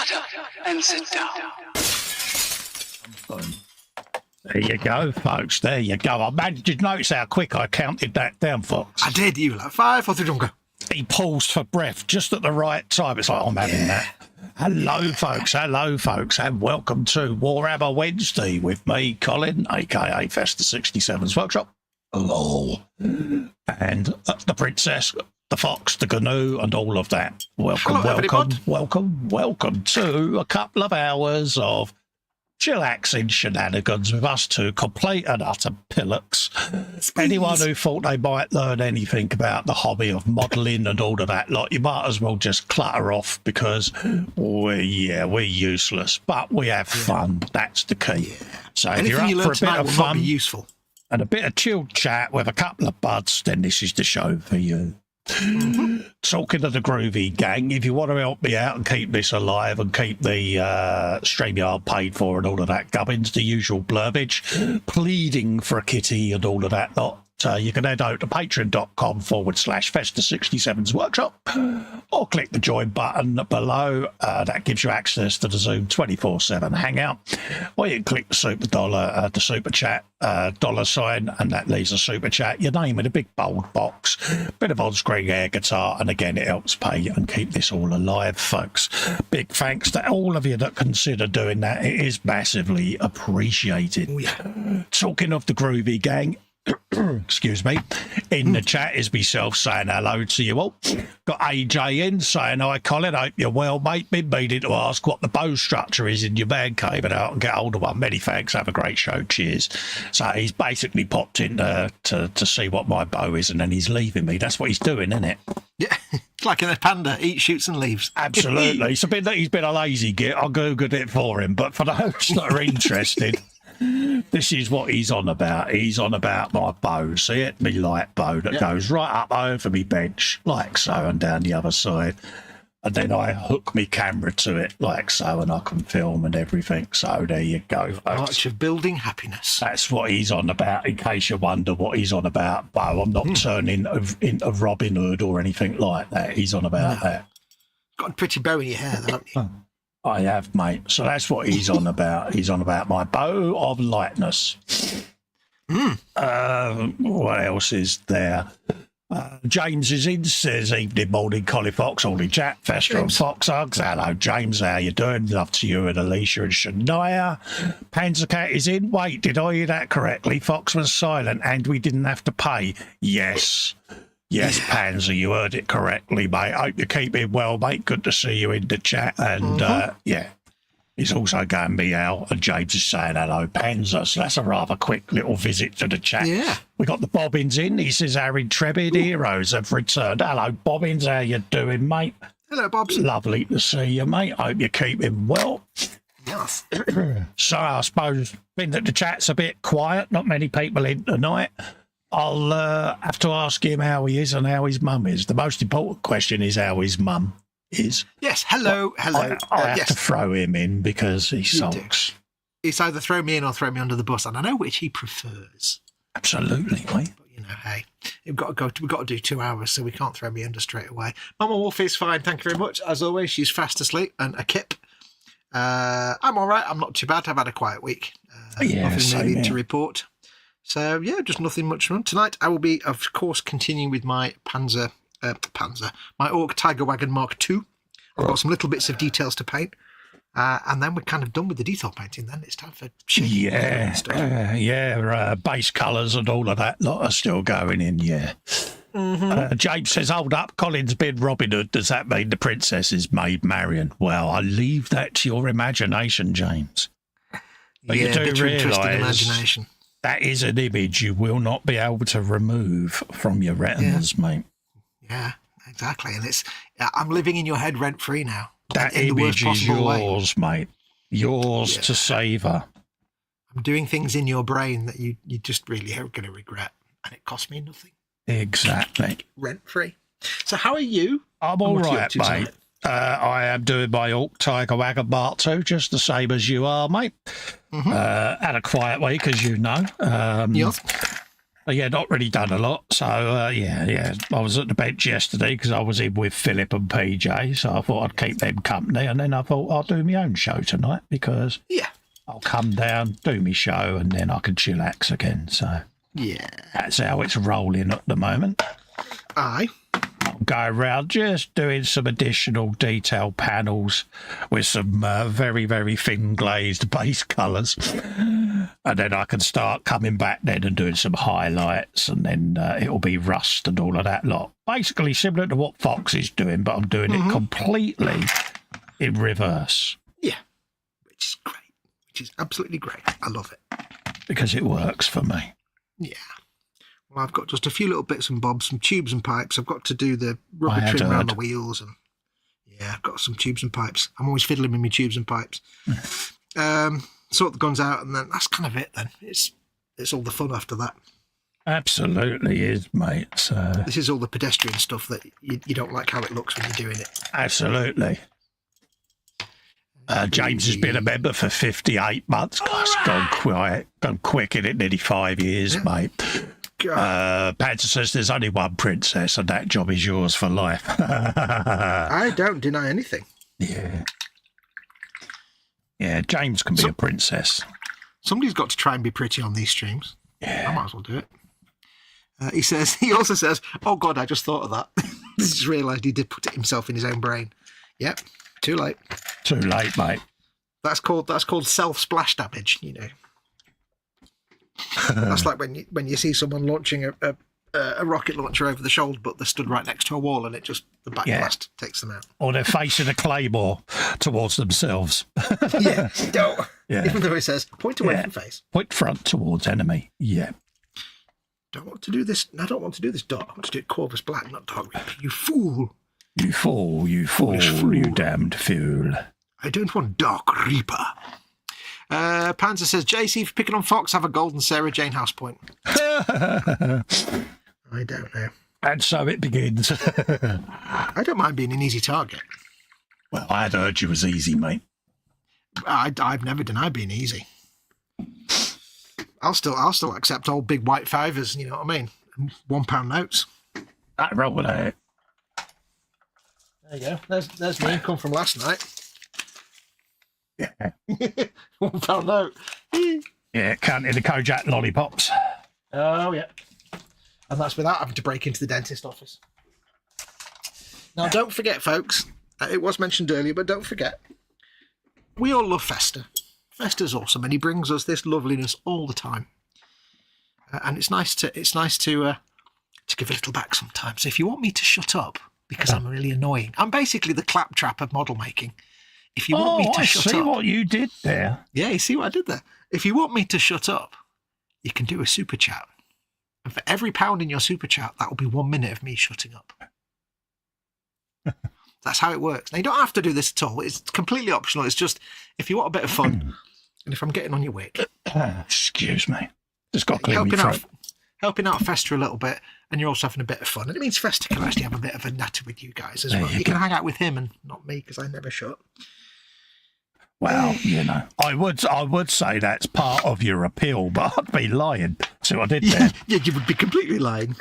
Shut up and sit down. There you go, folks. There you go. Did you notice how quick I counted that down, Fox? I did. You were like 5, 4, 3, 2, 1, go. He paused for breath just at the right time. It's like, I'm having that. Hello, folks. Hello, folks. And welcome to Warhammer Wednesday with me, Colin, a.k.a. Festa 67's Workshop. Hello. And the Princess, the Fox, the Gnu, and all of that. Welcome, Hello, welcome to a couple of hours of chillaxing shenanigans with us two, complete and utter pillocks. Anyone who thought they might learn anything about the hobby of modelling and all of that lot, you might as well just clutter off because we're useless, but we have fun. That's the key. So if Anything you're up for a bit of fun be useful. and a bit of chilled chat with a couple of buds, then this is the show for you. Talking to the groovy gang, if you want to help me out and keep this alive and keep the StreamYard paid for and all of that gubbins, the usual blurbage, pleading for a kitty and all of that lot, you can head out to patreon.com/Festa67's Workshop or click the join button below. That gives you access to the Zoom 24/7 hangout. Or you can click the super chat $, and that leaves a super chat, your name in a big bold box, bit of on-screen air guitar, and again it helps pay and keep this all alive, folks. Big thanks to all of you that consider doing that. It is massively appreciated. Talking of the groovy gang, excuse me, in the chat is myself saying hello to you all. Got AJ in saying, hi Colin, hope you're well, mate. Been meaning to ask what the bow structure is in your man cave and out and get hold of one. Many thanks, have a great show, cheers. So he's basically popped in to see what my bow is and then he's leaving me. That's what he's doing, isn't it? Yeah, it's like in a panda, eats, shoots and leaves. Absolutely. He's been a lazy git. I googled it for him, but for those that are interested, this is what he's on about. He's on about my bow. See it? Me light bow that goes right up over me bench, like so, and down the other side. And then I hook me camera to it, like so, and I can film and everything. So there you go, folks. Arch of building happiness. That's what he's on about, in case you wonder what he's on about. Bow. I'm not turning into Robin Hood or anything like that. He's on about that. Got a pretty bow in your hair, though, haven't you? I have, mate. So that's what he's on about. He's on about my bow of lightness. What else is there? James is in, says, evening, morning, Colin Fox, all in chat, Festa and Fox Hugs. Hello, James, how you doing? Love to you and Alicia and Shania. Panzercat is in. Wait, did I hear that correctly? Fox was silent and we didn't have to pay. Yes. Yes, Panzer, you heard it correctly, mate. Hope you're keeping well, mate. Good to see you in the chat. And, he's also going meow, and James is saying hello, Panzer. So that's a rather quick little visit to the chat. Yeah. We got the Bobbins in. He says, our intrepid heroes have returned. Hello, Bobbins. How you doing, mate? Hello, Bobbs. Lovely to see you, mate. Hope you're keeping well. Yes. So I suppose, being that the chat's a bit quiet, not many people in tonight, I'll have to ask him how he is and how his mum is. The most important question is how his mum is. Yes, hello. I have to throw him in because he sulks. It's either throw me in or throw me under the bus, and I know which he prefers. Absolutely, mate. But, hey, we've got to do 2 hours, so we can't throw me under straight away. Mama Wolf is fine, thank you very much. As always, she's fast asleep and a kip. I'm all right. I'm not too bad. I've had a quiet week. Nothing really to report. So, just nothing much on. Tonight, I will be, of course, continuing with my my Orc Tiger Wagon Mark II. I've got some little bits of details to paint. And then we're kind of done with the detail painting. Then it's time for shading and stuff. Base colours and all of that lot are still going in, James says, hold up, Colin's been Robin Hood. Does that mean the princess is Maid Marian? Well, I leave that to your imagination, James. But you do realise that is an image you will not be able to remove from your retinas, mate. Yeah, exactly. And I'm living in your head rent-free now. That image is yours, mate. Yours to savour. I'm doing things in your brain that you just really are going to regret. And it cost me nothing. Exactly. Rent-free. So how are you? I'm all right, mate. I am doing my Orc Tiger Wagon Mark II, just the same as you are, mate. Had a quiet week, as you know. Yeah, not really done a lot. So, yeah. I was at the bench yesterday because I was in with Philip and PJ. So I thought I'd keep them company. And then I thought I'll do my own show tonight because I'll come down, do my show, and then I can chillax again. So, yeah, that's how it's rolling at the moment. Aye. I'll go around just doing some additional detail panels with some very, very thin glazed base colours. And then I can start coming back then and doing some highlights, and then it'll be rust and all of that lot. Basically similar to what Fox is doing, but I'm doing it completely in reverse. Yeah, which is great. Which is absolutely great. I love it. Because it works for me. Yeah. Well, I've got just a few little bits and bobs, some tubes and pipes. I've got to do the rubber trim around the wheels, and I've got some tubes and pipes. I'm always fiddling with my tubes and pipes. Sort the guns out, and then that's kind of it. Then it's all the fun after that. Absolutely is, mate. So this is all the pedestrian stuff that you don't like how it looks when you're doing it. Absolutely. James has been a member for 58 months. Gosh, gone quick in it, nearly 5 years, mate. Panzer says there's only one princess, and that job is yours for life. I don't deny anything. Yeah. Yeah, James can be a princess. Somebody's got to try and be pretty on these streams. Yeah. I might as well do it. He also says, oh God, I just thought of that. Just realised he did put it himself in his own brain. Yep, too late. Too late, mate. That's called self-splash damage, you know. That's like when you see someone launching a rocket launcher over the shoulder, but they're stood right next to a wall, and the backblast takes them out. Or they're facing a claymore towards themselves. Yeah, don't. Yeah. Even though it says point away from face, point front towards enemy. Yeah. Don't want to do this. I don't want to do this dark. I want to do it Corvus Black, not Dark Reaper. You fool! You fool! You fool! You damned fool! I don't want Dark Reaper. Panzer says, JC, for picking on Fox, have a golden Sarah Jane house point. I don't know. And so it begins. I don't mind being an easy target. Well, I'd heard you was easy, mate. I've never denied being easy. I'll still accept old big white fivers, you know what I mean? £1 notes. I roll with it. There you go. There's me, come from last night. Yeah. £1 note. Yeah, counting the Kojak lollipops. Oh, yeah. And that's without having to break into the dentist office. Now, don't forget, folks, it was mentioned earlier, but don't forget, we all love Festa. Festa's awesome, and he brings us this loveliness all the time. And it's nice to give a little back sometimes. If you want me to shut up, because I'm really annoying, I'm basically the claptrap of model making. If you want me to shut up... I see what you did there. Yeah, you see what I did there? If you want me to shut up, you can do a super chat. And for every £1 in your super chat, that will be 1 minute of me shutting up. That's how it works. Now, you don't have to do this at all. It's completely optional. It's just, if you want a bit of fun, and if I'm getting on your wick... excuse me. Just got to clear my throat. Helping out Festa a little bit, and you're also having a bit of fun. And it means Festa can actually have a bit of a natter with you guys as well. You can hang out with him and not me, because I never shut. Well, you know, I would say that's part of your appeal, but I'd be lying. See what I did there? Yeah, you would be completely lying.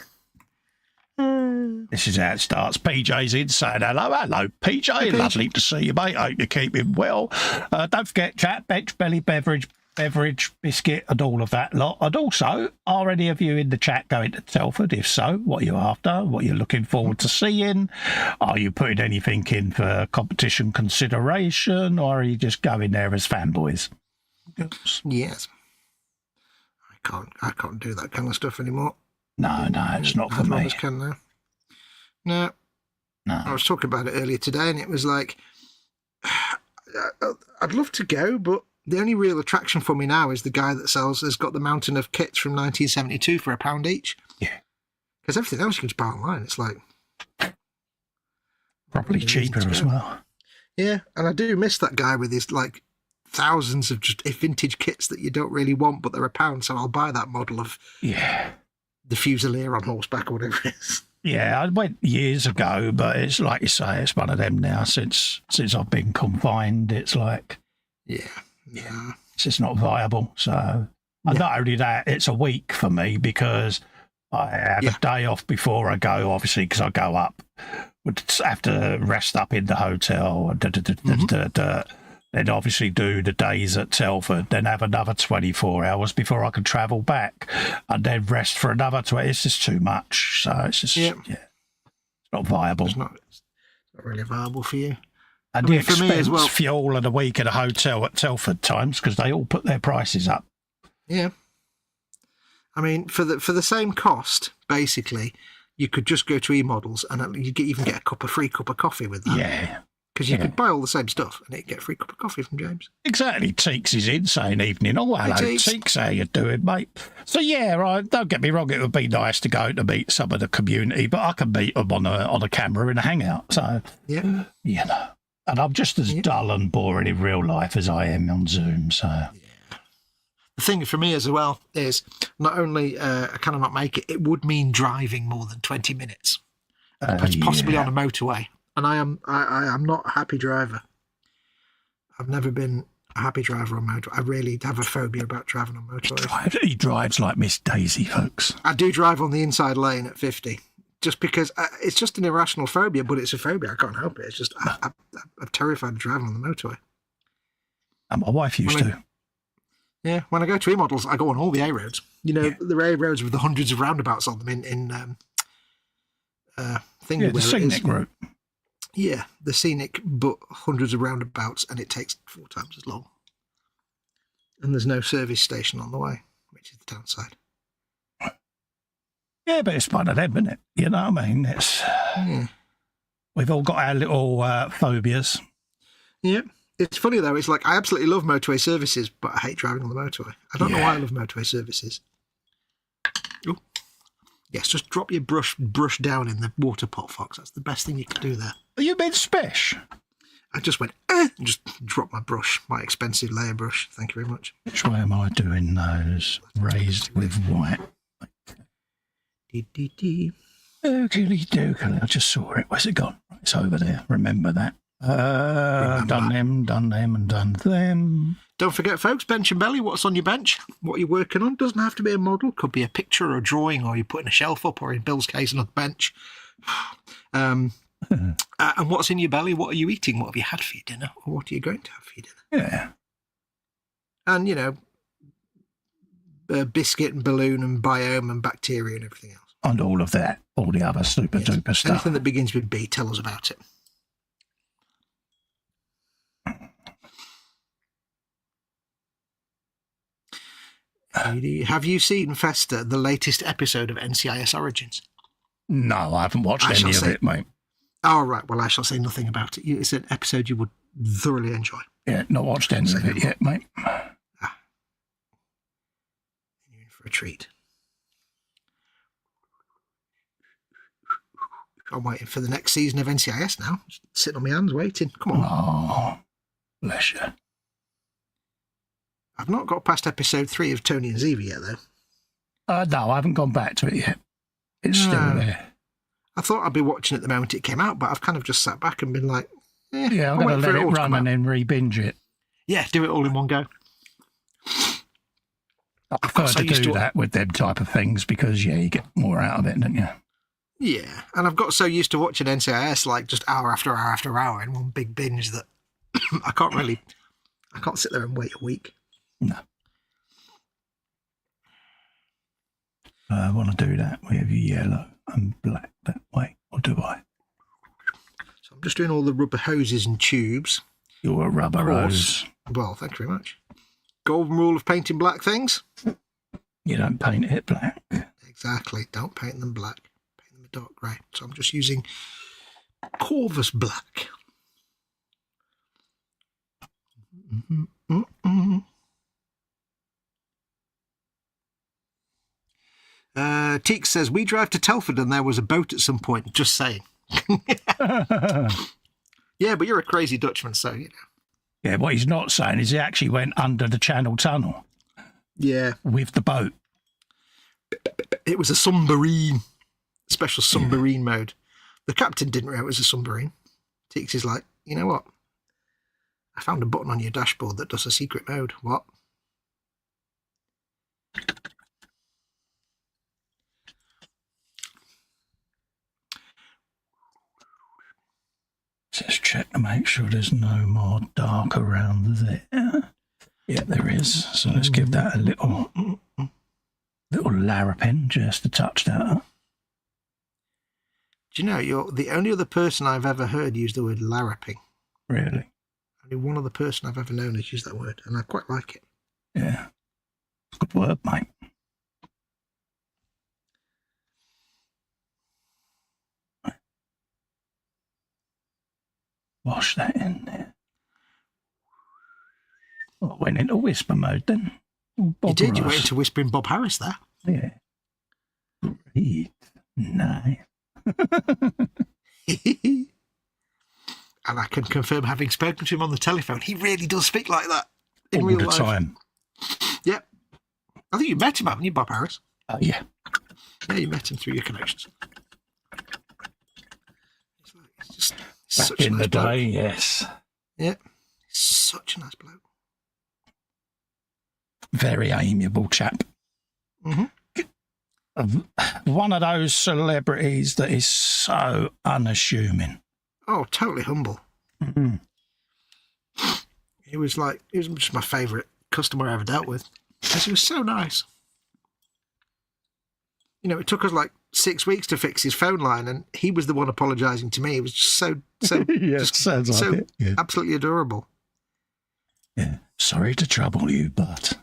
This is how it starts. PJ's in saying hello, PJ. Hey, lovely to see you, mate. Hope you're keeping well. Don't forget, chat, bench, belly, beverage, biscuit, and all of that lot. And also, are any of you in the chat going to Telford? If so, what you're after, what you're looking forward to seeing? Are you putting anything in for competition consideration, or are you just going there as fanboys? Yes. I can't do that kind of stuff anymore. No, it's not for me. Can now. No. I was talking about it earlier today, and it was like, I'd love to go, but the only real attraction for me now is the guy that has got the mountain of kits from 1972 for £1 each. Yeah. Because everything else you can just buy online. It's like... probably cheaper as well. Yeah, and I do miss that guy with his, like, thousands of just vintage kits that you don't really want, but they're £1, so I'll buy that model of... Yeah. The Fusilier on horseback or whatever it is. Yeah, I went years ago, but it's like you say, it's one of them now since I've been confined. It's like... Yeah. It's just not viable. So, and not only that, it's a week for me because I have a day off before I go, obviously, because I go up. Would have to rest up in the hotel. Then obviously do the days at Telford, then have another 24 hours before I can travel back, and then rest for another 20. It's just too much. So it's just, it's not viable. It's not really viable for you. And the expense, for me as well, fuel and a week at a hotel at Telford times, because they all put their prices up. Yeah. I mean, for the same cost, basically, you could just go to E-Models and you even get a free cup of coffee with that. Yeah. Because you could buy all the same stuff and you'd get a free cup of coffee from James. Exactly. Teeks is in saying evening. Oh, hello, Teeks. How you doing, mate? So, don't get me wrong, it would be nice to go to meet some of the community, but I can meet them on a camera in a hangout. So, and I'm just as dull and boring in real life as I am on Zoom, so... Yeah. The thing for me as well is not only I cannot make it, it would mean driving more than 20 minutes, possibly on a motorway. And I am not a happy driver. I've never been a happy driver on motorway. I really have a phobia about driving on motorways. He drives like Miss Daisy, folks. I do drive on the inside lane at 50, just because it's just an irrational phobia, but it's a phobia. I can't help it. It's just I'm terrified of driving on the motorway. And my wife used to. Yeah, when I go to E-Models, I go on all the A roads. You know, the A roads with the hundreds of roundabouts on them in the scenic route. Yeah, the scenic, but hundreds of roundabouts, and it takes 4 times as long. And there's no service station on the way, which is the downside. Yeah, but it's one of them, isn't it? You know what I mean? We've all got our little phobias. Yeah. It's funny, though. It's like I absolutely love motorway services, but I hate driving on the motorway. I don't know why I love motorway services. Ooh. Yes, just drop your brush down in the water pot, Fox. That's the best thing you can do there. Are you being spesh? I just went, and just dropped my brush, my expensive layer brush. Thank you very much. Which way am I doing those? Raised with white. Dookily dookily. I just saw it. Where's it gone? It's over there. Remember that. Done them, and done them. Don't forget, folks, bench and belly. What's on your bench? What you're working on doesn't have to be a model. Could be a picture or a drawing, or you're putting a shelf up, or in Bill's case, another bench. And what's in your belly? What are you eating? What have you had for your dinner? Or what are you going to have for your dinner? Yeah. And, biscuit and balloon and biome and bacteria and everything else. And all of that. All the other super duper stuff. Anything that begins with B, tell us about it. Have you seen Festa, the latest episode of NCIS Origins? No, I haven't watched any of it, mate. Oh, right. Well, I shall say nothing about it. It's an episode you would thoroughly enjoy. Yeah, not watched any of it yet, mate. You're in for a treat. I'm waiting for the next season of NCIS now. Just sitting on my hands waiting. Come on. Oh, bless you. I've not got past episode 3 of Tony and Ziva yet, though. No, I haven't gone back to it yet. It's still there. I thought I'd be watching it the moment it came out, but I've kind of just sat back and been like, yeah, I'm going to let it run and then re-binge it. Yeah, do it all in one go. I prefer to do that with them type of things because, you get more out of it, don't you? Yeah, and I've got so used to watching NCIS like just hour after hour after hour in one big binge that I can't sit there and wait a week. No. I want to do that with yellow and black that way, or do I? So I'm just doing all the rubber hoses and tubes. You're a rubber hose. Well, thank you very much. Golden rule of painting black things. You don't paint it black. Exactly. Don't paint them black. Paint them a dark grey. So I'm just using Corvus black. Teek says, we drive to Telford and there was a boat at some point. Just saying. Yeah, but you're a crazy Dutchman, so, Yeah, what he's not saying is he actually went under the Channel Tunnel. Yeah. With the boat. It was a submarine. Special submarine mode. The captain didn't know it was a submarine. Teeks is like, you know what? I found a button on your dashboard that does a secret mode. What? make sure there's no more dark around there. Yeah, there is. So let's give that a little larrapin, just a touch that. Do you know, you're the only other person I've ever heard use the word larraping. Really? Only one other person I've ever known has used that word, and I quite like it. Yeah. Good word, mate. Wash that in there. Well, I went into whisper mode then. You did. You went into whispering Bob Harris there. Yeah. Breathe. Nice. And I can confirm, having spoken to him on the telephone, he really does speak like that in all real the life. time. Yeah. I think you met him, haven't you, Bob Harris? Yeah. Yeah, you met him through your connections. He's just Back such a in nice the bloke. day, yes. Yeah. He's such a nice bloke. Very amiable chap. One of those celebrities that is so unassuming. Oh, totally humble. Mm-hmm. He was just my favourite customer I ever dealt with, because he was so nice. You know, it took us like 6 weeks to fix his phone line, and he was the one apologising to me. He was just so Yeah, just sounds like so it. Yeah. absolutely adorable. Yeah. Sorry to trouble you, but...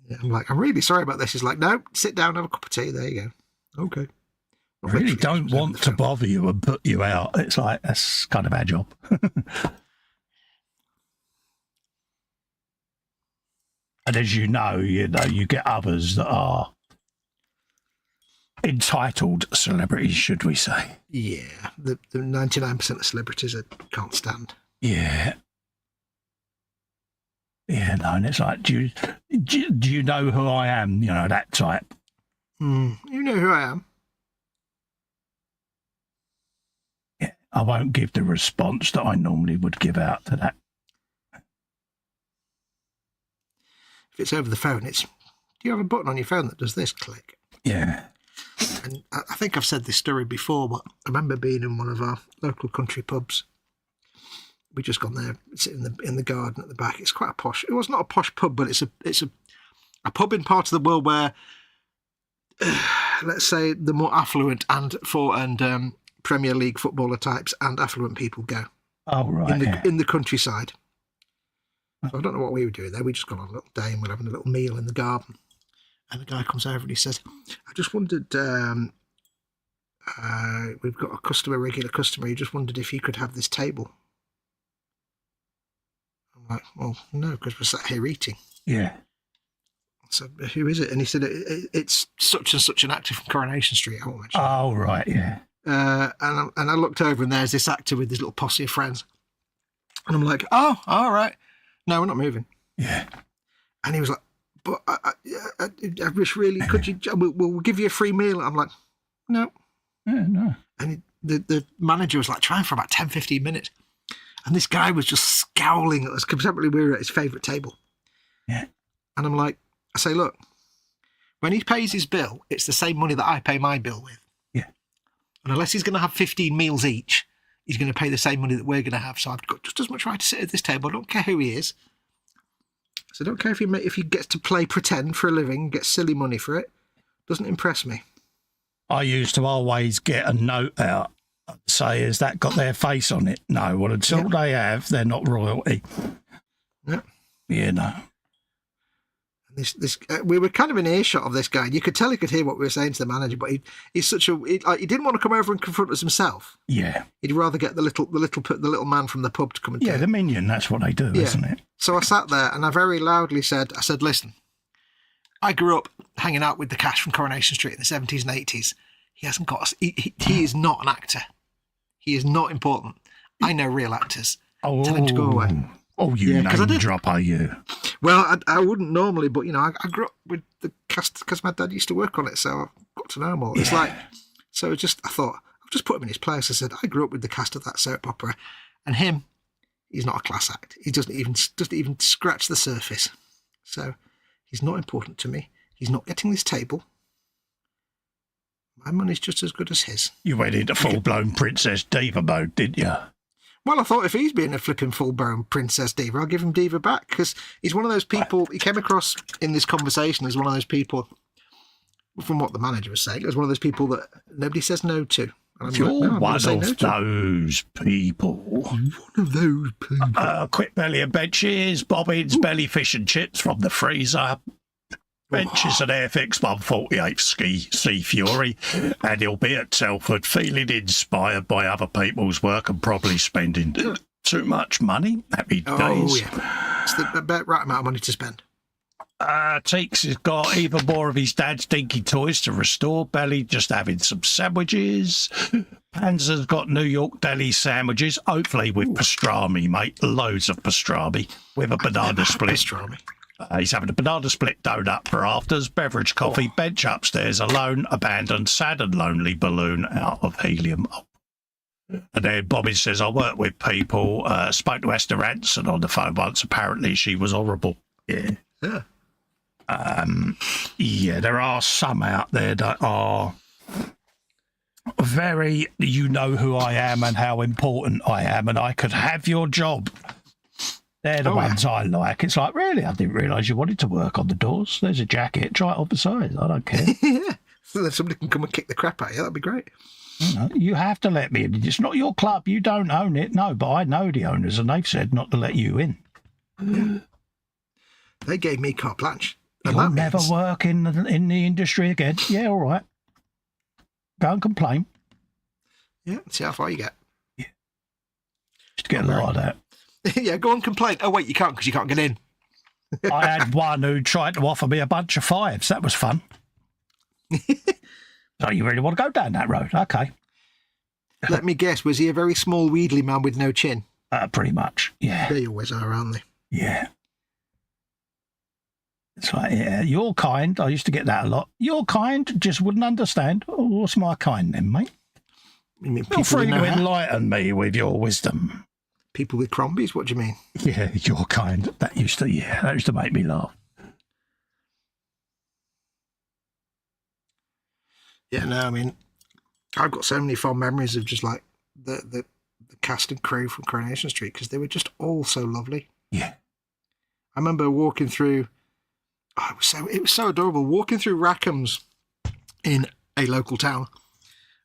Yeah, I'm like, I'm really sorry about this. He's like, no, sit down, have a cup of tea. There you go. Okay. I really don't want to bother you and put you out. It's like, that's kind of our job. And as you know, you get others that are entitled celebrities, should we say. Yeah, the 99% of celebrities I can't stand. Yeah. Yeah, no, and it's like, do you know who I am? You know, that type. You know who I am. Yeah, I won't give the response that I normally would give out to that. If it's over the phone, it's, do you have a button on your phone that does this? Click. Yeah. And I think I've said this story before, but I remember being in one of our local country pubs. We just gone there, sitting in the garden at the back. It's quite a posh. It was not a posh pub, but it's a pub in part of the world where, let's say, the more affluent and Premier League footballer types and affluent people go. Oh right. In the countryside. So I don't know what we were doing there. We just gone on a little day and we're having a little meal in the garden. And the guy comes over and he says, I just wondered, we've got a regular customer. He just wondered if he could have this table. I'm like, well, no, because we're sat here eating. Yeah. So who is it? And he said, it's such and such an actor from Coronation Street. I won't mention. Oh, right, yeah. And I looked over and there's this actor with his little posse of friends. And I'm like, oh, all right. No, we're not moving. Yeah. And he was like, but I wish really, could you, we'll give you a free meal. I'm like, no. Yeah, no. And the manager was like trying for about 10, 15 minutes. And this guy was just scowling at us because we were at his favourite table. Yeah. And I'm like, I say, look, when he pays his bill, it's the same money that I pay my bill with. Yeah. And unless he's going to have 15 meals each, he's going to pay the same money that we're going to have. So I've got just as much right to sit at this table. I don't care who he is. So I don't care if he gets to play pretend for a living, gets silly money for it. Doesn't impress me. I used to always get a note out, say, has that got their face on it? No. Well, until they have, they're not royalty. Yeah. Yeah, no. This we were kind of in earshot of this guy. You could tell he could hear what we were saying to the manager, but he's such a he didn't want to come over and confront us himself. Yeah, he'd rather get the little man from the pub to come and the minion. That's what they do, isn't it? So I sat there and I very loudly said, listen, I grew up hanging out with the cast from Coronation Street in the 70s and 80s. He hasn't got us. He is not an actor. He is not important. I know real actors. Oh, tell him to go away. Oh, you name drop, are you? Well, I wouldn't normally, but, you know, I grew up with the cast because my dad used to work on it, so I've got to know them all. It's like, so I thought, I'll just put him in his place. I said, I grew up with the cast of that soap opera, and him, he's not a class act. He doesn't even scratch the surface. So he's not important to me. He's not getting this table. My money's just as good as his. You went into full-blown Princess Diva mode, didn't you? Well, I thought if he's being a flipping full-blown princess diva, I'll give him diva back, because he's one of those people, he came across in this conversation as one of those people, from what the manager was saying, as one of those people that nobody says no to. And You're like, no, one of no those people. One of those people. Quick belly and benches, bobbins, belly fish and chips from the freezer. Benches and Airfix 148 Sea Fury, and he'll be at Telford feeling inspired by other people's work and probably spending too much money. Happy days. Oh, yeah. It's the right amount of money to spend. Teeks has got even more of his dad's dinky toys to restore. Belly just having some sandwiches. Panzer's got New York deli sandwiches, hopefully with pastrami, mate. Loads of pastrami with a banana split. Pastrami. He's having a banana split donut for afters, beverage, coffee, bench upstairs, alone, abandoned, sad and lonely balloon out of helium. And then Bobby says, I work with people, spoke to Esther Ranson on the phone once. Apparently she was horrible. Yeah. Yeah, there are some out there that are very, you know who I am and how important I am, and I could have your job. They're the ones I like. It's like, really? I didn't realise you wanted to work on the doors. There's a jacket. Try it on the side. I don't care. Yeah. So that somebody can come and kick the crap out of you. That'd be great. You have to let me in. It's not your club. You don't own it. No, but I know the owners, and they've said not to let you in. Yeah. They gave me carte blanche. You'll never work in the industry again. Yeah, all right. Go and complain. Yeah, see how far you get. Yeah. Just get a lot of that. Yeah, go and complain. Oh, wait, you can't because you can't get in. I had one who tried to offer me a bunch of fives. That was fun. So you really want to go down that road? Okay. Let me guess, was he a very small, wheedly man with no chin? Pretty much, yeah. They always are, aren't they? Yeah. It's like, yeah, you're kind. I used to get that a lot. You're kind, just wouldn't understand. Oh, what's my kind then, mate? You mean Feel free to enlighten me with your wisdom. People with Crombies, what do you mean? Yeah, you're kind. That used to make me laugh. Yeah, no, I mean, I've got so many fond memories of just like the cast and crew from Coronation Street because they were just all so lovely. Yeah. I remember walking through, it was so adorable, walking through Rackham's in a local town.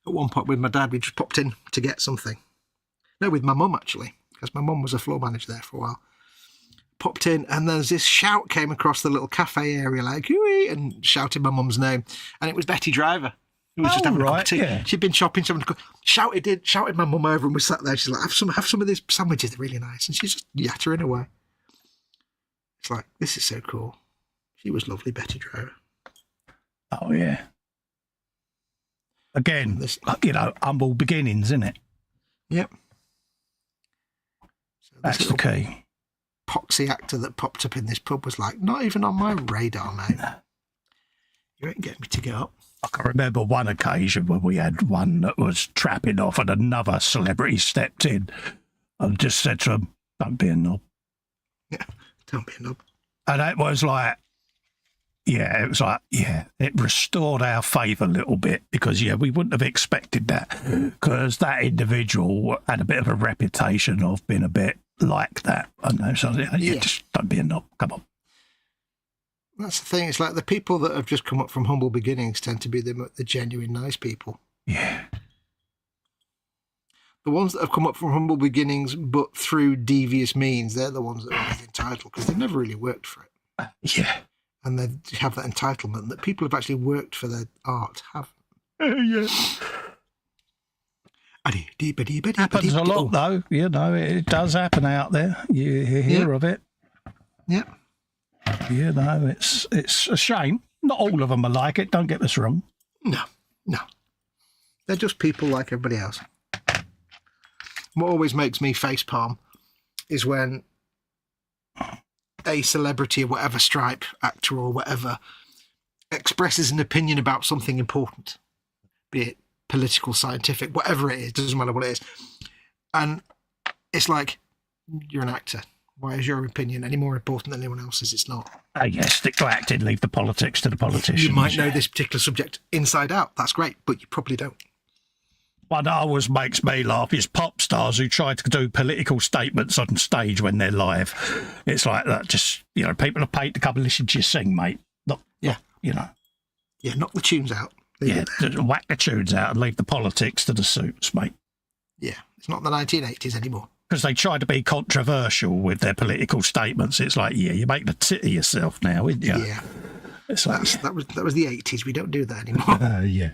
At one point with my dad, we just popped in to get something. No, with my mum actually, because my mum was a floor manager there for a while. Popped in, and there's this shout came across the little cafe area, like, "Hooey," and shouted my mum's name. And it was Betty Driver, who was just having a cup of tea. Yeah. She'd been shopping, shouted my mum over, and we sat there. She's like, have some of these sandwiches, they're really nice. And she's just yattering away. It's like, this is so cool. She was lovely, Betty Driver. Oh, yeah. Again, humble beginnings, isn't it? Yep. So that's the key. Poxy actor that popped up in this pub was like, not even on my radar, mate. No. You ain't getting me to get up. I can remember one occasion when we had one that was trapping off and another celebrity stepped in and just said to him, don't be a knob. Yeah, don't be a knob. And it was like, it restored our faith a little bit because, we wouldn't have expected that because that individual had a bit of a reputation of being a bit like that. And so, just don't be a knob. Come on. That's the thing. It's like the people that have just come up from humble beginnings tend to be the genuine nice people. Yeah. The ones that have come up from humble beginnings but through devious means, they're the ones that are always entitled because they've never really worked for it. Yeah. And they have that entitlement that people have actually worked for their art have. Yeah. Happens a lot, though. It does happen out there. You hear of it. Yeah. It's a shame. Not all of them are like it. Don't get us wrong. No. They're just people like everybody else. What always makes me facepalm is when a celebrity of whatever stripe, actor or whatever, expresses an opinion about something important, be it political, scientific, whatever it is, doesn't matter what it is. And it's like, you're an actor. Why is your opinion any more important than anyone else's? It's not. Yes, stick to acting, leave the politics to the politicians. You might know this particular subject inside out. That's great, but you probably don't. One that always makes me laugh is pop stars who try to do political statements on stage when they're live. It's like that. Just, people are paid to come and listen to you sing, mate. Not, Yeah, knock the tunes out. Whack the tunes out and leave the politics to the suits, mate. Yeah, it's not the 1980s anymore. Because they try to be controversial with their political statements. It's like, you make the tit of yourself now, isn't you? Yeah. It's like, that was the 80s. We don't do that anymore. Yeah.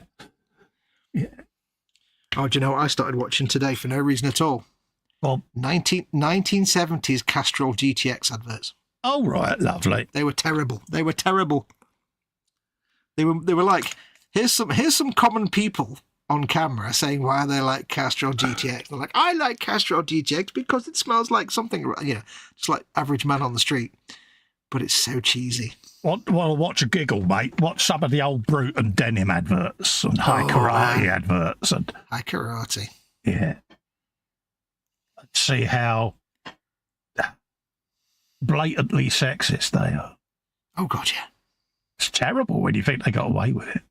Oh, do you know what I started watching today for no reason at all? Well, 1970s Castrol GTX adverts. Oh, right, lovely. They were terrible. They were like, here's some common people on camera saying why they like Castrol GTX. They're like, I like Castrol GTX because it smells like something, just like average man on the street. But it's so cheesy. Well, watch a giggle, mate. Watch some of the old Brute and Denim adverts and High Karate adverts. And High Karate. Yeah. See how blatantly sexist they are. Oh, God, yeah. It's terrible when you think they got away with it.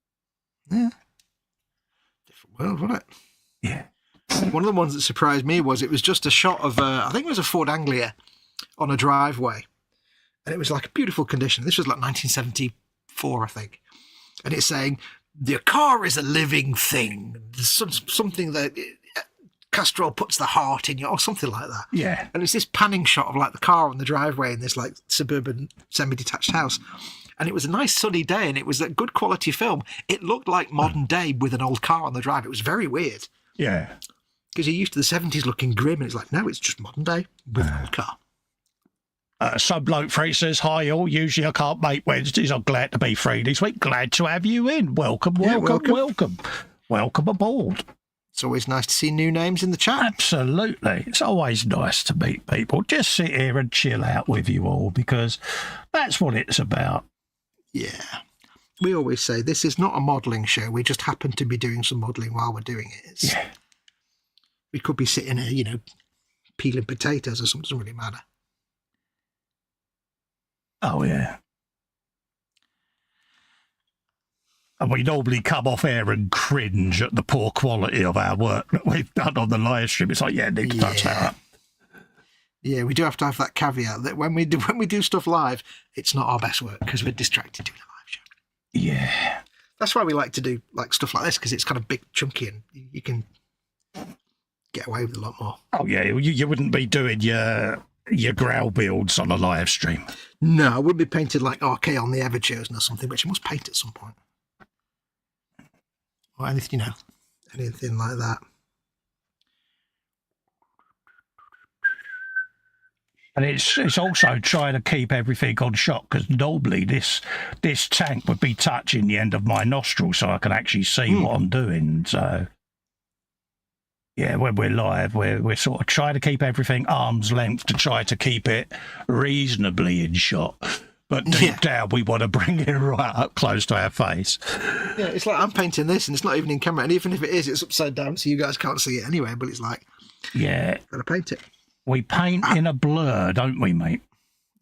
Yeah. Different world, wasn't it? Yeah. One of the ones that surprised me was it was just a shot of, I think it was a Ford Anglia on a driveway. And it was like a beautiful condition. This was like 1974, I think. And it's saying, the car is a living thing. There's something that Castrol puts the heart in you, or something like that. Yeah. And it's this panning shot of like the car on the driveway in this like suburban semi-detached house. And it was a nice sunny day and it was a good quality film. It looked like modern day with an old car on the drive. It was very weird. Yeah. Because you're used to the 70s looking grim and it's like, no, it's just modern day with an old car. Some bloke free says, hi all, usually I can't make Wednesdays. I'm glad to be free this week. Glad to have you in. Welcome aboard. It's always nice to see new names in the chat. Absolutely. It's always nice to meet people. Just sit here and chill out with you all because that's what it's about. Yeah. We always say this is not a modelling show. We just happen to be doing some modelling while we're doing it. We could be sitting here, peeling potatoes or something. It doesn't really matter. Oh, yeah. And we normally come off air and cringe at the poor quality of our work that we've done on the live stream. It's like, need to touch that up. Yeah, we do have to have that caveat that when we do stuff live, it's not our best work because we're distracted doing a live show. Yeah. That's why we like to do like stuff like this because it's kind of big, chunky, and you can get away with a lot more. Oh, yeah. You wouldn't be doing your growl builds on a live stream. No, I wouldn't be painted like RK on the Ever Chosen or something, which I must paint at some point. Or anything, anything like that. And it's also trying to keep everything on shot because normally this tank would be touching the end of my nostril so I can actually see what I'm doing. So, yeah, when we're live, we're sort of trying to keep everything arm's length to try to keep it reasonably in shot. But deep down, we want to bring it right up close to our face. Yeah, it's like I'm painting this and it's not even in camera. And even if it is, it's upside down so you guys can't see it anyway. But it's like, got to paint it. We paint in a blur, don't we, mate?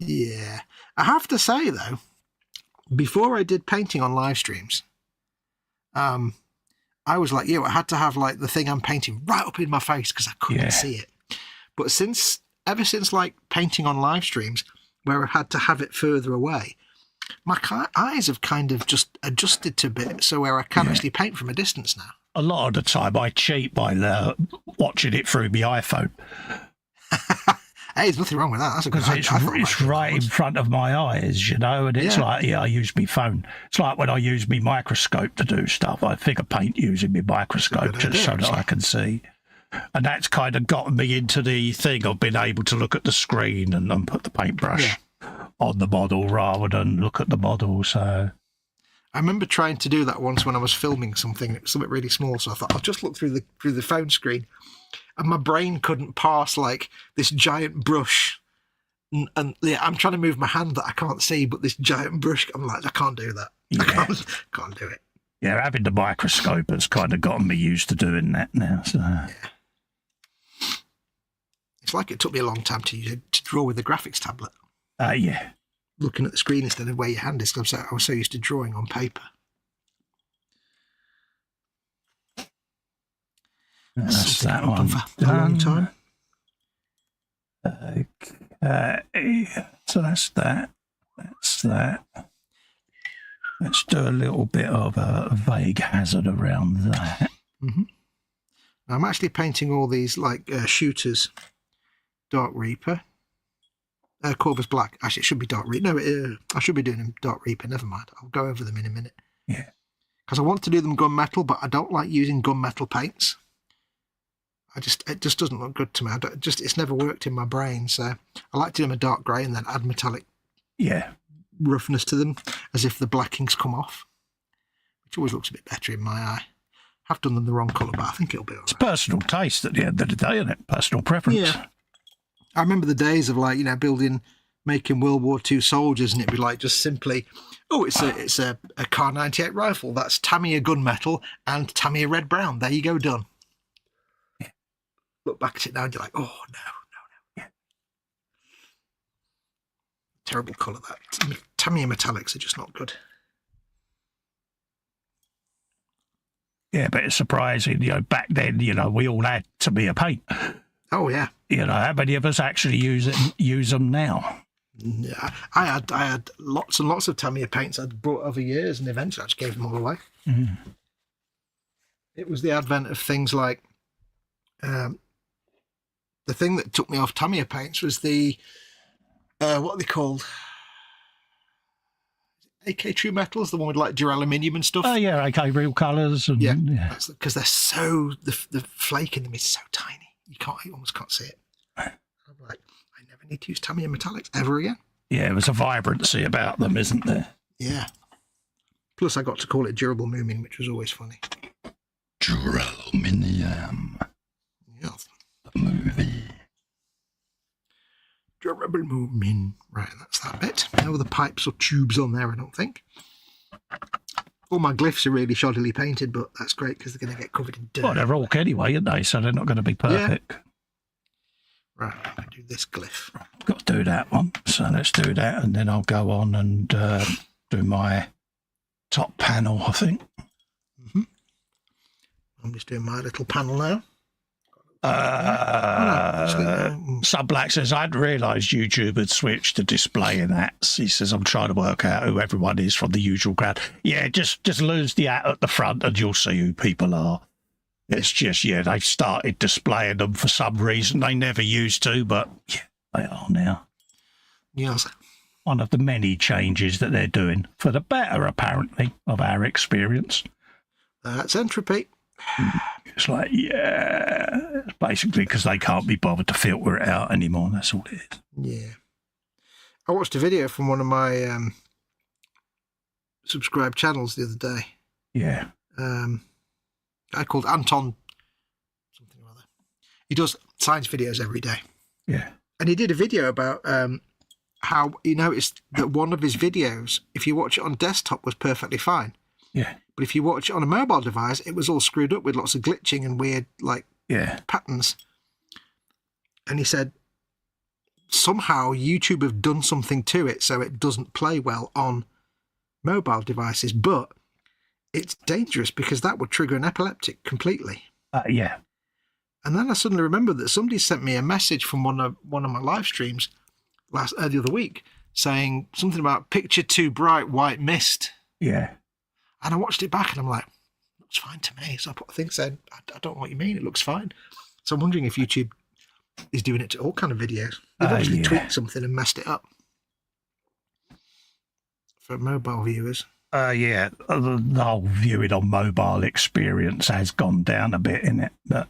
Yeah. I have to say, though, before I did painting on live streams, I was like, I had to have like the thing I'm painting right up in my face because I couldn't see it. But ever since like painting on live streams, where I had to have it further away, my eyes have kind of just adjusted to a bit so where I can actually paint from a distance now. A lot of the time I cheat by watching it through my iPhone. Hey, there's nothing wrong with that. That's a good idea. It's right in front of my eyes, and it's like, I use my phone. It's like when I use my microscope to do stuff. I figure paint using my microscope just so that I can see. And that's kind of gotten me into the thing of being able to look at the screen and put the paintbrush on the model rather than look at the model. So I remember trying to do that once when I was filming something. It was something really small, so I thought I'll just look through the phone screen, and my brain couldn't pass like this giant brush. And I'm trying to move my hand that I can't see, but this giant brush, I'm like, I can't do that. I can't do it. Yeah, having the microscope has kind of gotten me used to doing that now. So. Yeah. It's like it took me a long time to draw with the graphics tablet. Yeah. Looking at the screen instead of where your hand is, because I was so used to drawing on paper. That's Something that open one for a long time. Okay. So that's that. That's that. Let's do a little bit of a vague hazard around that. Mm-hmm. I'm actually painting all these like shooters, Dark Reaper, Corvus Black. Actually, it should be Dark Reaper. No, I should be doing them Dark Reaper. Never mind. I'll go over them in a minute. Yeah. Because I want to do them gunmetal, but I don't like using gunmetal paints. It just doesn't look good to me. It's never worked in my brain. So I like to do them a dark grey and then add metallic roughness to them, as if the blackings come off, which always looks a bit better in my eye. I've done them the wrong colour, but I think it'll be all right. It's personal taste at the end of the day, isn't it? Personal preference. Yeah. I remember the days of making World War II soldiers, and it'd be like just simply, it's a Kar 98 rifle. That's Tamiya gunmetal and Tamiya red brown. There you go, done. Yeah. Look back at it now and you're like, oh no. Yeah. Terrible colour that. Tamiya metallics are just not good. Yeah, but it's surprising, back then, we all had Tamiya paint. Oh yeah. How many of us actually use them now? Yeah, I had lots and lots of Tamiya paints I'd brought over years, and eventually I just gave them all away. Mm. It was the advent of things like the thing that took me off Tamiya paints was the what are they called? AK True Metals, the one with like duraluminum and stuff. Oh yeah, AK Real Colours. And, yeah, because they're so the flake in them is so tiny, you almost can't see it. I'm like, I never need to use Tamiya metallics ever again. Yeah, there's a vibrancy about them, isn't there? Yeah. Plus, I got to call it durable moomin, which was always funny. Duraluminium. Yes. The movie. Durable moomin. Right, that's that bit. No other pipes or tubes on there, I don't think. All my glyphs are really shoddily painted, but that's great because they're going to get covered in dirt. Well, they're orc anyway, aren't they? So they're not going to be perfect. Yeah. Right, I'm going to do this glyph. I've got to do that one. So let's do that, and then I'll go on and do my top panel, I think. Mm-hmm. I'm just doing my little panel now. Subblack says, I hadn't realised YouTube had switched to displaying hats. He says, I'm trying to work out who everyone is from the usual crowd. Yeah, just lose the hat at the front and you'll see who people are. It's just, they've started displaying them for some reason. They never used to, but they are now. Yes. One of the many changes that they're doing, for the better, apparently, of our experience. That's entropy. It's like, it's basically because they can't be bothered to filter it out anymore. That's all it is. Yeah. I watched a video from one of my subscribed channels the other day. Yeah. Guy called Anton something or other. He does science videos every day. Yeah. And he did a video about how he noticed that one of his videos, if you watch it on desktop, was perfectly fine. Yeah. But if you watch it on a mobile device, it was all screwed up with lots of glitching and weird patterns. And he said somehow YouTube have done something to it so it doesn't play well on mobile devices, but it's dangerous because that would trigger an epileptic completely. Yeah. And then I suddenly remembered that somebody sent me a message from one of my live streams the other week saying something about picture too bright, white mist. Yeah. And I watched it back and I'm like, looks fine to me. So I put a thing saying, I don't know what you mean, it looks fine. So I'm wondering if YouTube is doing it to all kind of videos. They've obviously tweaked something and messed it up for mobile viewers. The whole viewing on mobile experience has gone down a bit in it, but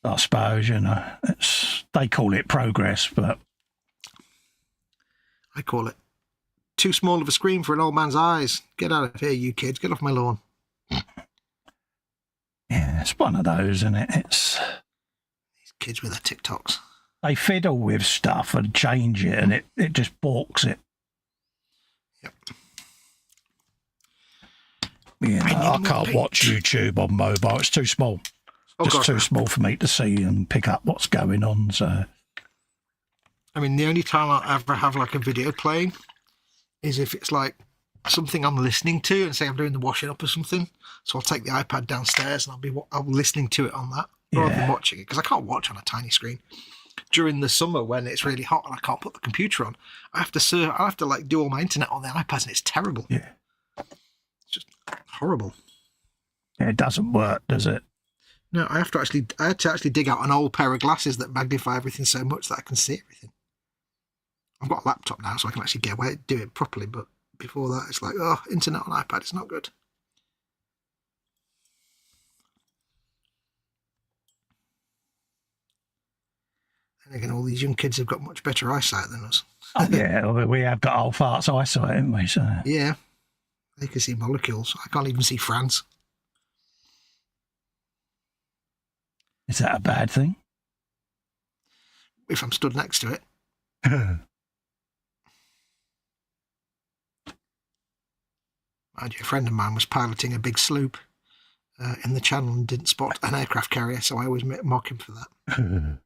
I suppose, they call it progress, but I call it too small of a screen for an old man's eyes. Get out of here, you kids. Get off my lawn. Yeah, it's one of those, isn't it? It's these kids with their TikToks. They fiddle with stuff and change it, and it just balks it. Yep. I can't watch YouTube on mobile. It's too small. Too small for me to see and pick up what's going on. So, I mean, the only time I'll ever have like a video playing is if it's like something I'm listening to, and say I'm doing the washing up or something. So I'll take the iPad downstairs and I'll be listening to it on that rather than watching it, because I can't watch on a tiny screen. During the summer when it's really hot and I can't put the computer on, I have to like do all my internet on the iPad, and it's terrible. Yeah. It's just horrible. Yeah, it doesn't work, does it? No, I had to actually dig out an old pair of glasses that magnify everything so much that I can see everything. I've got a laptop now, so I can actually get away do it properly. But before that, it's like, oh, internet on iPad, it's not good. And again, all these young kids have got much better eyesight than us. Oh, yeah, we have got old farts eyesight, haven't we? So. Yeah, they can see molecules. I can't even see France. Is that a bad thing? If I'm stood next to it. A friend of mine was piloting a big sloop in the channel and didn't spot an aircraft carrier, so I always mock him for that. The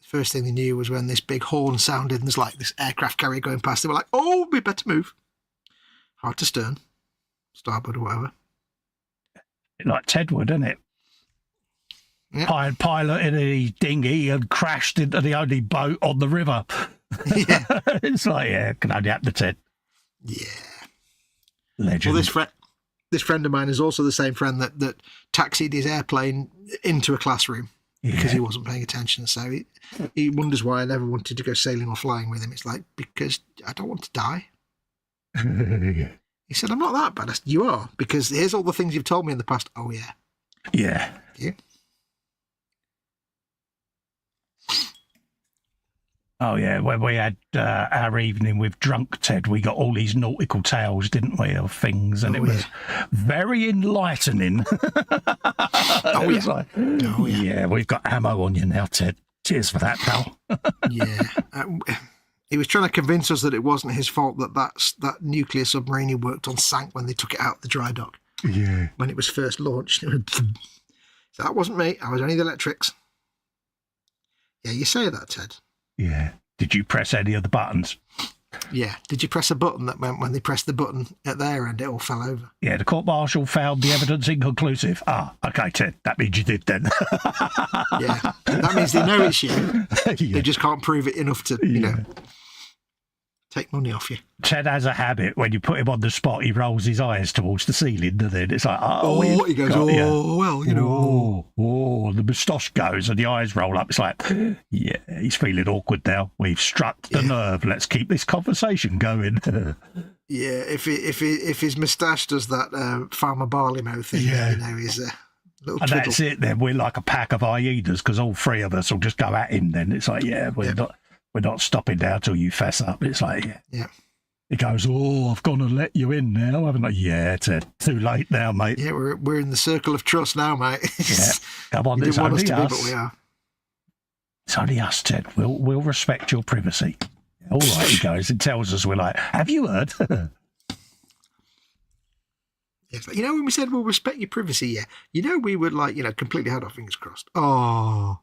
first thing they knew was when this big horn sounded and there's like this aircraft carrier going past. They were like, oh, we better move. Hard to stern, starboard or whatever. Like Ted would, isn't it? Yeah. Pilot in a dinghy and crashed into the only boat on the river. Yeah. It's like, yeah, it can only happen to Ted. Yeah. Legend. Well, this friend of mine is also the same friend that taxied his airplane into a classroom because he wasn't paying attention. So he wonders why I never wanted to go sailing or flying with him. It's like, because I don't want to die. He said, I'm not that bad. I said, you are, because here's all the things you've told me in the past. Oh, yeah. Yeah. Yeah. Oh, yeah. When we had our evening with Drunk Ted, we got all these nautical tales, didn't we, of things, and it was very enlightening. Oh, yeah. Like, oh, yeah. Yeah, we've got ammo on you now, Ted. Cheers for that, pal. Yeah. He was trying to convince us that it wasn't his fault that nuclear submarine he worked on sank when they took it out of the dry dock. Yeah. When it was first launched. So that wasn't me. I was only the electrics. Yeah, you say that, Ted. Yeah. Did you press any of the buttons? Yeah. Did you press a button that meant when they pressed the button at their end, it all fell over? Yeah, the court martial found the evidence inconclusive. Ah, okay, Ted. That means you did then. Yeah. That means they know it's you. Yeah. They just can't prove it enough to, you know, take money off you. Ted has a habit, when you put him on the spot, he rolls his eyes towards the ceiling, and then it's like, he goes, well, you know. The moustache goes and the eyes roll up. It's like, yeah, he's feeling awkward now. We've struck the nerve. Let's keep this conversation going. Yeah, if his moustache does that Farmer Barley mouth thing, you know, he's a little and twiddle. that's it then. We're like a pack of hyenas, because all three of us will just go at him then. It's like, we're not stopping now till you fess up. It's like, yeah. He goes, I've gone and let you in now, haven't I? Yeah, Ted, too late now, mate. Yeah, we're in the circle of trust now, mate. Yeah, come on, it's only us. But we are. It's only us, Ted. We'll respect your privacy. All right, he goes and tells us. We're like, have you heard? It's like, you know, when we said we'll respect your privacy, yeah, you know, we would like, you know, completely had our fingers crossed. Oh.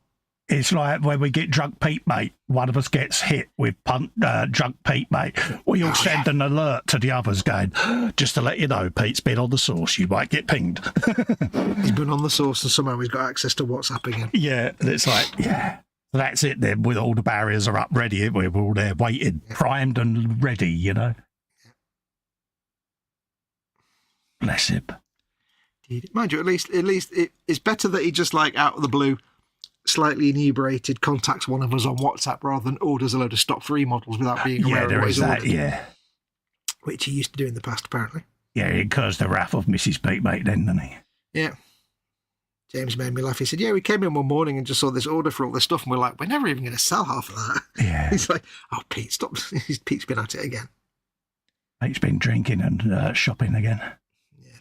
It's like when we get drunk Pete, mate. One of us gets hit with drunk Pete, mate. We all send an alert to the others going, just to let you know, Pete's been on the source. You might get pinged. He's been on the source and somehow he's got access to WhatsApp again. Yeah, and it's like, that's it then. With all the barriers are up ready, we're all there waiting, primed and ready, you know. Bless him. Mind you, at least it's better that he just like out of the blue, slightly inebriated, contacts one of us on WhatsApp rather than orders a load of stock 3 models without being aware of what he's ordered. Yeah, which he used to do in the past, apparently. Yeah, it incurs the wrath of Mrs. Pete, mate, then, doesn't he? Yeah. James made me laugh. He said, yeah, we came in one morning and just saw this order for all this stuff, and we're like, we're never even going to sell half of that. Yeah. He's like, oh, Pete, stop. Pete's been at it again. Pete's been drinking and shopping again. Yeah.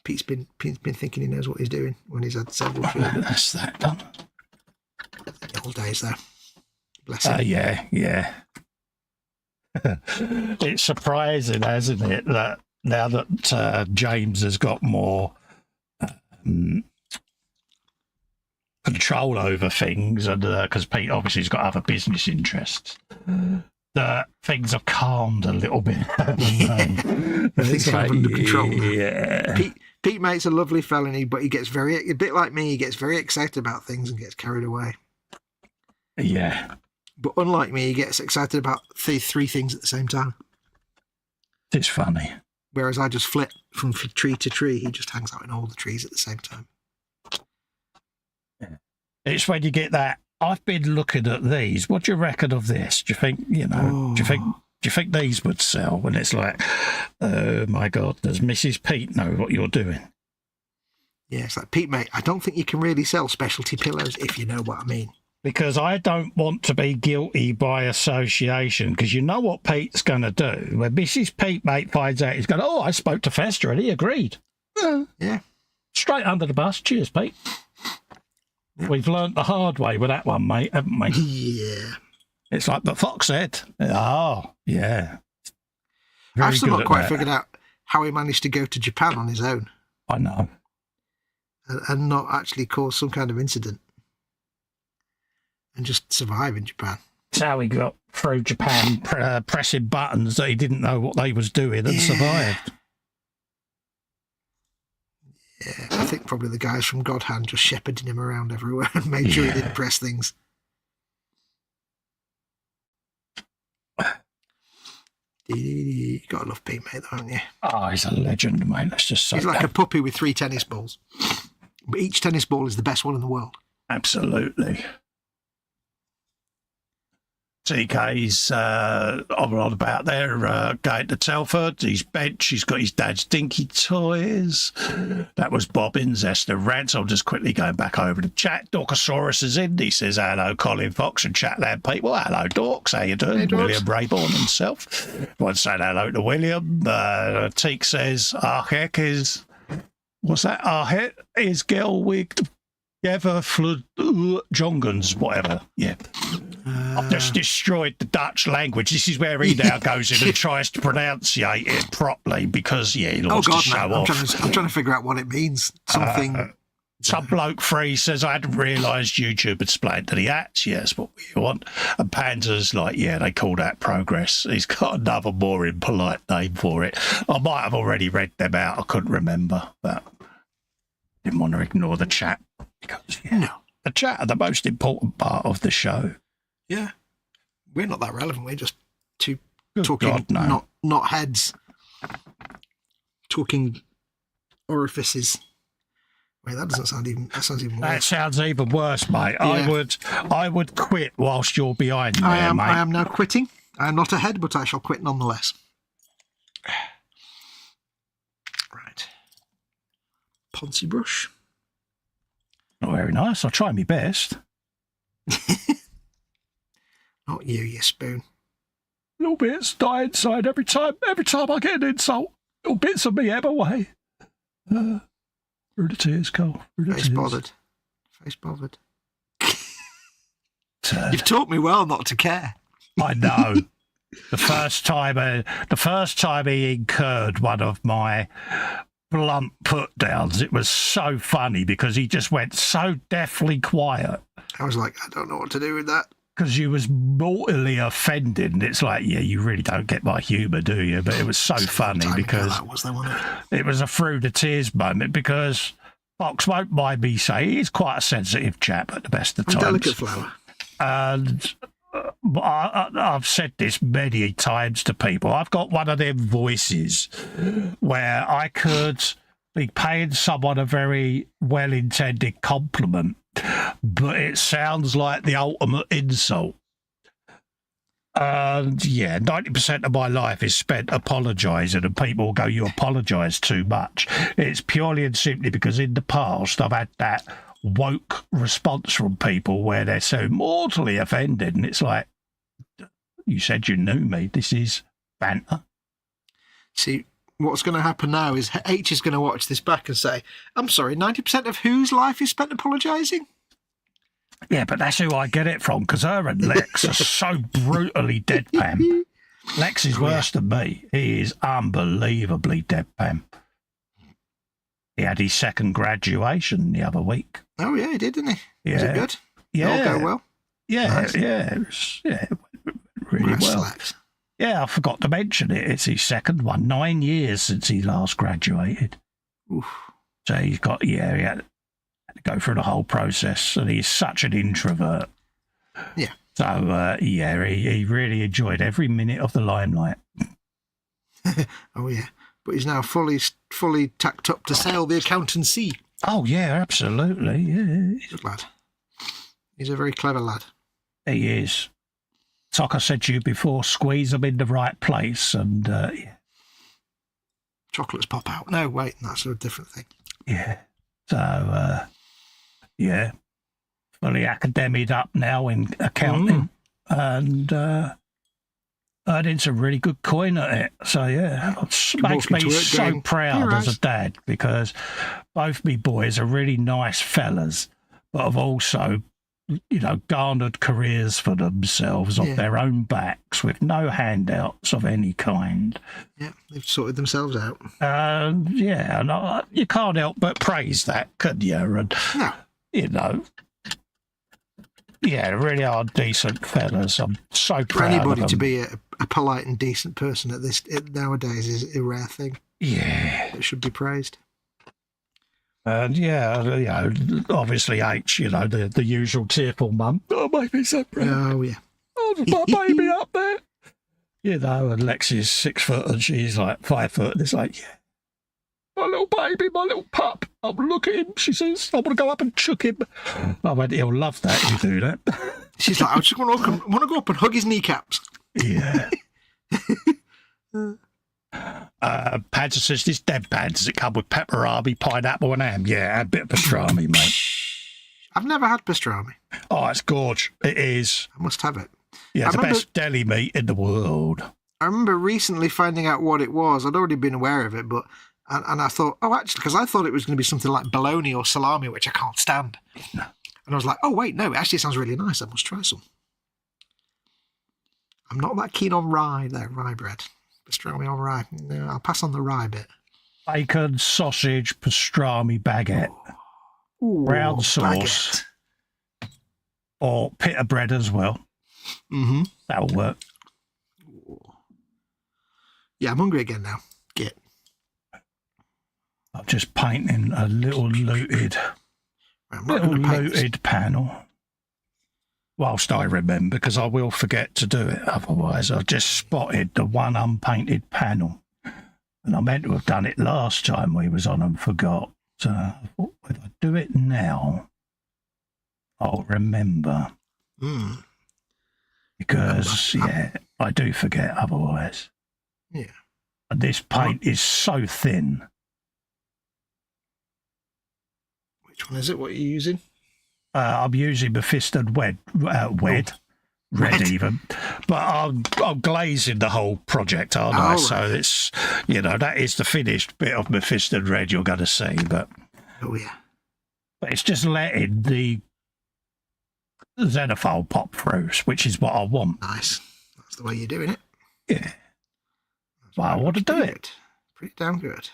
Pete's been thinking he knows what he's doing when he's had several food. That's that done. The old days there. Bless him. Yeah. It's surprising, hasn't it, that now that James has got more control over things, and because Pete obviously has got other business interests, that things have calmed a little bit. Things are under control now. Yeah. Pete Mate's a lovely felony, but he gets a bit like me, he gets very excited about things and gets carried away. Yeah. But unlike me, he gets excited about three things at the same time. It's funny. Whereas I just flit from tree to tree, he just hangs out in all the trees at the same time. Yeah. It's when you get that, I've been looking at these, what do you reckon of this? Do you think, do you think these would sell? When it's like, oh my God, does Mrs. Pete know what you're doing? Yeah, it's like, Pete Mate, I don't think you can really sell specialty pillows, if you know what I mean. Because I don't want to be guilty by association, because you know what Pete's going to do. When Mrs. Pete Mate finds out, he's going, oh, I spoke to Festa and he agreed. Yeah. Straight under the bus. Cheers, Pete. Yeah. We've learnt the hard way with that one, mate, haven't we? Yeah. It's like, but Fox said, oh, yeah. I've still not quite figured out how he managed to go to Japan on his own. I know. And not actually cause some kind of incident. And just survive in Japan. That's how he got through Japan, pressing buttons that he didn't know what they was doing and survived. Yeah, I think probably the guys from God Hand just shepherding him around everywhere and made sure he didn't press things. You gotta love Pete Mate, though, haven't you? Oh, he's a legend, mate. That's just so. He's like a puppy with 3 tennis balls, but each tennis ball is the best one in the world. Absolutely. TK's on about there, going to Telford. He's bench. He's got his dad's dinky toys. That was Bobbins, Esther Rants. I'm just quickly going back over to chat. Dorkosaurus is in. He says, hello, Colin Fox and Chatland people. Hello, Dorks. How you doing? Hey, William Rayborn himself. One saying hello to William. Teak says, Arhek is... What's that? Arhek is Gelwig together flood Jongans, whatever. Yeah. I've just destroyed the Dutch language. This is where he now goes in and tries to pronunciate it properly because, he wants to show off. I'm trying to figure out what it means. Something. Some bloke free says, I hadn't realised YouTube had split to the acts. Yes, what we want. And Panzer's like, yeah, they call that progress. He's got another more impolite name for it. I might have already read them out. I couldn't remember, but didn't want to ignore the chat because, the chat are the most important part of the show. Yeah, we're not that relevant. We're just Good talking, God, no. not heads, talking orifices. Wait, that sounds even worse. That sounds even worse, mate. Yeah. I would quit whilst you're behind there, mate. I am now quitting. I am not ahead, but I shall quit nonetheless. Right. Poncy brush. Not very nice. I'll try my best. Not you spoon. Little bits die inside every time I get an insult. Little bits of me ebb away. Through the tears, Cole. Face bothered. You've taught me well not to care. I know. The first time he incurred one of my blunt put downs, it was so funny because he just went so deathly quiet. I was like, I don't know what to do with that. Because you was mortally offended, and it's like, you really don't get my humour, do you? But it was so funny because it was a through the tears moment because Fox won't mind me saying he's quite a sensitive chap at the best of times. Delicate flower. And I've said this many times to people. I've got one of them voices where I could be paying someone a very well-intended compliment, but it sounds like the ultimate insult. And 90% of my life is spent apologising, and people will go, you apologise too much. It's purely and simply because in the past I've had that woke response from people where they're so mortally offended, and it's like, you said you knew me. This is banter. See, what's going to happen now is H is going to watch this back and say, I'm sorry, 90% of whose life is spent apologising? Yeah, but that's who I get it from, because her and Lex are so brutally deadpan. Lex is worse than me. He is unbelievably deadpan. He had his second graduation the other week. Oh, yeah, he did, didn't he? Yeah. Was it good? Yeah. Did it all go well? Yeah, Nice. yeah. It went really well. Slacks. Yeah, I forgot to mention it. It's his second one. 9 years since he last graduated. Oof. So he had to go through the whole process, and he's such an introvert. Yeah. So, he really enjoyed every minute of the limelight. Oh, yeah. But he's now fully tacked up to sail the accountancy. Oh, yeah, absolutely. Yeah. Good lad. He's a very clever lad. He is. It's like I said to you before, squeeze them in the right place, and, yeah. Chocolates pop out. No, wait, that's a different thing. Yeah. So, yeah. Fully academic up now in accounting, and earning some really good coin at it. So, yeah, it makes me so proud as a dad, because both me boys are really nice fellas, but have also, garnered careers for themselves off their own backs with no handouts of any kind. Yeah, they've sorted themselves out. And you can't help but praise that, could you? And, no. Yeah, really are decent fellas. I'm so proud for anybody of them. to be a polite and decent person at nowadays is a rare thing. Yeah. It should be praised. And obviously H, the usual tearful mum. Oh, make me so proud. Oh, yeah. Oh, there's my baby up there. And Lexi's 6 foot and she's like 5 foot. And it's like, yeah, my little baby, my little pup. I'm looking at him, she says. I want to go up and chuck him. I went, he'll love that, you do that. She's like, I just want to go up and hug his kneecaps. Yeah. Padger says, this deadpan, does it come with pepperami, pineapple and ham? Yeah, add a bit of pastrami, mate. I've never had pastrami. Oh, it's gorge. It is. I must have it. Yeah, it's the best deli meat in the world. I remember recently finding out what it was. I'd already been aware of it, but and I thought, actually, because I thought it was going to be something like bologna or salami, which I can't stand. No. And I was like, oh, wait, no, it actually sounds really nice. I must try some. I'm not that keen on rye bread. Pastrami on rye. No, I'll pass on the rye bit. Bacon, sausage, pastrami, baguette. Ooh, brown sauce. Baguette. Or pita bread as well. Mm-hmm. That'll work. Yeah, I'm hungry again now. Get. I'm just painting a little looted panel. Whilst I remember, because I will forget to do it. Otherwise, I just spotted the one unpainted panel. And I meant to have done it last time we was on and forgot. So I thought, if I do it now, I'll remember. Because, I do forget otherwise. Yeah. And this paint is so thin. Which one is it? What are you using? I'm using Mephisted red even, but I'm glazing the whole project, aren't I? Right. So it's, that is the finished bit of Mephisted red you're going to see, but but it's just letting the xenophile pop through, which is what I want. Nice. That's the way you're doing it. Yeah. Well, I want to do it. Pretty damn good.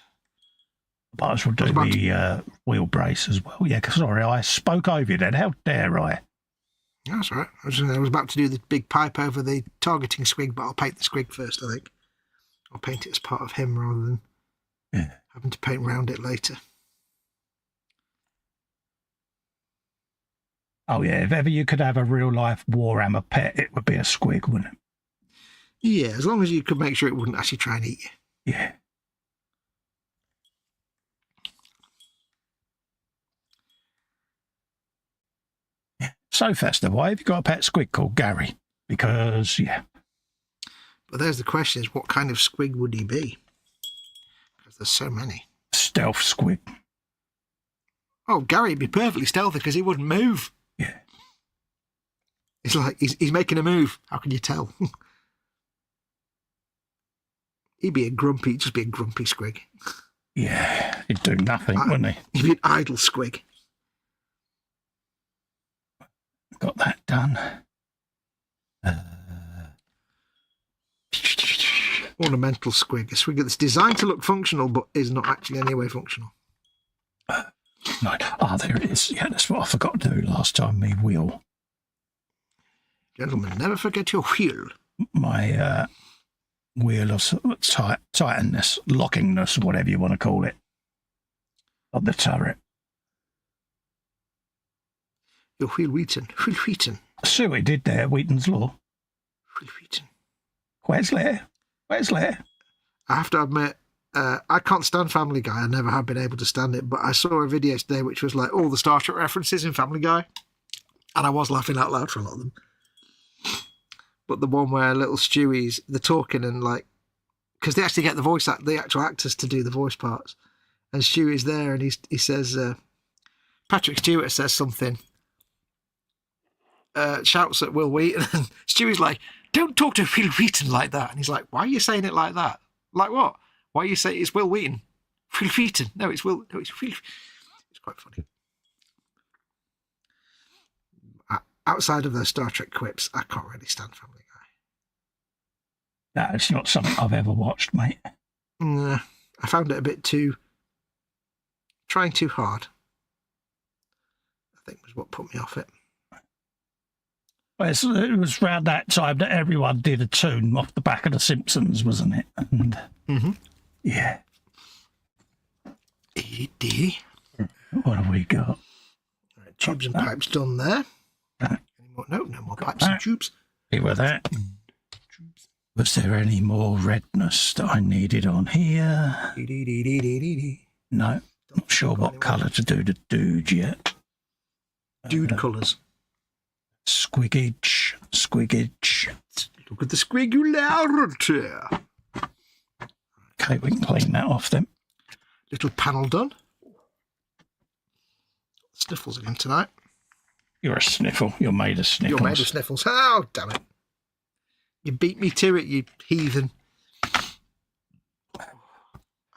Might as well do the wheel brace as well. Yeah, because sorry, I spoke over you then. How dare I? That's all right. I was about to do the big pipe over the targeting squig, but I'll paint the squig first, I think. I'll paint it as part of him rather than having to paint round it later. Oh, yeah. If ever you could have a real-life Warhammer pet, it would be a squig, wouldn't it? Yeah, as long as you could make sure it wouldn't actually try and eat you. Yeah. So, Festa, why have you got a pet squig called Gary? Because, But there's the question, is what kind of squig would he be? Because there's so many. Stealth squig. Oh, Gary'd be perfectly stealthy because he wouldn't move. Yeah. It's like he's making a move. How can you tell? He'd be just be a grumpy squig. Yeah, he'd do nothing, wouldn't he? He'd be an idle squig. Got that done. Ornamental squig. A squig that's designed to look functional but is not actually in any way functional. Right. There it is. Yeah, that's what I forgot to do last time, me wheel. Gentlemen, never forget your wheel. My wheel of tightness, lockingness, whatever you want to call it, of the turret. Your Will Wheaton. Will Wheaton. See what he did there, Wheaton's Law. Will Wheaton. Wesley. I have to admit, I can't stand Family Guy. I never have been able to stand it, but I saw a video today which was like all the Star Trek references in Family Guy, and I was laughing out loud for a lot of them. But the one where little Stewie's, they're talking and like, because they actually get the actual actors to do the voice parts, and Stewie's there and he says, Patrick Stewart says something, shouts at Will Wheaton, and Stewie's like, don't talk to Will Wheaton like that. And he's like, why are you saying it like that? Like what? Why are you saying it's Will Wheaton? Will Wheaton. No, it's Will. No, it's Will. It's quite funny. Outside of those Star Trek quips, I can't really stand Family Guy. No, it's not something I've ever watched, mate. I found it a bit trying too hard, I think was what put me off it. Well, it was around that time that everyone did a tune off the back of The Simpsons, wasn't it? And yeah. E.D. What have we got? Right, tubes and pipes done there. No more pipes and tubes. See with that. Was there any more redness that I needed on here? No, not sure what colour to do the dude yet. Dude colours. Squiggage. Look at the squigularity. Okay, we can clean that off then. Little panel done. Sniffles again tonight. You're a sniffle. You're made of sniffles. You're made of sniffles. Oh, damn it. You beat me to it, you heathen. I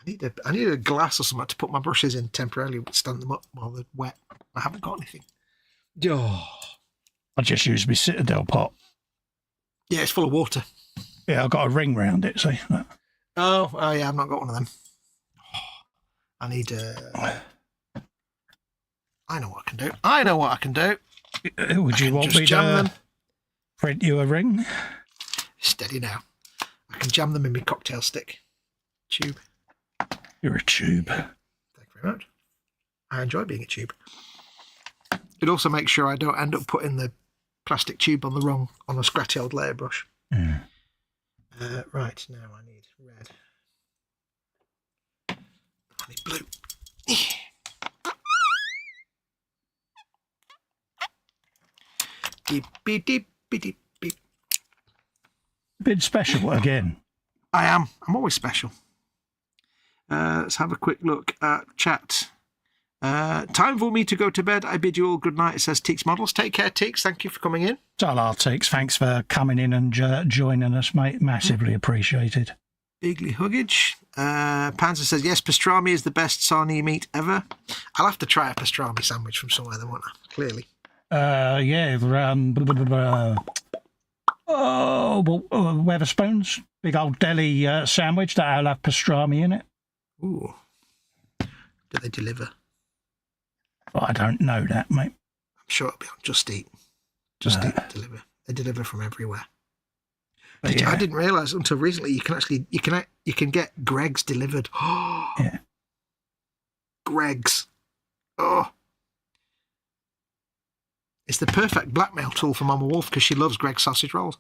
need a glass or something to put my brushes in temporarily, stand them up while they're wet. I haven't got anything. Oh. I just used my Citadel pot. Yeah, it's full of water. Yeah, I've got a ring round it, see? Oh yeah, I've not got one of them. I need I know what I can do. Would you want me to print you a ring? Steady now. I can jam them in my cocktail stick. Tube. You're a tube. Thank you very much. I enjoy being a tube. It also makes sure I don't end up putting the plastic tube on a scratchy old layer brush. Mm. Right, now I need red. I need blue. Deep, beep, deep, beep, deep, beep. Been special again. I am. I'm always special. Let's have a quick look at chat. Time for me to go to bed. I bid you all good night. It says Teeks Models. Take care, Teeks. Thank you for coming in. Ta-ra, Teeks. Thanks for coming in and joining us, mate. Massively appreciated. Bigly huggage. Panzer says, yes, pastrami is the best sarnie meat ever. I'll have to try a pastrami sandwich from somewhere then, won't I? Clearly. Yeah. Weatherspoons. Big old deli sandwich that'll have pastrami in it. Ooh. Do they deliver? I don't know that, mate. I'm sure it'll be on Just Eat. Just Eat deliver. They deliver from everywhere. I didn't realise until recently you can get Greggs delivered. Yeah. Greggs. Oh. It's the perfect blackmail tool for Mama Wolf because she loves Greggs sausage rolls.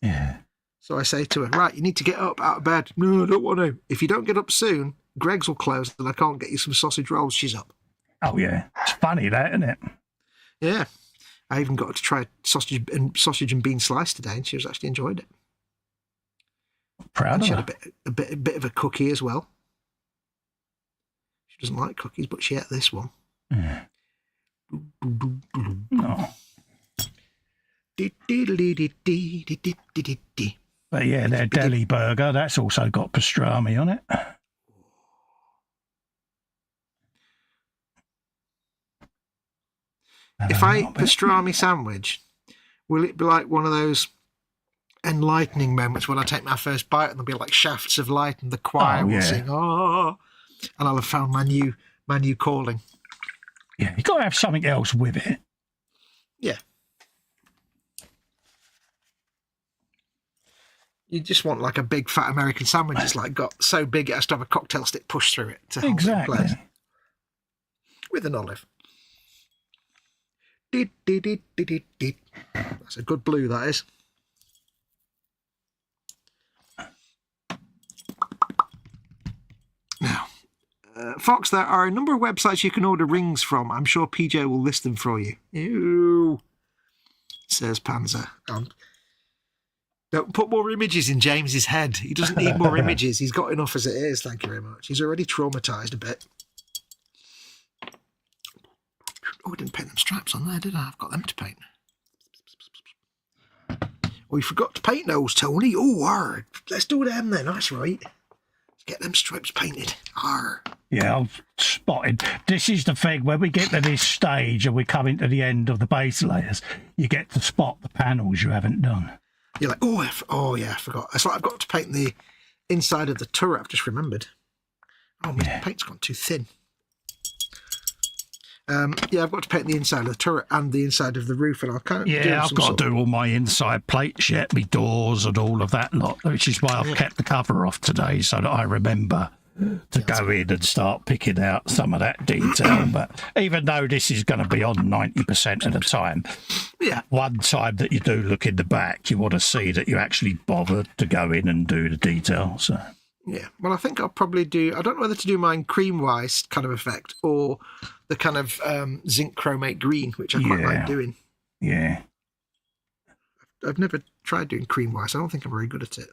Yeah. So I say to her, right, you need to get up out of bed. No, I don't want to. If you don't get up soon, Greggs will close and I can't get you some sausage rolls. She's up. Oh, yeah. It's funny, that, isn't it? Yeah. I even got to try sausage and bean slice today, and she was actually enjoyed it. Proud of her. She had a bit of a cookie as well. She doesn't like cookies, but she ate this one. Yeah. No. But yeah, their deli burger, that's also got pastrami on it. If I eat pastrami sandwich, will it be like one of those enlightening moments when I take my first bite and there'll be like shafts of light and the choir will sing, oh, and I'll have found my new calling. Yeah, you've got to have something else with it. Yeah. You just want like a big fat American sandwich. It's like got so big it has to have a cocktail stick pushed through it to hold it in place. With an olive. That's a good blue, that is. Now, Fox, there are a number of websites you can order rings from. I'm sure PJ will list them for you. Ew, says Panzer. Don't put more images in James's head. He doesn't need more images. He's got enough as it is. Thank you very much. He's already traumatised a bit. Oh, I didn't paint them stripes on there, did I? I've got them to paint. Oh, you forgot to paint those, Tony. Oh, arr. Let's do them then. That's right. Let's get them stripes painted. Arr. Yeah, I've spotted. This is the thing. When we get to this stage and we come into the end of the base layers, you get to spot the panels you haven't done. You're like, oh yeah, I forgot. It's like I've got to paint the inside of the turret. I've just remembered. Oh, my paint's gone too thin. Yeah, I've got to paint the inside of the turret and the inside of the roof, and I'll kind of I've got to do all my inside plates yet, my doors and all of that lot, which is why I've kept the cover off today so that I remember to go in and start picking out some of that detail. But even though this is going to be on 90% of the time, one time that you do look in the back, you want to see that you actually bothered to go in and do the detail. So. Yeah, well, I think I'll probably do... I don't know whether to do mine cream-wise kind of effect or the kind of zinc chromate green, which I quite like doing. Yeah. I've never tried doing cream-wise. I don't think I'm very good at it.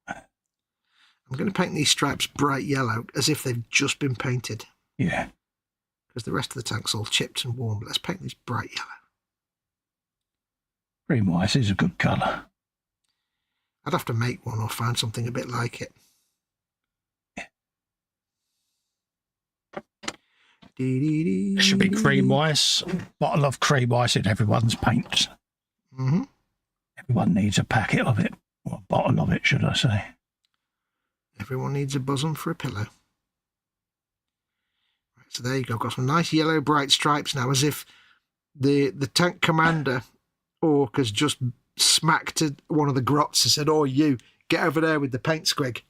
I'm going to paint these stripes bright yellow as if they've just been painted. Yeah. Because the rest of the tank's all chipped and warm. But let's paint these bright yellow. Cream-wise is a good colour. I'd have to make one or find something a bit like it. It should be cream ice. Bottle of cream ice in everyone's paints. Mm-hmm. Everyone needs a packet of it, or a bottle of it, should I say. Everyone needs a bosom for a pillow. Right, so there you go. Got some nice yellow bright stripes now, as if the tank commander orc has just smacked one of the grots and said, "Oh, you, get over there with the paintbrush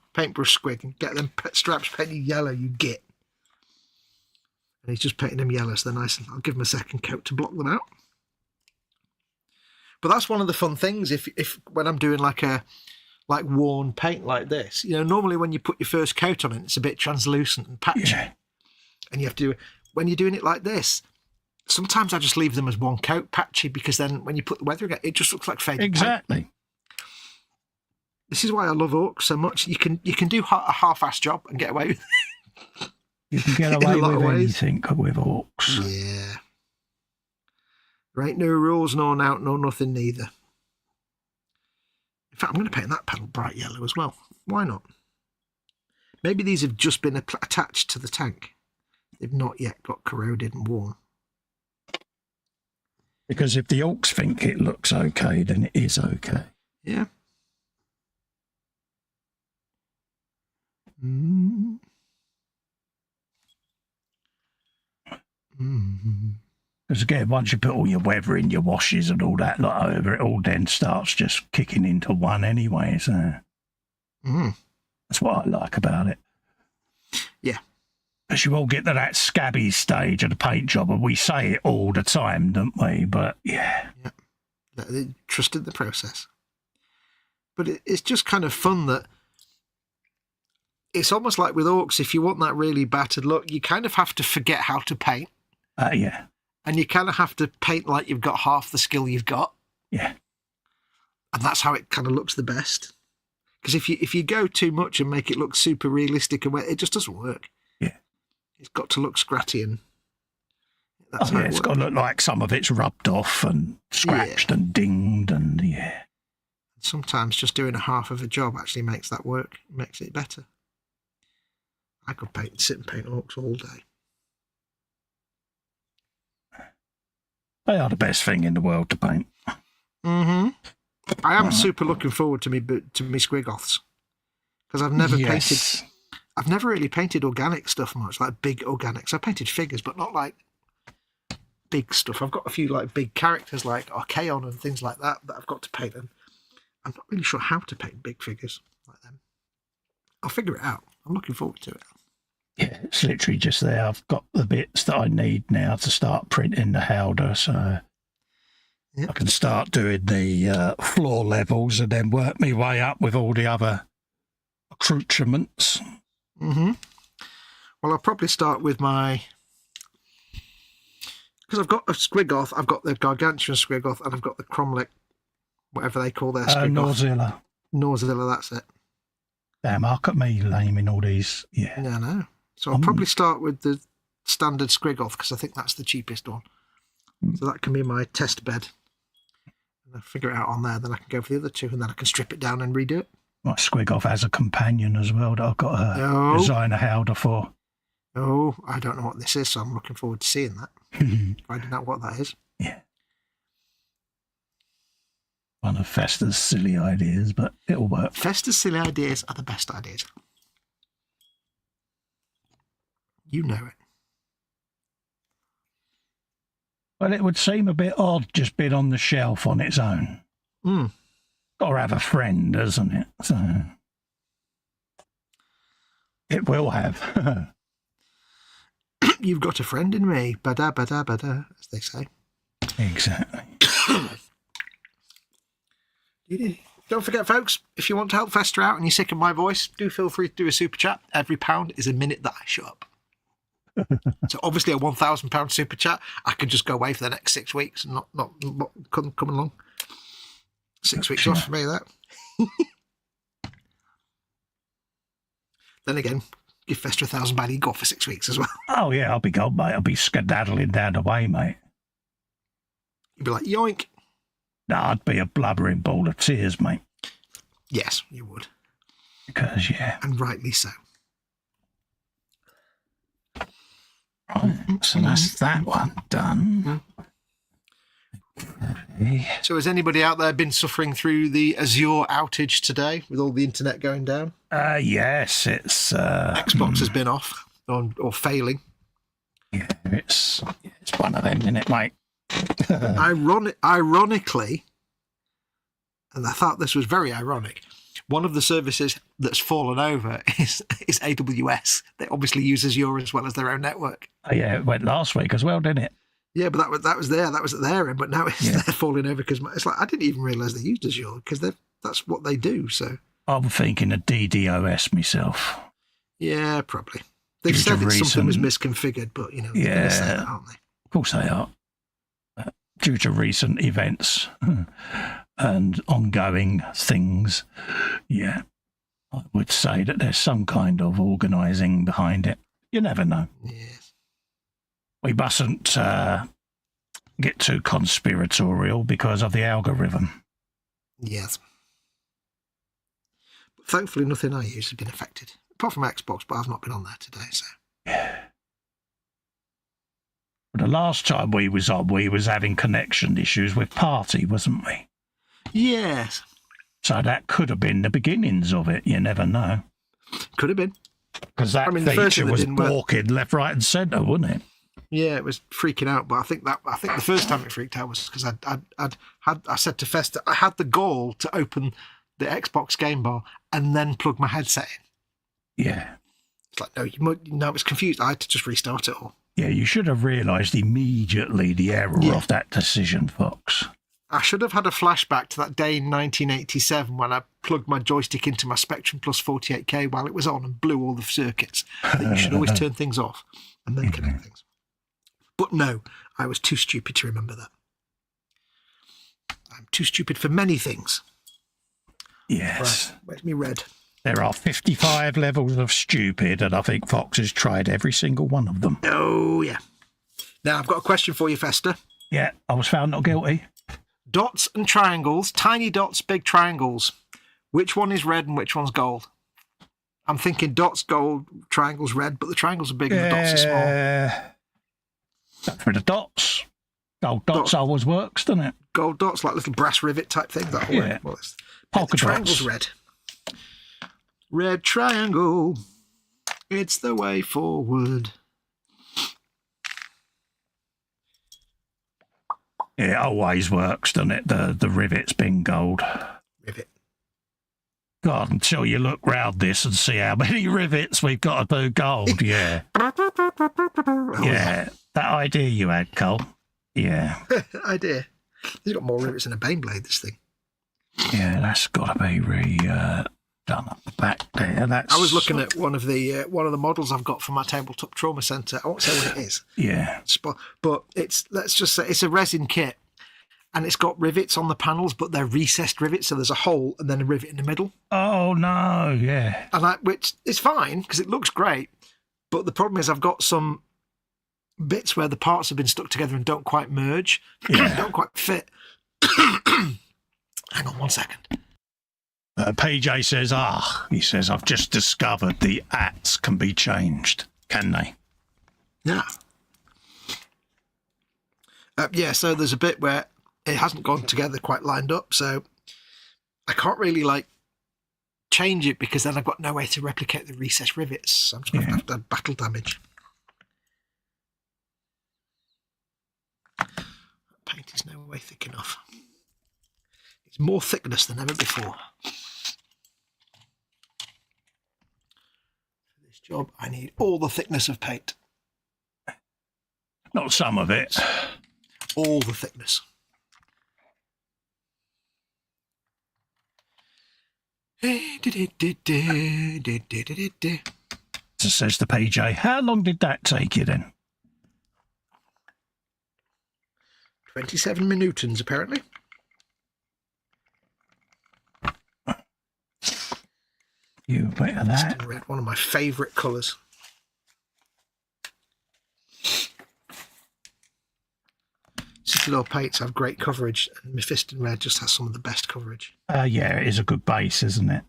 squig, and get them stripes painted yellow, you git." And he's just painting them yellow, so they're nice. I'll give them a second coat to block them out. But that's one of the fun things. If when I'm doing like worn paint like this, normally when you put your first coat on it, it's a bit translucent and patchy. Yeah. And you have to, when you're doing it like this, sometimes I just leave them as one coat patchy, because then when you put the weather again, it just looks like faded exactly. paint. This is why I love orcs so much. You can do a half-assed job and get away with it. You can get away with anything with orcs. Yeah. There ain't no rules, no out, no nothing neither. In fact, I'm going to paint that panel bright yellow as well. Why not? Maybe these have just been attached to the tank. They've not yet got corroded and worn. Because if the orcs think it looks okay, then it is okay. Yeah. Mm. Because again, once you put all your weather in, your washes and all that lot over, it all then starts just kicking into one anyway. So that's what I like about it. Yeah. Because you all get to that scabby stage of the paint job, and we say it all the time, don't we? But yeah. They trusted the process. But it's just kind of fun that it's almost like with orcs, if you want that really battered look, you kind of have to forget how to paint. Yeah. And you kind of have to paint like you've got half the skill you've got. Yeah. And that's how it kind of looks the best. Because if you go too much and make it look super realistic, and it just doesn't work. Yeah. It's got to look scratty, and that's how it's got to look like some of it's rubbed off and scratched and dinged, and Sometimes just doing a half of a job actually makes that work, makes it better. I could sit and paint orcs all day. They are the best thing in the world to paint. Mm-hmm. I am super looking forward to me Squigoths, because I've never painted. I've never really painted organic stuff much, like big organics. I painted figures, but not like big stuff. I've got a few like big characters like Archaon and things like that I've got to paint. And I'm not really sure how to paint big figures like them. I'll figure it out. I'm looking forward to it. Yeah, it's literally just there. I've got the bits that I need now to start printing the Howder, so I can start doing the floor levels and then work my way up with all the other accoutrements. Well, I'll probably start with my... Because I've got a Squigoth, I've got the Gargantuan Squigoth, and I've got the Cromlech, whatever they call their Squigoth. Norzilla, that's it. Damn, look at me naming all these. Yeah, I know. So I'll probably start with the standard Squigoth, because I think that's the cheapest one. So that can be my test bed. And I'll figure it out on there, then I can go for the other two, and then I can strip it down and redo it. My Squigoth has a companion as well that I've got a designer Howder for. Oh, I don't know what this is, so I'm looking forward to seeing that. Finding out what that is. Yeah. One of Festa's silly ideas, but it'll work. Festa's silly ideas are the best ideas. You know it. Well, it would seem a bit odd just being on the shelf on its own. Got to have a friend, doesn't it? So it will have. You've got a friend in me, bada bada bada, as they say. Exactly. Don't forget, folks, if you want to help Festa out and you're sick of my voice, do feel free to do a super chat. Every pound is a minute that I shut up. So obviously a £1,000 super chat, I could just go away for the next 6 weeks and not come along. 6 weeks off for me, that. Then again, give Festa £1,000, you go for 6 weeks as well. Oh yeah, I'll be gone, mate. I'll be skedaddling down the way, mate. You'd be like, yoink. No, I'd be a blubbering ball of tears, mate. Yes, you would. Because, yeah. And rightly so. Right, so that's that one done. So has anybody out there been suffering through the Azure outage today with all the internet going down? Yes, it's... Xbox has been off or failing. Yeah, it's one of them, isn't it, mate? Ironically, and I thought this was very ironic, one of the services that's fallen over is AWS. They obviously use Azure as well as their own network. Oh, yeah, it went last week as well, didn't it? Yeah, but that was at their end, but now they're falling over because it's like I didn't even realise they used Azure because that's what they do. So I'm thinking of DDoS myself. Yeah, probably. They've said that something was misconfigured, but they're going to say that, aren't they? Of course they are. Due to recent events and ongoing things, I would say that there's some kind of organising behind it. You never know. Yes. We mustn't get too conspiratorial because of the algorithm. Yes. But thankfully, nothing I use has been affected. Apart from Xbox, but I've not been on there today, so. Yeah. The last time we was on, we was having connection issues with Party, wasn't we? Yes. So that could have been the beginnings of it. You never know. Could have been. Because that feature was balking left, right, and centre, wasn't it? Yeah, it was freaking out. But I think the first time it freaked out was because I said to Festa, I had the goal to open the Xbox game bar and then plug my headset in. Yeah. It's like, no, it was confused. I had to just restart it all. Yeah, you should have realised immediately the error of that decision, Fox. I should have had a flashback to that day in 1987 when I plugged my joystick into my Spectrum Plus 48K while it was on and blew all the circuits. I think you should always turn things off and then connect things. But no, I was too stupid to remember that. I'm too stupid for many things. Yes. Right, where's me red? There are 55 levels of stupid, and I think Fox has tried every single one of them. Oh, yeah. Now, I've got a question for you, Festa. Yeah, I was found not guilty. Dots and triangles, tiny dots, big triangles. Which one is red and which one's gold? I'm thinking dots gold, triangles red, but the triangles are big and the dots are small. For the dots. Gold dots always works, doesn't it? Gold dots, like little brass rivet type thing. That'll work. Well, polka triangle's dots. Red. Red triangle, it's the way forward. Yeah, it always works, doesn't it? The rivet's been gold. Rivet. God, until you look round this and see how many rivets we've got to do gold. Yeah. Yeah. That idea you had, Cole. Yeah. Idea. He's got more rivets than a Baneblade, this thing. Yeah, that's got to be done up the back there. I was looking at one of the models I've got for my tabletop trauma centre. I won't say what it is. Yeah. But let's just say it's a resin kit. And it's got rivets on the panels, but they're recessed rivets, so there's a hole and then a rivet in the middle. Oh, no, yeah. And which is fine, because it looks great. But the problem is I've got some bits where the parts have been stuck together and don't quite merge, don't quite fit. Hang on 1 second. PJ says, he says, I've just discovered the ats can be changed, can they? Yeah. Yeah, so there's a bit where it hasn't gone together quite lined up, so I can't really change it because then I've got no way to replicate the recessed rivets. So I'm just going to have to have battle damage. Paint is no way thick enough. It's more thickness than ever before. For this job, I need all the thickness of paint. Not some of it. All the thickness. So says the PJ, how long did that take you then? 27 minutons, apparently. You bit of that. Red, one of my favourite colours. Citadel paints have great coverage, and Mephiston Red just has some of the best coverage. Yeah, it is a good base, isn't it?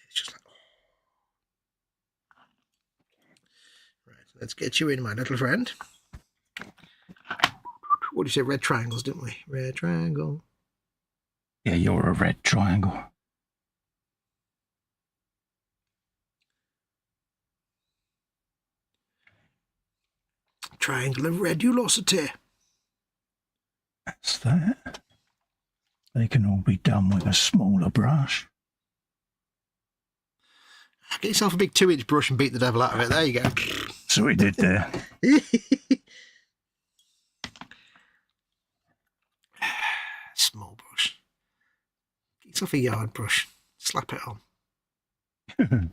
It's just like, right, let's get you in, my little friend. What do you say? Red triangles, didn't we? Red triangle. Yeah, you're a red triangle. Triangle of redulosity. That's that. They can all be done with a smaller brush. Get yourself a big 2-inch brush and beat the devil out of it. There you go. So we did there. Small brush. Get yourself a yard brush. Slap it on.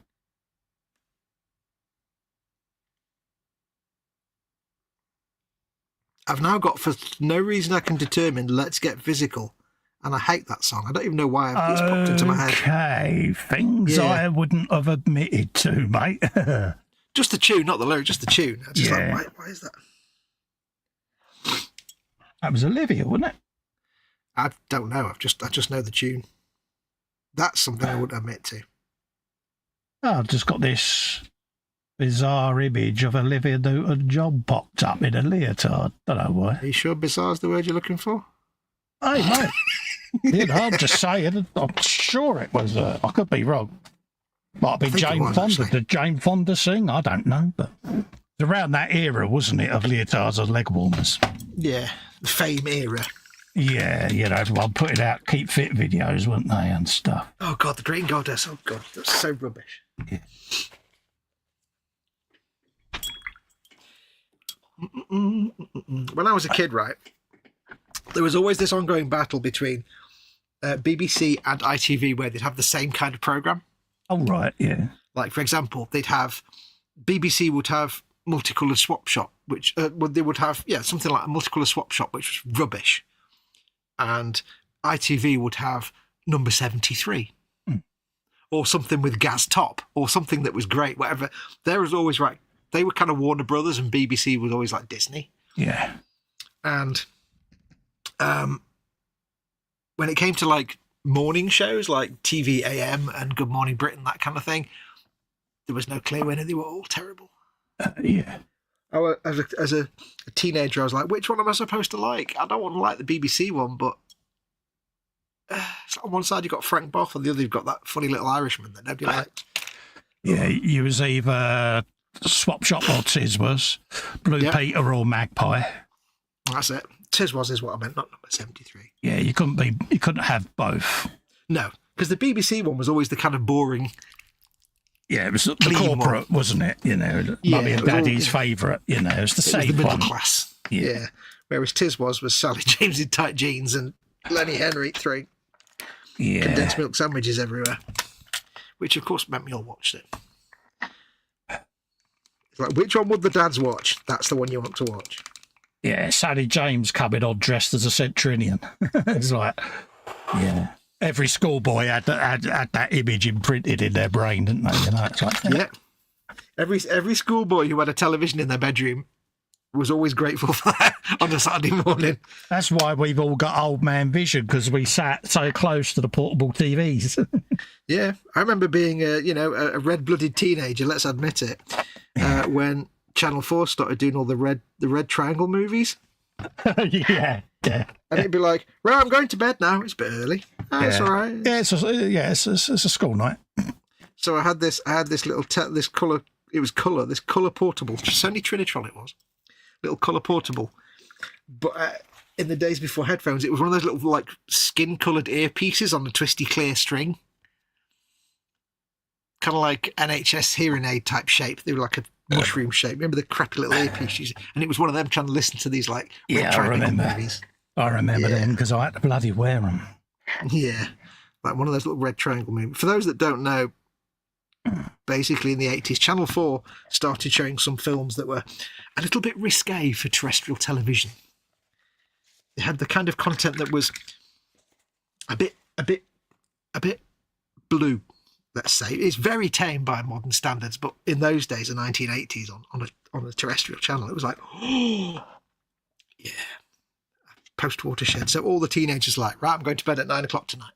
I've now got, for no reason I can determine, Let's Get Physical. And I hate that song. I don't even know why it's popped into my head. Okay, things I wouldn't have admitted to, mate. Just the tune, not the lyric, just the tune. I just like, why is that? That was Olivia, wasn't it? I don't know. I just know the tune. That's something I wouldn't admit to. I've just got this bizarre image of Olivia Newton-John popped up in a leotard. Don't know why. Are you sure bizarre's the word you're looking for? Hey, mate. I'm just saying. I'm sure it was. I could be wrong. Might be Jane Fonda. Did Jane Fonda sing? I don't know. But it's around that era, wasn't it, of leotards and leg warmers? Yeah, the fame era. Yeah, everyone putting out keep fit videos, weren't they, and stuff. Oh, God, the Green Goddess. Oh, God, that's so rubbish. Yeah. When I was a kid, right, there was always this ongoing battle between BBC and ITV where they'd have the same kind of programme. Oh, right, yeah. Like, for example, BBC would have Multicoloured Swap Shop, which they would have, something like a Multicoloured Swap Shop, which was rubbish. And ITV would have Number 73. Or something with Gaz Top, or something that was great, whatever. There was always, right, they were kind of Warner Brothers and BBC was always like Disney. Yeah. And when it came to like morning shows like TV AM and Good Morning Britain, that kind of thing, there was no clear winner. They were all terrible. Yeah. As a teenager, I was like, which one am I supposed to like? I don't want to like the BBC one, but on one side you've got Frank Boff, on the other you've got that funny little Irishman that nobody liked. Yeah, you was either Swap Shop or Tiswas, Blue Peter or Magpie. That's it. Tiswas is what I meant, not Number 73. Yeah, you couldn't have both. No, Because the BBC one was always the kind of boring. Yeah, it was the Clean corporate, wasn't it? You know, Yeah, mummy it and was all, daddy's favourite. You know, it's the it was safe the middle one. class. Yeah. Yeah. Whereas Tiz was Sally James in tight jeans and Lenny Henry throwing condensed milk sandwiches everywhere. Which, of course, meant we all watched it. It's like, which one would the dads watch? That's the one you want to watch. Yeah, Sally James coming on dressed as a centurion. It's like, yeah. Every schoolboy had that image imprinted in their brain, didn't they? You know, it's like, Yeah. Every schoolboy who had a television in their bedroom was always grateful for that on a Saturday morning. That's why we've all got old man vision, because we sat so close to the portable TVs. Yeah, I remember being a red-blooded teenager. Let's admit it. When Channel 4 started doing all the red triangle movies. Yeah. And it'd be like, right, I'm going to bed now. It's a bit early. It's all right. Yeah, it's a school night. So I had this little this colour. It was this colour portable. Sony Trinitron it was. Little colour portable. But in the days before headphones, it was one of those little like skin-coloured earpieces on a twisty clear string. Kind of like NHS hearing aid type shape. They were like a mushroom shape. Remember the crappy little earpieces? And it was one of them trying to listen to these like I remember. Movies. I remember them because I had to bloody wear them. Yeah, like one of those little red triangle movies. For those that don't know, basically in the 80s, Channel 4 started showing some films that were a little bit risque for terrestrial television. They had the kind of content that was a bit blue, let's say. It's very tame by modern standards, but in those days, the 1980s, on a terrestrial channel, it was like, oh, yeah, post-watershed. So all the teenagers are like, right, I'm going to bed at 9 o'clock tonight.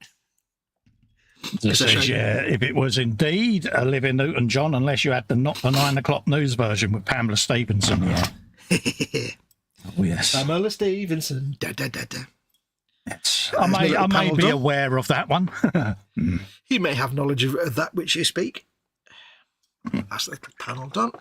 Says, yeah, if it was indeed Olivia Newton-John, unless you had the not the 9 o'clock news version with Pamela Stephenson, yeah. Oh, yes. Pamela Stephenson. Da, da, da, da. I may be aware of that one. You may have knowledge of that which you speak. That's the little panel done.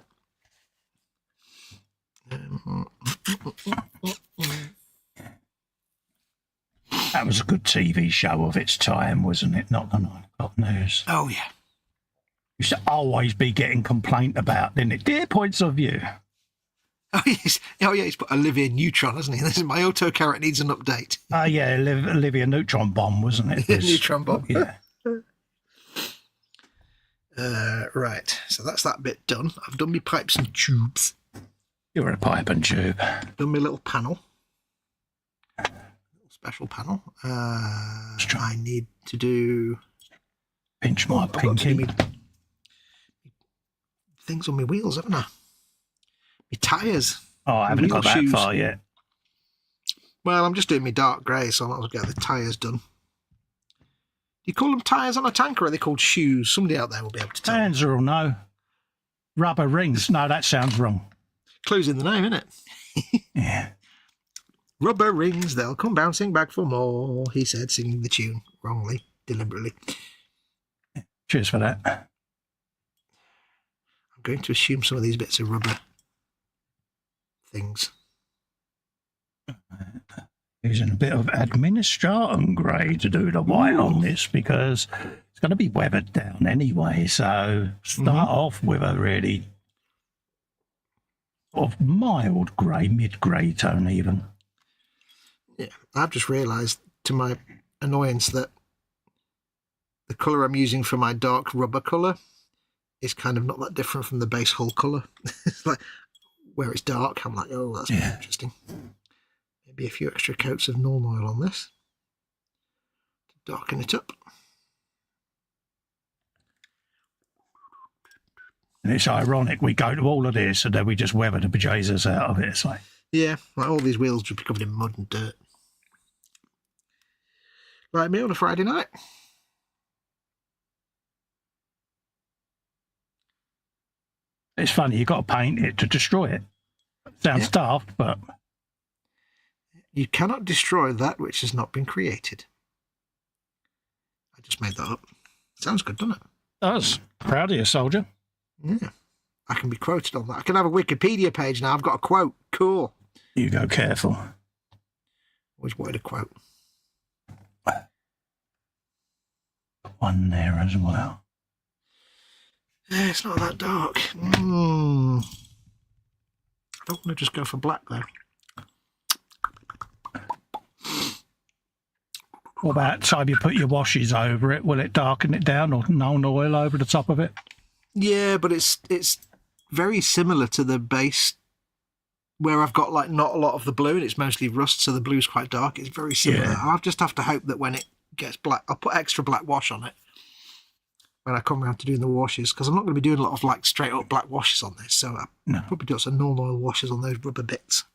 That was a good TV show of its time, wasn't it? Not the 9 o'clock news. Oh, yeah. Used to always be getting complaint about, didn't it? Dear points of view. Oh, yes. Oh, yeah, he's put Olivia Neutron, hasn't he? This is my auto carrot needs an update. Oh, yeah, Olivia Neutron Bomb, wasn't it? Neutron Bomb. Yeah. Right, so that's that bit done. I've done my pipes and tubes. You're a pipe and tube. Done my little panel. Special panel. I need to do... Pinch my pinky. Things on my wheels, haven't I? My tyres. Oh, I haven't got that far yet. Well, I'm just doing my dark grey, so I might as well get the tyres done. Do you call them tyres on a tank, or are they called shoes? Somebody out there will be able to tell. Answer or no. Rubber rings. No, that sounds wrong. Clues in the name, isn't it? Yeah. Rubber rings, they'll come bouncing back for more, he said, singing the tune wrongly, deliberately. Cheers for that. I'm going to assume some of these bits are rubber things. Using a bit of administratum grey to do the white on this because it's going to be weathered down anyway. So start off with a really sort of mild grey, mid-grey tone even. Yeah, I've just realised to my annoyance that the colour I'm using for my dark rubber colour is kind of not that different from the base hull colour. It's like where it's dark, I'm like, oh, that's interesting. Maybe a few extra coats of Nuln Oil on this to darken it up. And it's ironic, we go to all of this and then we just weather the bejesus out of it. It's like, yeah, like all these wheels would be covered in mud and dirt. Like me on a Friday night. it's funny, you've got to paint it to destroy it. Sounds daft, but... You cannot destroy that which has not been created. I just made that up. Sounds good, doesn't it? Does. Proud of you, soldier. Yeah. I can be quoted on that. I can have a Wikipedia page now. I've got a quote. Cool. You go careful. Always wanted a quote. one there as well. Yeah, it's not that dark. I don't want to just go for black, though. What about time you put your washes over it? Will it darken it down, or no oil over the top of it? Yeah, but it's very similar to the base, where I've got like not a lot of the blue and it's mostly rust, so the blue's quite dark. It's very similar. Yeah. I'll just have to hope that when it gets black, I'll put extra black wash on it when I come around to doing the washes, because I'm not going to be doing a lot of like straight up black washes on this, so I'll probably do some non-oil washes on those rubber bits.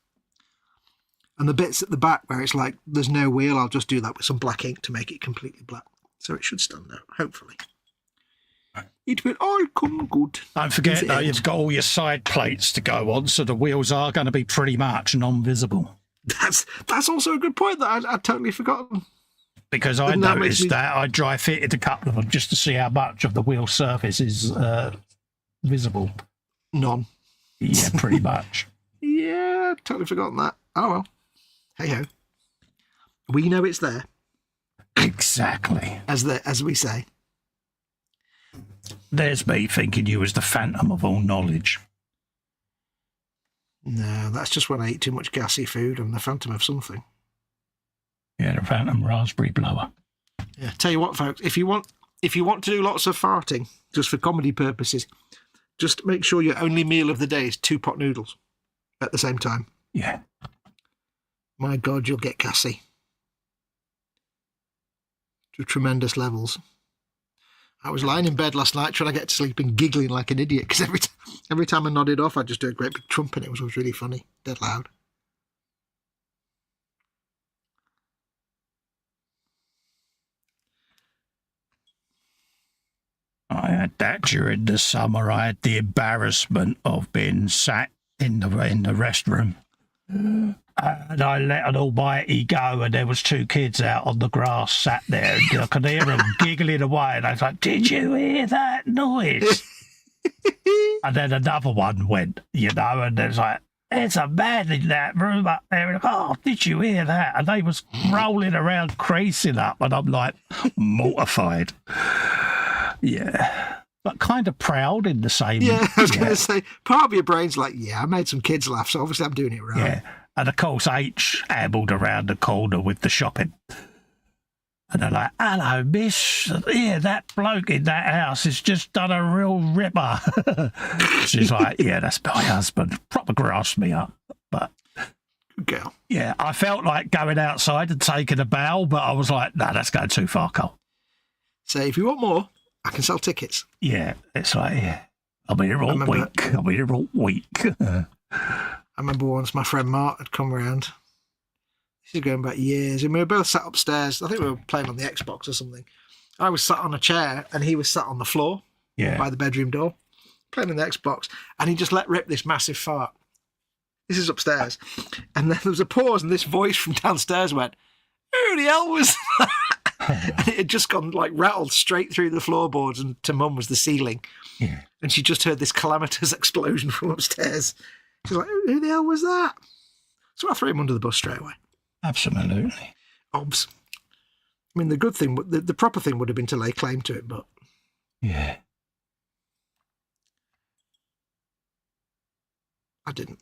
And the bits at the back where it's like there's no wheel, I'll just do that with some black ink to make it completely black. So it should stand out, hopefully. It will all come good. Don't forget, though, you've got all your side plates to go on, so the wheels are going to be pretty much non-visible. That's also a good point that I'd totally forgotten. Because I noticed that I dry fitted a couple of them just to see how much of the wheel surface is visible. None. Yeah, pretty much. Yeah, totally forgotten that. Oh well. Hey ho. We know it's there. Exactly. As we say. There's me thinking you was the phantom of all knowledge. No, that's just when I eat too much gassy food. I'm the phantom of something. Yeah, the phantom raspberry blower. Yeah, tell you what, folks, if you want to do lots of farting, just for comedy purposes, just make sure your only meal of the day is 2 pot noodles at the same time. Yeah. My God, you'll get gassy. To tremendous levels. I was lying in bed last night trying to get to sleep and giggling like an idiot, because every time I nodded off, I'd just do a great big trumpet. It was really funny, dead loud. I had that during the summer. I had the embarrassment of being sat in the restroom. And I let an almighty go, and there was 2 kids out on the grass sat there, and I could hear them giggling away, and I was like, did you hear that noise? And then another one went, and there's like, there's a man in that room up there, and oh, did you hear that? And they was rolling around, creasing up, and I'm like, mortified. Yeah. But kind of proud in the same... Yeah, I was going to say, part of your brain's like, yeah, I made some kids laugh, so obviously I'm doing it right. Yeah. And of course, H ambled around the corner with the shopping. And they're like, hello, miss. Yeah, that bloke in that house has just done a real ripper. She's like, yeah, that's my husband. Proper grassed me up. But, good girl. Yeah, I felt like going outside and taking a bow, but I was like, no, that's going too far, Cole. So if you want more, I can sell tickets. Yeah, it's like, yeah, I'll be here all week. I'll be here all week. I remember once my friend Mark had come round. This is going back years, and we were both sat upstairs. I think we were playing on the Xbox or something. I was sat on a chair, and he was sat on the floor by the bedroom door, playing on the Xbox, and he just let rip this massive fart. This is upstairs. And then there was a pause, and this voice from downstairs went, who the hell was that? And it had just gone, like, rattled straight through the floorboards, and to Mum was the ceiling. Yeah. And she just heard this calamitous explosion from upstairs. She's like, who the hell was that? So I threw him under the bus straight away. Absolutely. Obs. I mean, the good thing, the proper thing would have been to lay claim to it, but... Yeah. I didn't.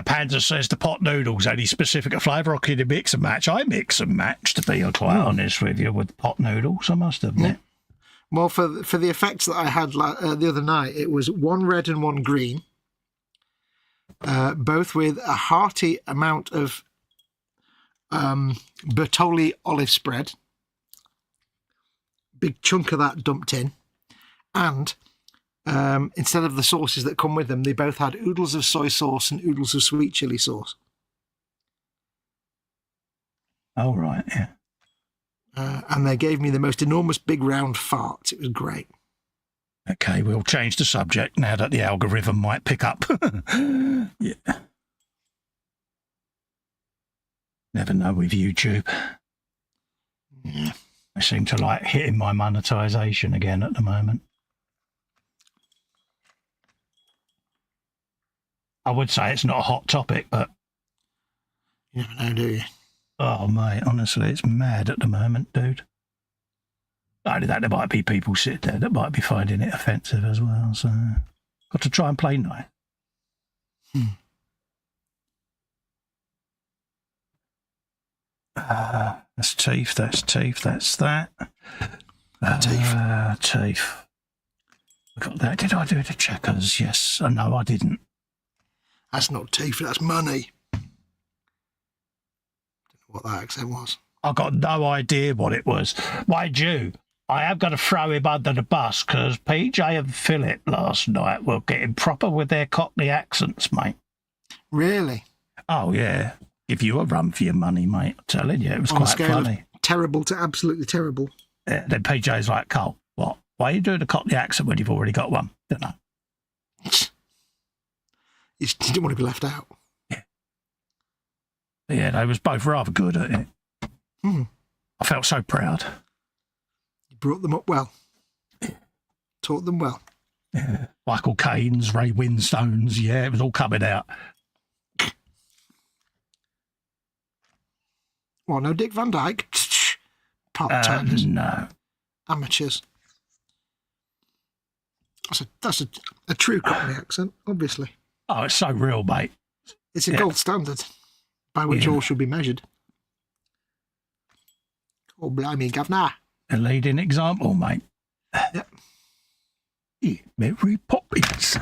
Panda says the pot noodles, any specific flavour, or can you mix and match? I mix and match, to be quite honest with you, with pot noodles, I must admit. Well, for the effects that I had the other night, it was 1 red and 1 green, both with a hearty amount of Bertolli olive spread, big chunk of that dumped in, and instead of the sauces that come with them, they both had oodles of soy sauce and oodles of sweet chili sauce. Oh, right, yeah. And they gave me the most enormous big round farts. It was great. Okay, we'll change the subject now that the algorithm might pick up. Yeah. Never know with YouTube. Yeah. I seem to like hitting my monetization again at the moment. I would say it's not a hot topic, but You never know, do you? oh, mate, honestly, it's mad at the moment, dude. Not only that, there might be people sitting there that might be finding it offensive as well, so got to try and play nice. That's teeth, that's that. Teeth. I got that. Did I do the checkers? Yes. Oh, no, I didn't. That's not teeth, that's money. Don't know what that accent was. I got no idea what it was. Mind you, I am going to throw him under the bus because PJ and Philip last night were getting proper with their Cockney accents, mate. Really? Oh, yeah. Give you a run for your money, mate. I'm telling you, it was On a quite scale funny. of terrible to absolutely terrible. Yeah, then PJ's like, Cole, what? Why are you doing a Cockney accent when you've already got one? Don't know. You didn't want to be left out. Yeah, they was both rather good at it. I felt so proud. You brought them up well. Taught them well. Yeah. Michael Caine's, Ray Winstone's, yeah, it was all coming out. Well, no Dick Van Dyke. Part-timers. No. Amateurs. That's a true Cockney accent, obviously. Oh, it's so real, mate. It's a gold standard by which all should be measured. Oh, blimey, governor. A leading example, mate. Yep. Yeah, Mary Poppins.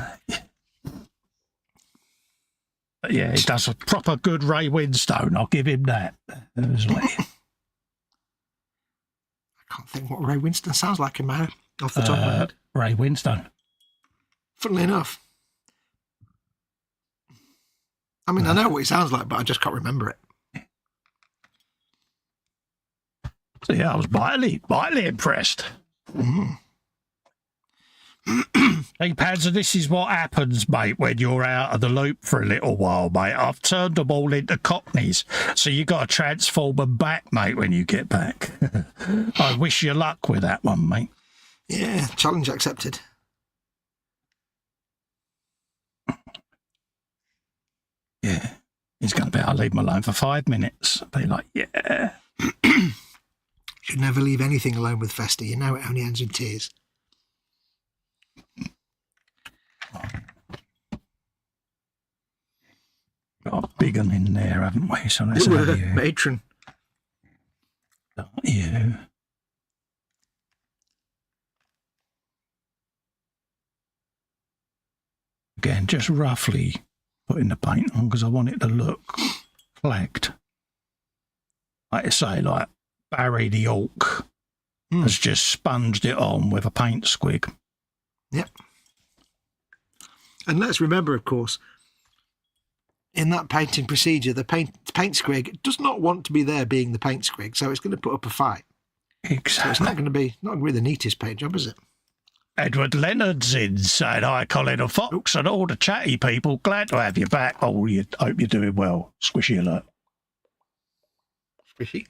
But yeah, he does a proper good Ray Winstone. I'll give him that. I can't think what Ray Winston sounds like in my head, off the top of my head. Ray Winstone. Funnily enough. I mean, I know what he sounds like, but I just can't remember it. So yeah, I was mightily impressed. Hey, Panzer, this is what happens, mate, when you're out of the loop for a little while, mate. I've turned them all into Cockneys, so you got to transform them back, mate, when you get back. I wish you luck with that one, mate. Yeah, challenge accepted. Yeah. He's going to be, I'll leave him alone for 5 minutes. Be like, yeah. Should never leave anything alone with Festa. You know it only ends in tears. Got a big one in there, haven't we? So let's have you. Matron. You. Again, just roughly putting the paint on because I want it to look flagged. Like I say, like Barry the Orc has just sponged it on with a paint squig. Yep. And let's remember, of course, in that painting procedure, the paint squig does not want to be there being the paint squig, so it's going to put up a fight. Exactly. So it's not going to be the neatest paint job, is it? Edward Leonard's in saying, hi, Colin and Fox, and all the chatty people. Glad to have you back. Oh, you hope you're doing well. Squishy alert. Squishy.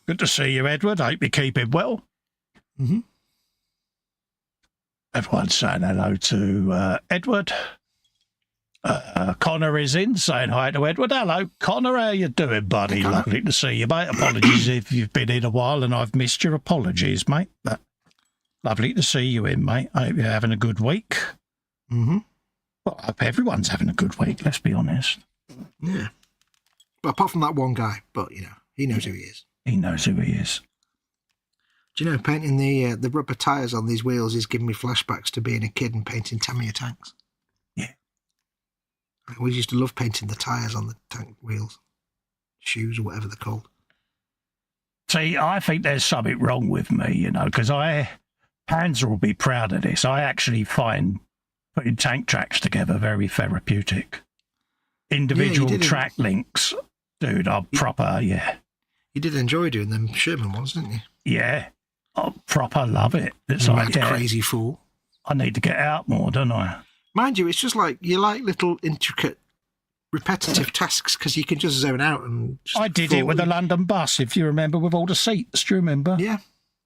Good to see you, Edward. Hope you're keeping well. Mm-hmm. Everyone's saying hello to Edward. Connor is in, saying hi to Edward. Hello, Connor. How you doing, buddy? Hey, lovely to see you, mate. Apologies if you've been in a while and I've missed your apologies, mate. But lovely to see you in, mate. I hope you're having a good week. Mm-hmm. Well, I hope everyone's having a good week, let's be honest. Yeah. Well, apart from that one guy, but, you know, he knows who he is. He knows who he is. Do you know, painting the rubber tyres on these wheels is giving me flashbacks to being a kid and painting Tamiya tanks. Yeah. I always used to love painting the tyres on the tank wheels. Shoes or whatever they're called. See, I think there's something wrong with me, you know, because Panzer will be proud of this. I actually find putting tank tracks together very therapeutic. Individual track links, dude, I'm proper, yeah. You did enjoy doing them Sherman ones, didn't you? Yeah, I proper love it. It's like crazy fool. I need to get out more, don't I? Mind you, it's just like you like little intricate, repetitive tasks because you can just zone out and. Just I did it with the London bus, if you remember, with all the seats. Do you remember? Yeah,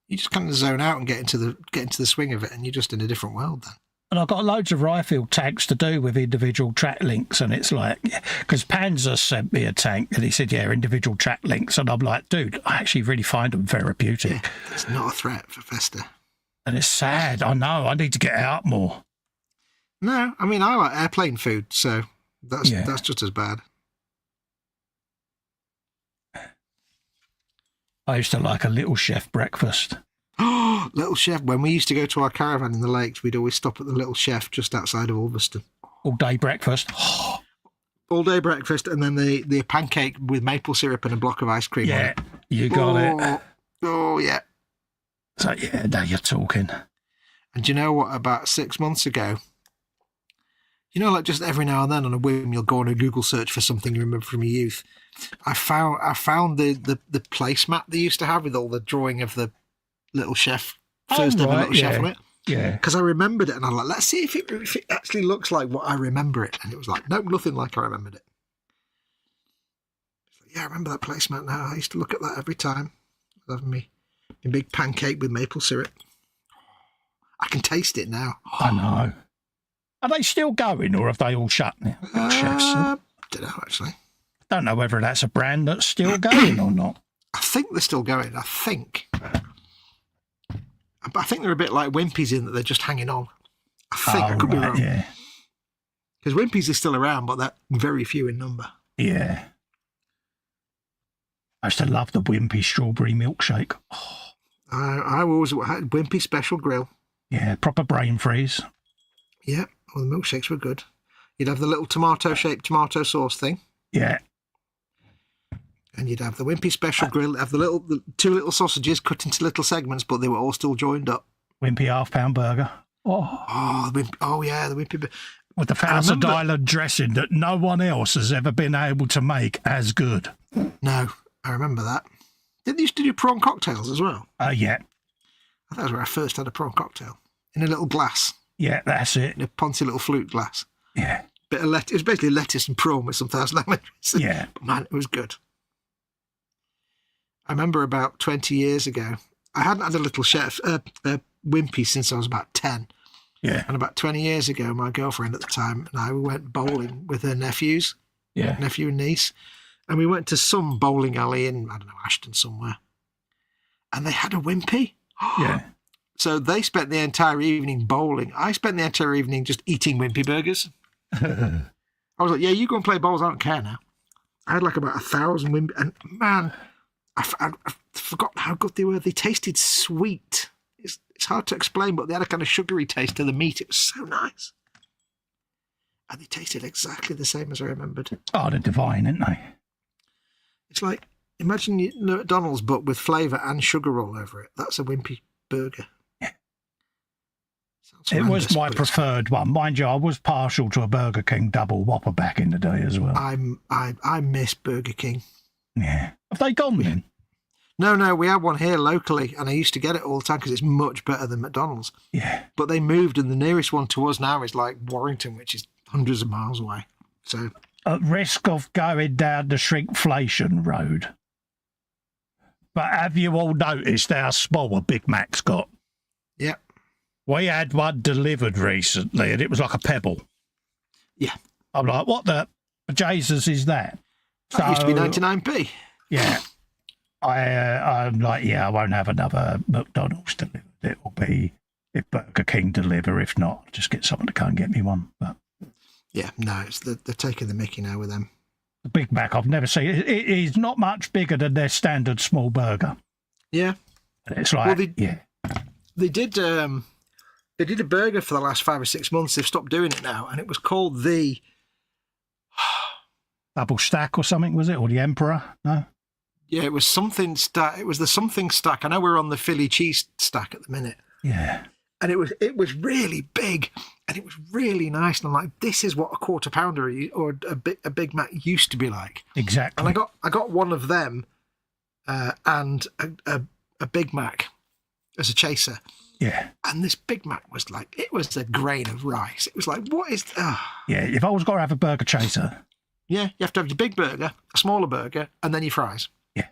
you just kind of zone out and get into the swing of it, and you're just in a different world then. And I've got loads of Ryefield tags to do with individual track links. And it's like, because Panzer sent me a tank and he said, yeah, individual track links. And I'm like, dude, I actually really find them therapeutic. Yeah, it's not a threat for Festa. And it's sad. I know. I need to get out more. No, I mean, I like airplane food, so that's just as bad. I used to like a Little Chef breakfast. Oh, Little Chef. When we used to go to our caravan in the lakes, we'd always stop at the Little Chef just outside of Ulverston. All day breakfast. All day breakfast, and then the pancake with maple syrup and a block of ice cream. Yeah, on it. you got it. Oh, yeah. So, yeah, now you're talking. And do you know what? About 6 months ago, you know, like just every now and then on a whim, you'll go on a Google search for something you remember from your youth. I found the placemat they used to have with all the drawing of the Little Chef, first ever Little Chef on it. Yeah. Because I remembered it, and I'm like, let's see if it actually looks like what I remember it. And it was like, nope, nothing like I remembered it. Like, yeah, I remember that placemat now. I used to look at that every time. Having me a big pancake with maple syrup. I can taste it now. I know. Are they still going, or have they all shut now? Chefs? I don't know, actually. Don't know whether that's a brand that's still going or not. I think they're still going. I think. But I think they're a bit like Wimpy's in that they're just hanging on. I think. I could be wrong. Yeah. Because Wimpy's is still around, but they're very few in number. Yeah. I used to love the Wimpy strawberry milkshake. Oh. I always had Wimpy Special Grill. Yeah, proper brain freeze. Yeah, well, the milkshakes were good. You'd have the little tomato-shaped tomato sauce thing. Yeah. And you'd have the Wimpy Special Grill, have the two little sausages cut into little segments, but they were all still joined up. Wimpy half-pound burger. Oh, the Wimpy. With the Thousand Island dressing that no one else has ever been able to make as good. No, I remember that. Did they used to do prawn cocktails as well? Yeah. I think that was where I first had a prawn cocktail. In a little glass. Yeah, that's it. In a poncy little flute glass. Yeah. Bit of lettuce. It was basically lettuce and prawn with some Thousand Island dressing. Yeah. But man, it was good. I remember about 20 years ago, I hadn't had a little chef, Wimpy, since I was about 10. Yeah. And about 20 years ago, my girlfriend at the time and I went bowling with her nephews. Yeah. Nephew and niece. And we went to some bowling alley in, I don't know, Ashton somewhere. And they had a Wimpy. Yeah. So they spent the entire evening bowling. I spent the entire evening just eating Wimpy burgers. I was like, yeah, you go and play bowls. I don't care now. I had like about 1,000 Wimpy. And man, I forgot how good they were. They tasted sweet. It's hard to explain, but they had a kind of sugary taste to the meat. It was so nice. And they tasted exactly the same as I remembered. Oh, they're divine, aren't they? It's like, imagine McDonald's, but with flavour and sugar all over it. That's a Wimpy burger. Yeah. It was my but preferred one. Mind you, I was partial to a Burger King double whopper back in the day as well. I miss Burger King. Yeah. Have they gone then? No, we have one here locally, and I used to get it all the time because it's much better than McDonald's. Yeah. But they moved, and the nearest one to us now is like Warrington, which is hundreds of miles away. So, at risk of going down the shrinkflation road, but have you all noticed how small a Big Mac's got? Yeah. We had one delivered recently, and it was like a pebble. Yeah. I'm like, what the Jesus is that? That used to be 99p. Yeah. I'm like, yeah, I won't have another McDonald's delivered. It will be if Burger King deliver. If not, just get someone to come and get me one. But yeah, no, they're taking the mickey now with them. The Big Mac, I've never seen. It is not much bigger than their standard small burger. Yeah. And it's like, They did a burger for the last 5 or 6 months. They've stopped doing it now, and it was called the Double Stack or something, was it? Or the Emperor? No? Yeah, it was something stack. It was the something stack. I know we're on the Philly cheese stack at the minute. Yeah. And it was really big, and it was really nice. And I'm like, this is what a quarter pounder or a Big Mac used to be like. Exactly. And I got one of them, and a Big Mac as a chaser. Yeah. And this Big Mac was like, it was a grain of rice. It was like, what is? Yeah. You've always got to have a burger chaser. Yeah, you have to have your big burger, a smaller burger, and then your fries. Yeah.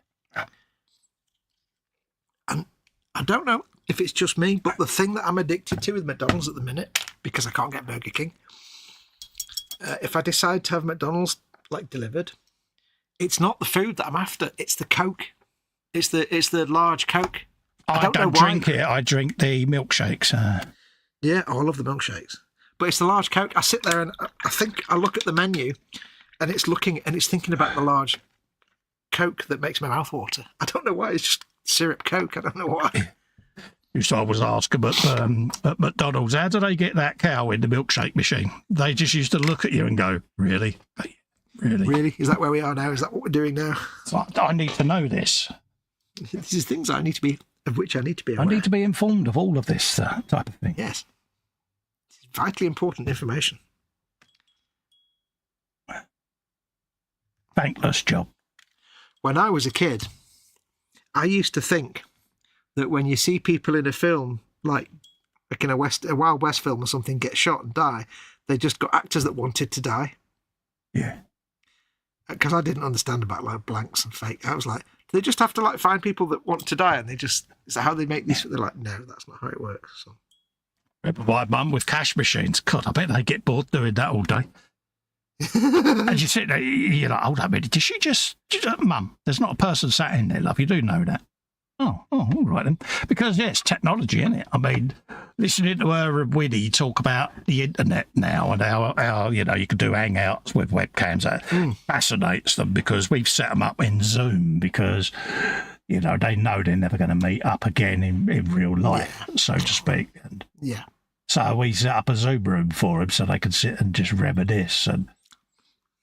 And I don't know if it's just me, but the thing that I'm addicted to with McDonald's at the minute because I can't get Burger King. If I decide to have McDonald's delivered, it's not the food that I'm after. It's the Coke. It's the large Coke. I don't drink it. I drink the milkshakes. Yeah, I love the milkshakes. But it's the large Coke. I sit there and I look at the menu, and it's thinking about the large Coke that makes my mouth water. I don't know why. It's just syrup Coke. I don't know why. Used to always ask them at McDonald's, how do they get that cow in the milkshake machine? They just used to look at you and go, really? Really? Really? Is that where we are now? Is that what we're doing now? So I need to know this. This is things of which I need to be aware. I need to be informed of all of this type of thing. Yes. It's vitally important information. Thankless job. When I was a kid, I used to think that when you see people in a film, like in a Wild West film or something, get shot and die, they just got actors that wanted to die. Yeah. Because I didn't understand about blanks and fake. I was like, do they just have to find people that want to die, and is that how they make these? They're like, no, that's not how it works. So. Remember my mum with cash machines? God, I bet they get bored doing that all day. And you sit there, you're like, hold on a minute, did she just Mum, there's not a person sat in there, love, you do know that. Oh, all right then. Because, yeah, it's technology, isn't it? I mean, listening to her and Winnie talk about the internet now and how you can do hangouts with webcams, that fascinates them, because we've set them up in Zoom because, they know they're never going to meet up again in real life, so to speak. And yeah. So we set up a Zoom room for them so they can sit and just reminisce. And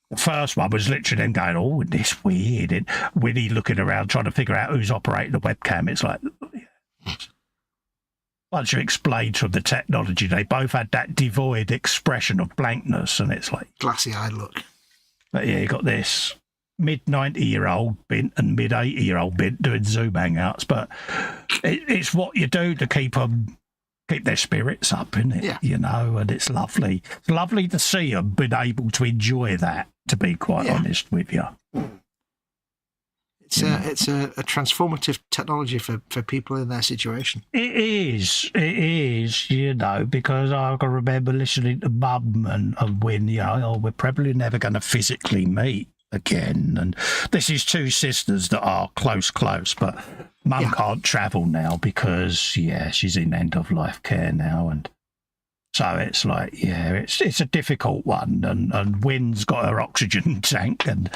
the first one was literally them going, oh, this weird. And Winnie looking around trying to figure out who's operating the webcam. It's like, once you explained from the technology, they both had that devoid expression of blankness. And it's like, glassy-eyed look. But yeah, you got this mid-90-year-old bint and mid-80-year-old bint doing Zoom hangouts. But it's what you do to keep their spirits up, isn't it? Yeah. And it's lovely. It's lovely to see them being able to enjoy that, to be quite honest with you. It's a transformative technology for people in their situation. It is, because I can remember listening to Mum and Win, we're probably never going to physically meet again. And this is two sisters that are close, but Mum can't travel now because, she's in end-of-life care now. And so it's like, it's a difficult one. And Win's got her oxygen tank. And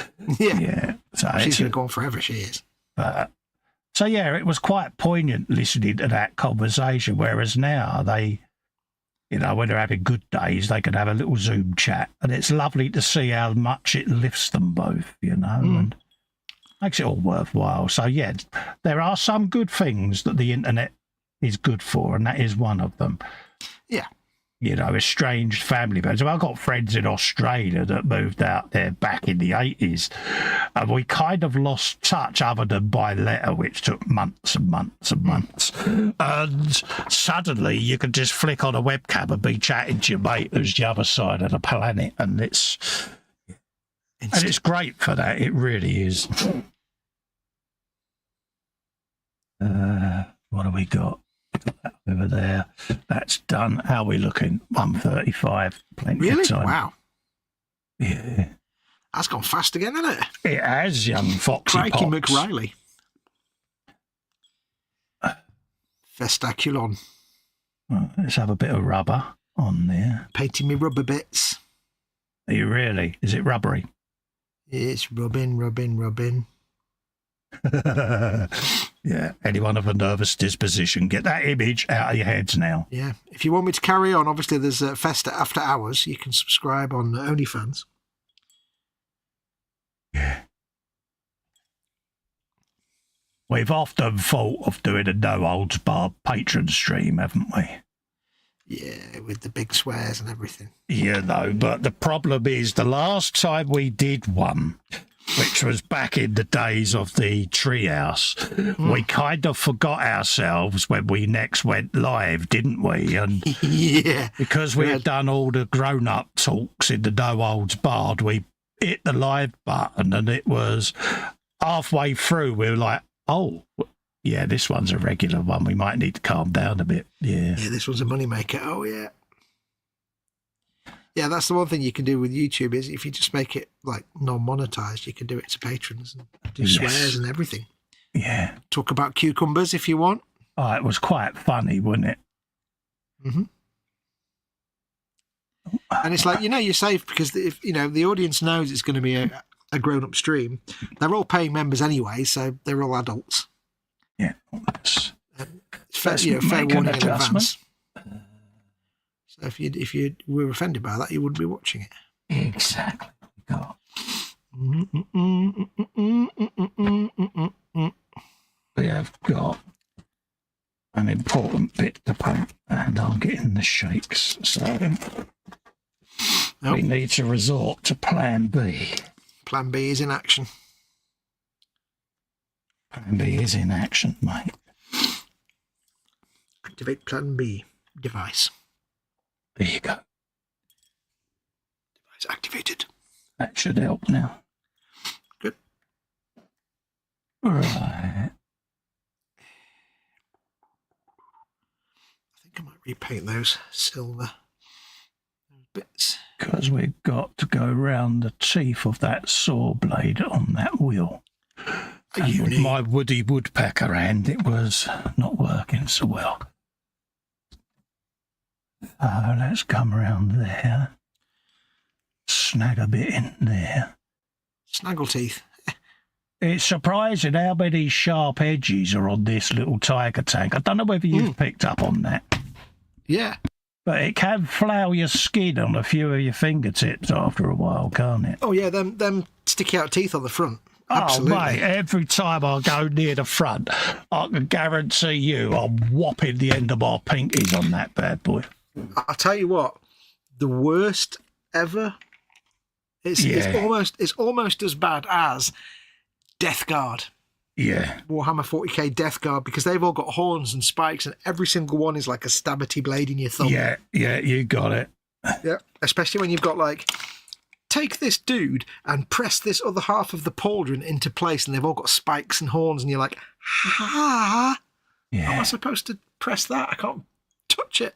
so she's going to go on forever, she is. So, it was quite poignant listening to that conversation, whereas now they, when they're having good days, they can have a little Zoom chat. And it's lovely to see how much it lifts them both, and makes it all worthwhile. So, there are some good things that the internet is good for, and that is one of them. Yeah. Estranged family members. I've got friends in Australia that moved out there back in the 80s, and we kind of lost touch other than by letter, which took months and months and months. And suddenly you can just flick on a webcam and be chatting to your mate who's the other side of the planet, and it's great for that. It really is. What have we got? That over there. That's done. How are we looking? 1:35. Plenty of time. Wow. Yeah. That's gone fast again, hasn't it? It has, young Foxy Crikey Pox. McRiley. Festaculon. Let's have a bit of rubber on there. Painting me rubber bits. Are you really? Is it rubbery? It's rubbing. Yeah, anyone of a nervous disposition, get that image out of your heads now. Yeah. If you want me to carry on, obviously there's Festa After Hours. You can subscribe on OnlyFans. Yeah. We've often thought of doing a no-holds-barred patron stream, haven't we? Yeah, with the big swears and everything. But the problem is the last time we did one, which was back in the days of the treehouse, we kind of forgot ourselves when we next went live, didn't we? And because we had done all the grown-up talks in the no holds barred, we hit the live button, and it was halfway through, we were like, oh, yeah, this one's a regular one. We might need to calm down a bit. Yeah, this one's a moneymaker. Oh, yeah. Yeah, that's the one thing you can do with YouTube is if you just make it like non-monetized, you can do it to patrons and do swears and everything. Yeah. Talk about cucumbers if you want. Oh, it was quite funny, wasn't it? Mm-hmm. And it's like, you're safe because if the audience knows it's going to be a grown-up stream. They're all paying members anyway, so they're all adults. Yeah. Fair warning in advance. So if you were offended by that, you wouldn't be watching it. Exactly. We have got an important bit to paint, and I'm getting the shakes, so we need to resort to Plan B. Plan B is in action. Plan B is in action, mate. Activate Plan B device. There you go. Device activated. That should help now. Good. Right. I think I might repaint those silver bits. Because we've got to go round the teeth of that saw blade on that wheel. And with my woody woodpecker hand, it was not working so well. So let's come around there. Snag a bit in there. Snaggleteeth. It's surprising how many sharp edges are on this little tiger tank. I don't know whether you've picked up on that. Yeah. But it can flour your skin on a few of your fingertips after a while, can't it? Oh, yeah, them sticky out teeth on the front. Absolutely. Oh, mate, every time I go near the front, I can guarantee you I'm whopping the end of my pinkies on that bad boy. I'll tell you what, the worst ever, it's almost as bad as Death Guard. Yeah. Warhammer 40k Death Guard, because they've all got horns and spikes, and every single one is like a stabberty blade in your thumb. Yeah, you got it. Yeah, especially when you've got like, take this dude and press this other half of the pauldron into place, and they've all got spikes and horns, and you're like, how am I supposed to press that? I can't touch it.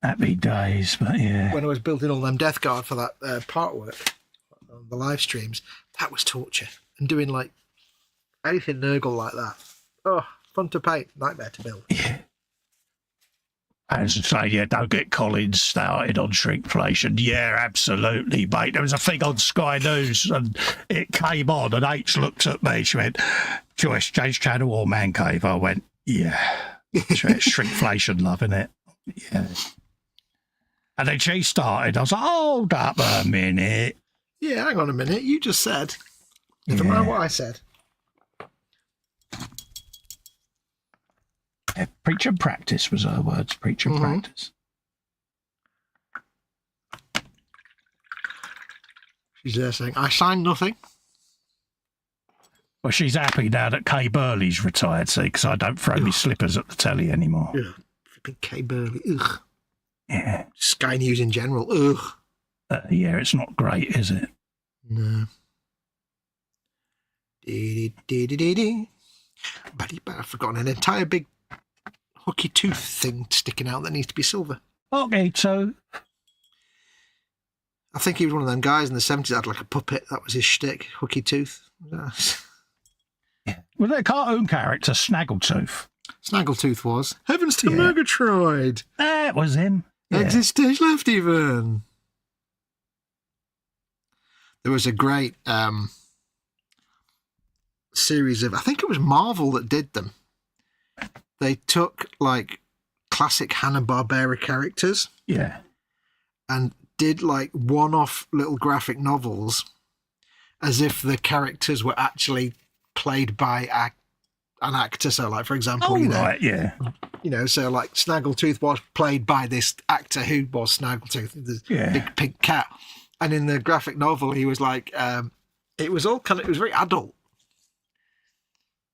Happy days, but yeah. When I was building all them Death Guard for that part work on the live streams, that was torture. And doing like anything Nurgle like that. Oh, fun to paint, nightmare to build. Yeah. As I say, don't get Collins started on shrinkflation. Yeah, absolutely, mate. There was a thing on Sky News and it came on and H looked at me. She went, Joyce, change channel or Man Cave? I went, yeah. Shrinkflation, loving it. Yeah. And then she started. I was like, hold up a minute. Yeah, hang on a minute. You just said. Never mind what I said. Yeah, preach and practice was her words. Preach and practice. She's there saying, I signed nothing. Well, she's happy now that Kay Burley's retired, see, because I don't throw me slippers at the telly anymore. Ugh. Flipping Kay Burley. Ugh. Yeah. Sky News in general. Ugh. Yeah, it's not great, is it? No. But I've forgotten an entire big hooky tooth thing sticking out that needs to be silver. Okay, so I think he was one of them guys in the 70s that had like a puppet. That was his shtick, hooky tooth. yeah. Well, the cartoon character, Snaggletooth. Snaggletooth was. Heavens to Murgatroyd. That was him. Yeah. Exit stage left even. There was a great series of, I think it was Marvel that did them. They took like classic Hanna-Barbera characters. Yeah. And did like one-off little graphic novels as if the characters were actually played by an actor. So like, for example, so like Snaggletooth was played by this actor who was Snaggletooth, the big pink cat. And in the graphic novel, he was like, it was very adult.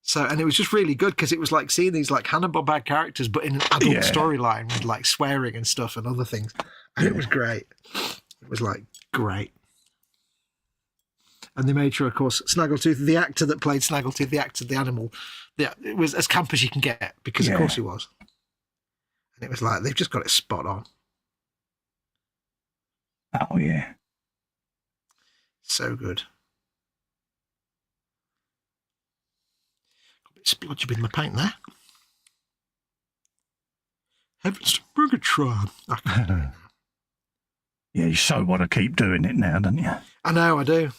So, and it was just really good because it was like seeing these like Hanna-Barbera characters, but in an adult storyline with like swearing and stuff and other things. And it was great. It was like great. And they made sure, of course, Snaggletooth, the actor that played Snaggletooth, the actor, the animal, it was as camp as you can get because of course he was. And it was like, they've just got it spot on. Oh, yeah. So good. Got a bit splodgy with my paint there. Heavens to Murgatroyd. I can't do it now. Yeah, you so want to keep doing it now, don't you? I know, I do.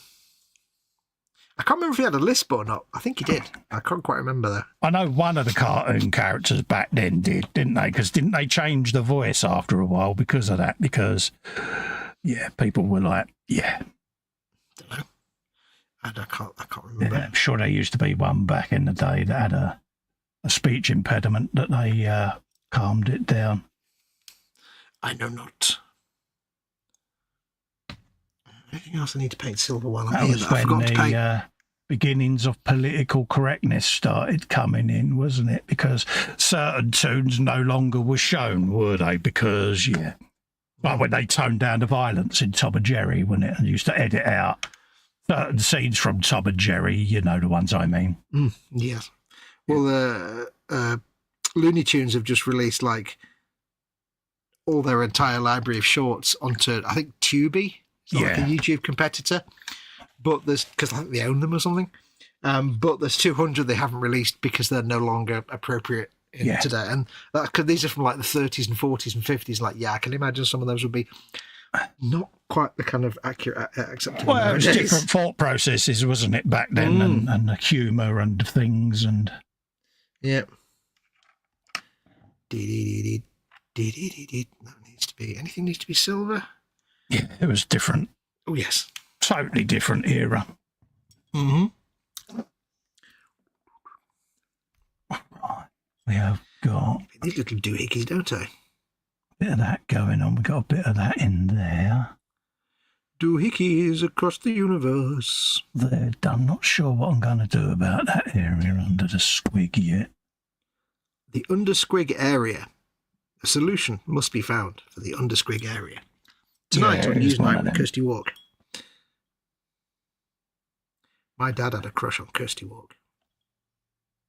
I can't remember if he had a lisp or not. I think he did. I can't quite remember though. I know one of the cartoon characters back then did, didn't they? Because didn't they change the voice after a while because of that? Because, yeah, people were like, yeah. Don't know. I can't remember. Yeah, I'm sure there used to be one back in the day that had a speech impediment that they calmed it down. I know not. Anything else I need to paint silver while I'm That here was that I when forgot to paint? the beginnings of political correctness started coming in, wasn't it? Because certain tunes no longer were shown, were they? Because, yeah, like when they toned down the violence in Tom and Jerry, wasn't it? And used to edit out certain scenes from Tom and Jerry, you know the ones I mean. Yes. Well, Looney Tunes have just released like all their entire library of shorts onto, I think, Tubi. It's like a YouTube competitor, but there's, because I think they own them or something. But there's 200 they haven't released because they're no longer appropriate today. And because these are from like the 30s and 40s and 50s. Like, yeah, I can imagine some of those would be not quite the kind of accurate, acceptable. Well, it was different thought processes, wasn't it, back then, and the humour and things, and yeah. That needs to be, anything needs to be silver. yeah, it was different. Oh yes, Totally different era. Mm-hmm. Right. We have got These little doohickeys, don't I? a bit of that going on. We've got a bit of that in there. Doohickeys across the universe. I'm not sure what I'm going to do about that area under the squig yet. The undersquig area. A solution must be found for the undersquig area. Tonight on Newsnight with Kirsty Walk. My dad had a crush on Kirsty Walk.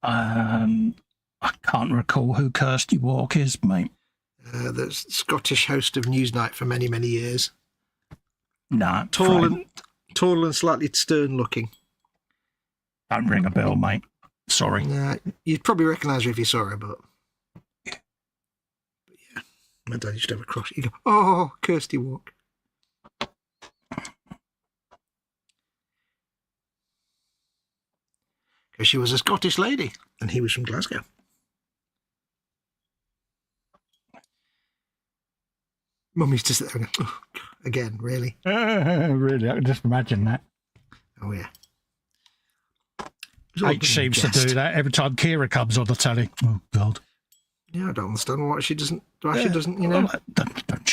I can't recall who Kirsty Walk is, mate. The Scottish host of Newsnight for many, many years. No, Tall and slightly stern looking. Don't ring a bell, mate. Sorry. You'd probably recognise her if you saw her, but yeah, my dad used to have a crush. He'd go, "Oh, Kirsty Walk." Because she was a Scottish lady, and he was from Glasgow. Mum used to sit there and go, "Oh, again, really?" Really, I can just imagine that. Oh, yeah. H seems to do that every time Kira comes on the telly. Oh, God. Yeah, I don't understand why she doesn't, you know. Well, don't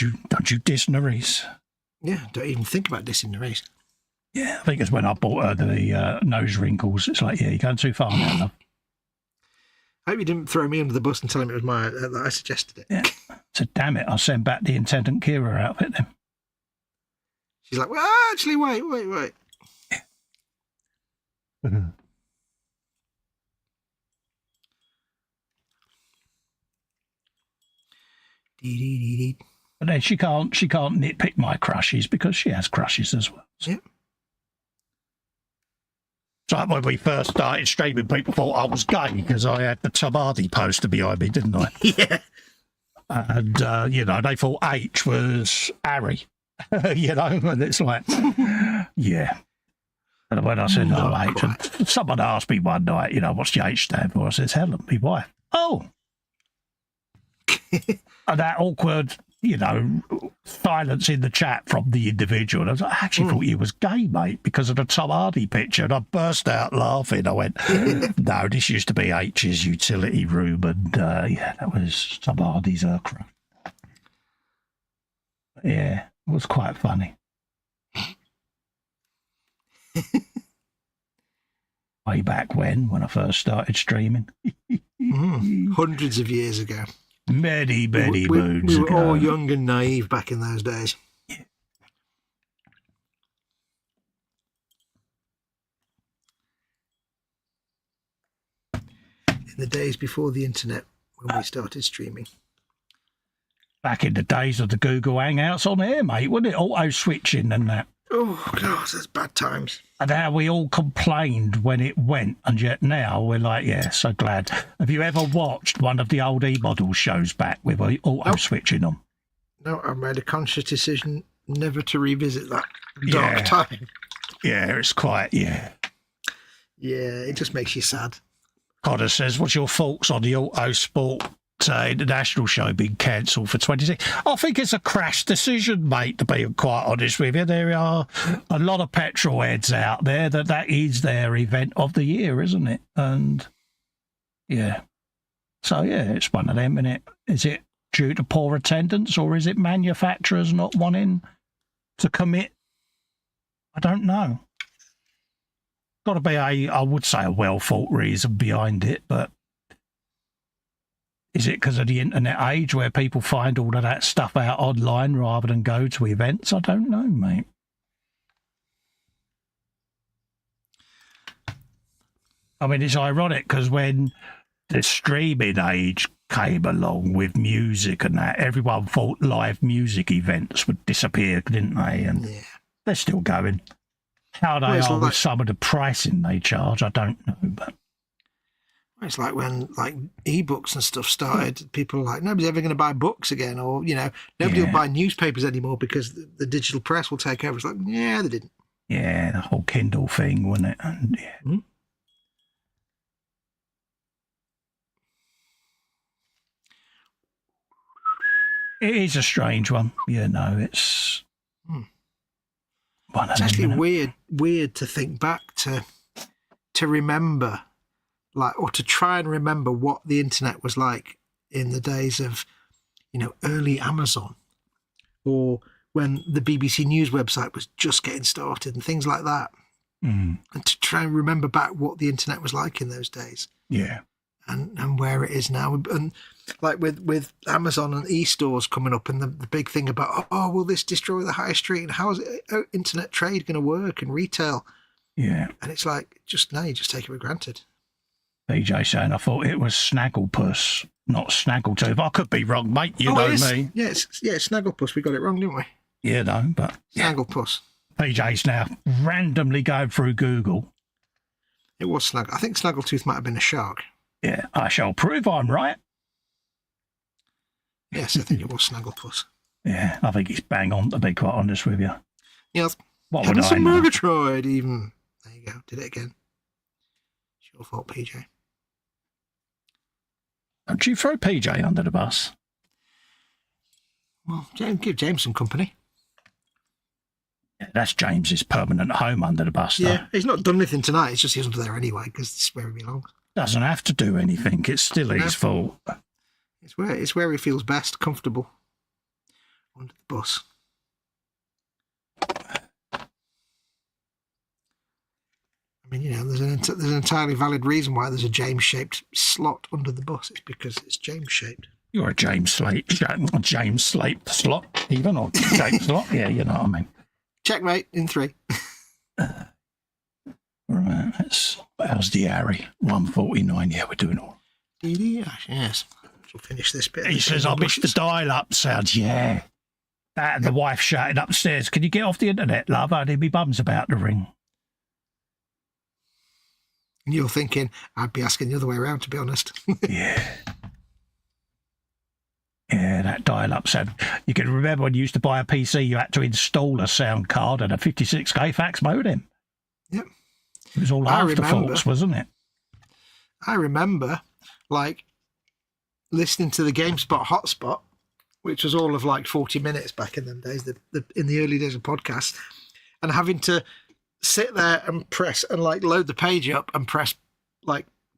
you diss Nerys? Yeah, don't even think about dissing Nerys. Yeah, I think it's when I bought her the nose wrinkles. It's like, yeah, you're going too far now, love. I hope you didn't throw me under the bus and tell him it was that I suggested it. Yeah. So, damn it, I'll send back the intendant Kira outfit then. She's like, well, actually, wait. But then she can't nitpick my crushes because she has crushes as well. Yeah. It's like when we first started streaming, people thought I was gay because I had the Tom Hardy poster behind me, didn't I? Yeah. And, they thought H was Harry, and it's like, yeah. And when I said, H, and someone asked me one night, what's the H stand for? I said, Helen, my wife. Oh. And that awkward, silence in the chat from the individual. I was like, I actually thought he was gay, mate, because of the Tom Hardy picture. And I burst out laughing. I went, no, this used to be H's utility room. And, that was Tom Hardy's crush. Yeah, it was quite funny. Way back when I first started streaming. Hundreds of years ago. Many moons ago. We were ago. all young and naive back in those days. Yeah. In the days before the internet, when we started streaming. Back in the days of the Google Hangouts on air, mate, wasn't it? Auto switching and that. Oh, God, that's bad times. And how we all complained when it went, and yet now we're like, yeah, so glad. Have you ever watched one of the old E-Model shows back with auto switching on? No, I've made a conscious decision never to revisit that dark time. Yeah, it's quite, Yeah, it just makes you sad. Connor says, what's your thoughts on the Auto Sport international show being cancelled for 26? I think it's a crash decision, mate, to be quite honest with you. There are a lot of petrol heads out there that is their event of the year, isn't it? And yeah. So yeah, it's one of them, isn't it? Is it due to poor attendance, or is it manufacturers not wanting to commit? I don't know. Got to be I would say a well thought reason behind it, but is it because of the internet age where people find all of that stuff out online rather than go to events? I don't know, mate. I mean, it's ironic because when the streaming age came along with music and that, everyone thought live music events would disappear, didn't they? And they're still going. How they are with some of the pricing they charge, I don't know, but it's like when ebooks and stuff started, people were like, nobody's ever going to buy books again, or nobody will buy newspapers anymore because the digital press will take over. It's like, yeah, they didn't. Yeah, the whole Kindle thing, wasn't it? And it is a strange one, it's it's actually weird to think back to remember, or to try and remember what the internet was like in the days of, early Amazon, or when the BBC News website was just getting started and things like that. And to try and remember back what the internet was like in those days. Yeah. And where it is now. And like with Amazon and e-stores coming up, and the big thing about, will this destroy the high street? And how is internet trade going to work and retail? Yeah. And it's like, you just take it for granted. PJ saying, I thought it was Snagglepuss, not Snaggletooth. I could be wrong, mate. You know me. Yeah, it's Snagglepuss. We got it wrong, didn't we? Yeah, no, but... Snagglepuss. PJ's now randomly going through Google. It was Snaggle. I think Snaggletooth might have been a shark. Yeah, I shall prove I'm right. Yes, I think it was Snagglepuss. Yeah, I think he's bang on, to be quite honest with you. Yes. What would I know? Murgatroyd, even. There you go. Did it again. It's your fault, PJ. Don't you throw PJ under the bus? Well, give James some company. Yeah, that's James's permanent home under the bus, though. Yeah, he's not done anything tonight. It's just he's under there anyway, because it's where he belongs. Doesn't have to do anything. It's still his fault. It's where he feels best, comfortable. Under the bus. I mean, there's an entirely valid reason why there's a James-shaped slot under the bus. It's because it's James-shaped. You're a James Slate slot, even, or James slot. Yeah, you know what I mean. Checkmate in 3. Right, how's the Harry? 149. Yeah, we're doing all. Yes. We'll finish this bit. He says, I missed the dial-up sounds. Yeah. That and the wife shouting upstairs, can you get off the internet, love? Only me bum's about to ring. And you're thinking, I'd be asking the other way around, to be honest. Yeah. Yeah, that dial-up sound. You can remember when you used to buy a PC, you had to install a sound card and a 56k fax modem. Yep. It was all afterthoughts, wasn't it? I remember, listening to the GameSpot hotspot, which was all of 40 minutes back in them days, in the early days of podcasts, and having to sit there and press and load the page up and press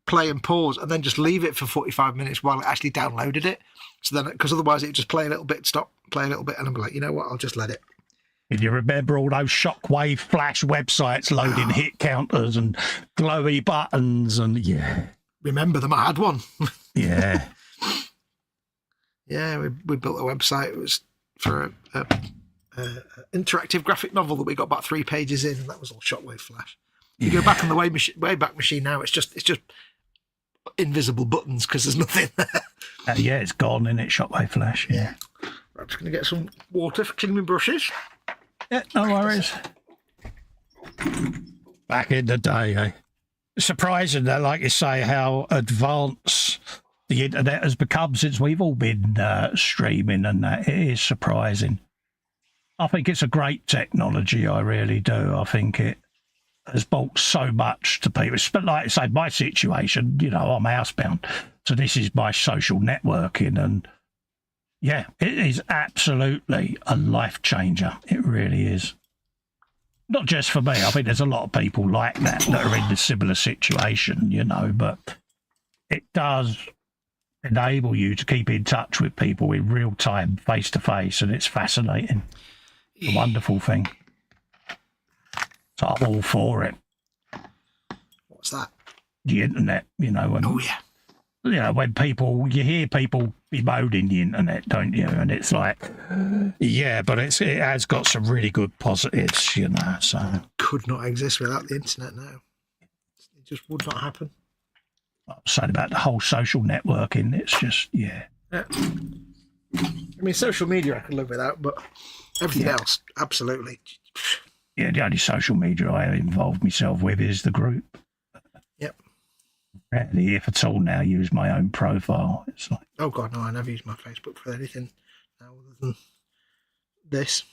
play and pause, and then just leave it for 45 minutes while it actually downloaded it. So then, because otherwise it would just play a little bit, stop, play a little bit, and I'm like, you know what, I'll just let it. If you remember all those Shockwave Flash websites loading hit counters and glowy buttons, and remember them? I had one. Yeah. Yeah, we built a website. It was for a interactive graphic novel that we got about 3 pages in, and that was all Shockwave Flash. You go back on the Wayback Machine now, it's just invisible buttons because there's nothing there. Yeah, it's gone, isn't it? Shockwave Flash. Yeah. I'm just going to get some water for cleaning my brushes. Yeah, no worries. Back in the day, eh? Surprising that, like you say, how advanced the internet has become since we've all been streaming, and that it is surprising. I think it's a great technology. I really do. I think it has brought so much to people. But like I say, my situation, you know, I'm housebound, so this is my social networking, and yeah, it is absolutely a life changer. It really is. Not just for me. I think there's a lot of people like that are in a similar situation, you know, but it does enable you to keep in touch with people in real time, face to face, and it's fascinating. A wonderful thing. So I'm all for it. What's that? The internet, you know. When, oh, yeah. You know, when people, you hear people bemoaning the internet, don't you? And it's like, yeah, but it has got some really good positives, you know. So could not exist without the internet now. It just would not happen. I'm saying about the whole social networking, it's just, yeah. I mean, social media I could live without, but everything else, absolutely. Yeah, the only social media I involve myself with is the group. Yep. Rarely, if at all, now use my own profile. It's like, oh God, no! I never use my Facebook for anything now other than this.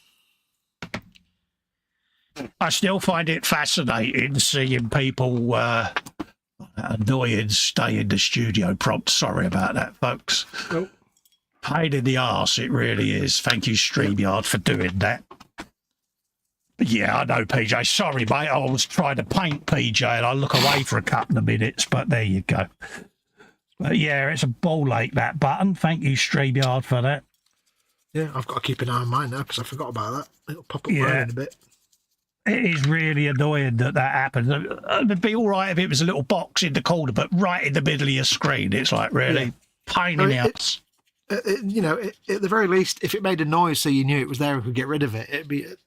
I still find it fascinating seeing people annoying stay in the studio prompt. Sorry about that, folks. Nope. Pain in the arse, it really is. Thank you, StreamYard, for doing that. Yeah, I know, PJ. Sorry, mate. I was trying to paint PJ and I look away for a couple of minutes, but there you go. But yeah, it's a ball ache, that button. Thank you, StreamYard, for that. Yeah, I've got to keep an eye on mine now because I forgot about that. It'll pop up in a bit. It is really annoying that happens. It'd be all right if it was a little box in the corner, but right in the middle of your screen, it's like really pain in the ass. You know, at the very least, if it made a noise so you knew it was there and could get rid of it, it'd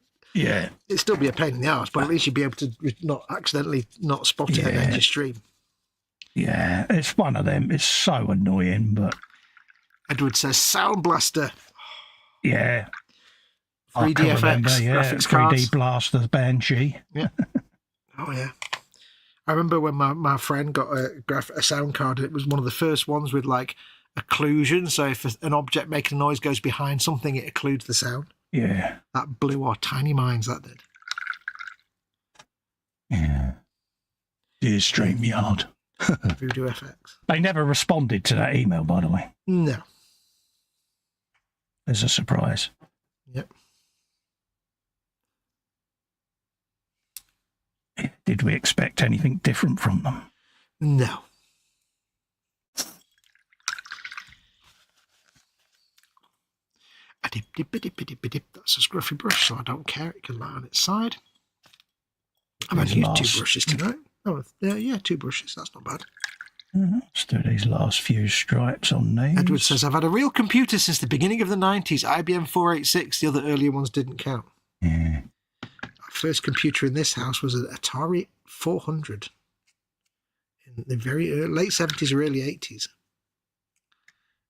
still be a pain in the arse, but at least you'd be able to not accidentally not spot it and end your stream. Yeah, it's one of them. It's so annoying, but Edward says Sound Blaster. Yeah. 3D FX graphics 3D cards. Blaster Banshee. Yeah. Oh yeah. I remember when my friend got a sound card. It was one of the first ones with like occlusion. So if an object making a noise goes behind something, it occludes the sound. Yeah. That blew our tiny minds. That did. Yeah. Dear StreamYard. Voodoo FX. They never responded to that email, by the way. No. There's a surprise. Yep. Did we expect anything different from them? No. A dip, dip, dip, dip, dip, dip. That's a scruffy brush, so I don't care. It can lie on its side. I've only used 2 brushes tonight. Oh, yeah, 2 brushes. That's not bad. Let's do these last few stripes on these. Edward says, I've had a real computer since the beginning of the 90s. IBM 486. The other earlier ones didn't count. Yeah. Our first computer in this house was an Atari 400 in the very late 70s or early 80s.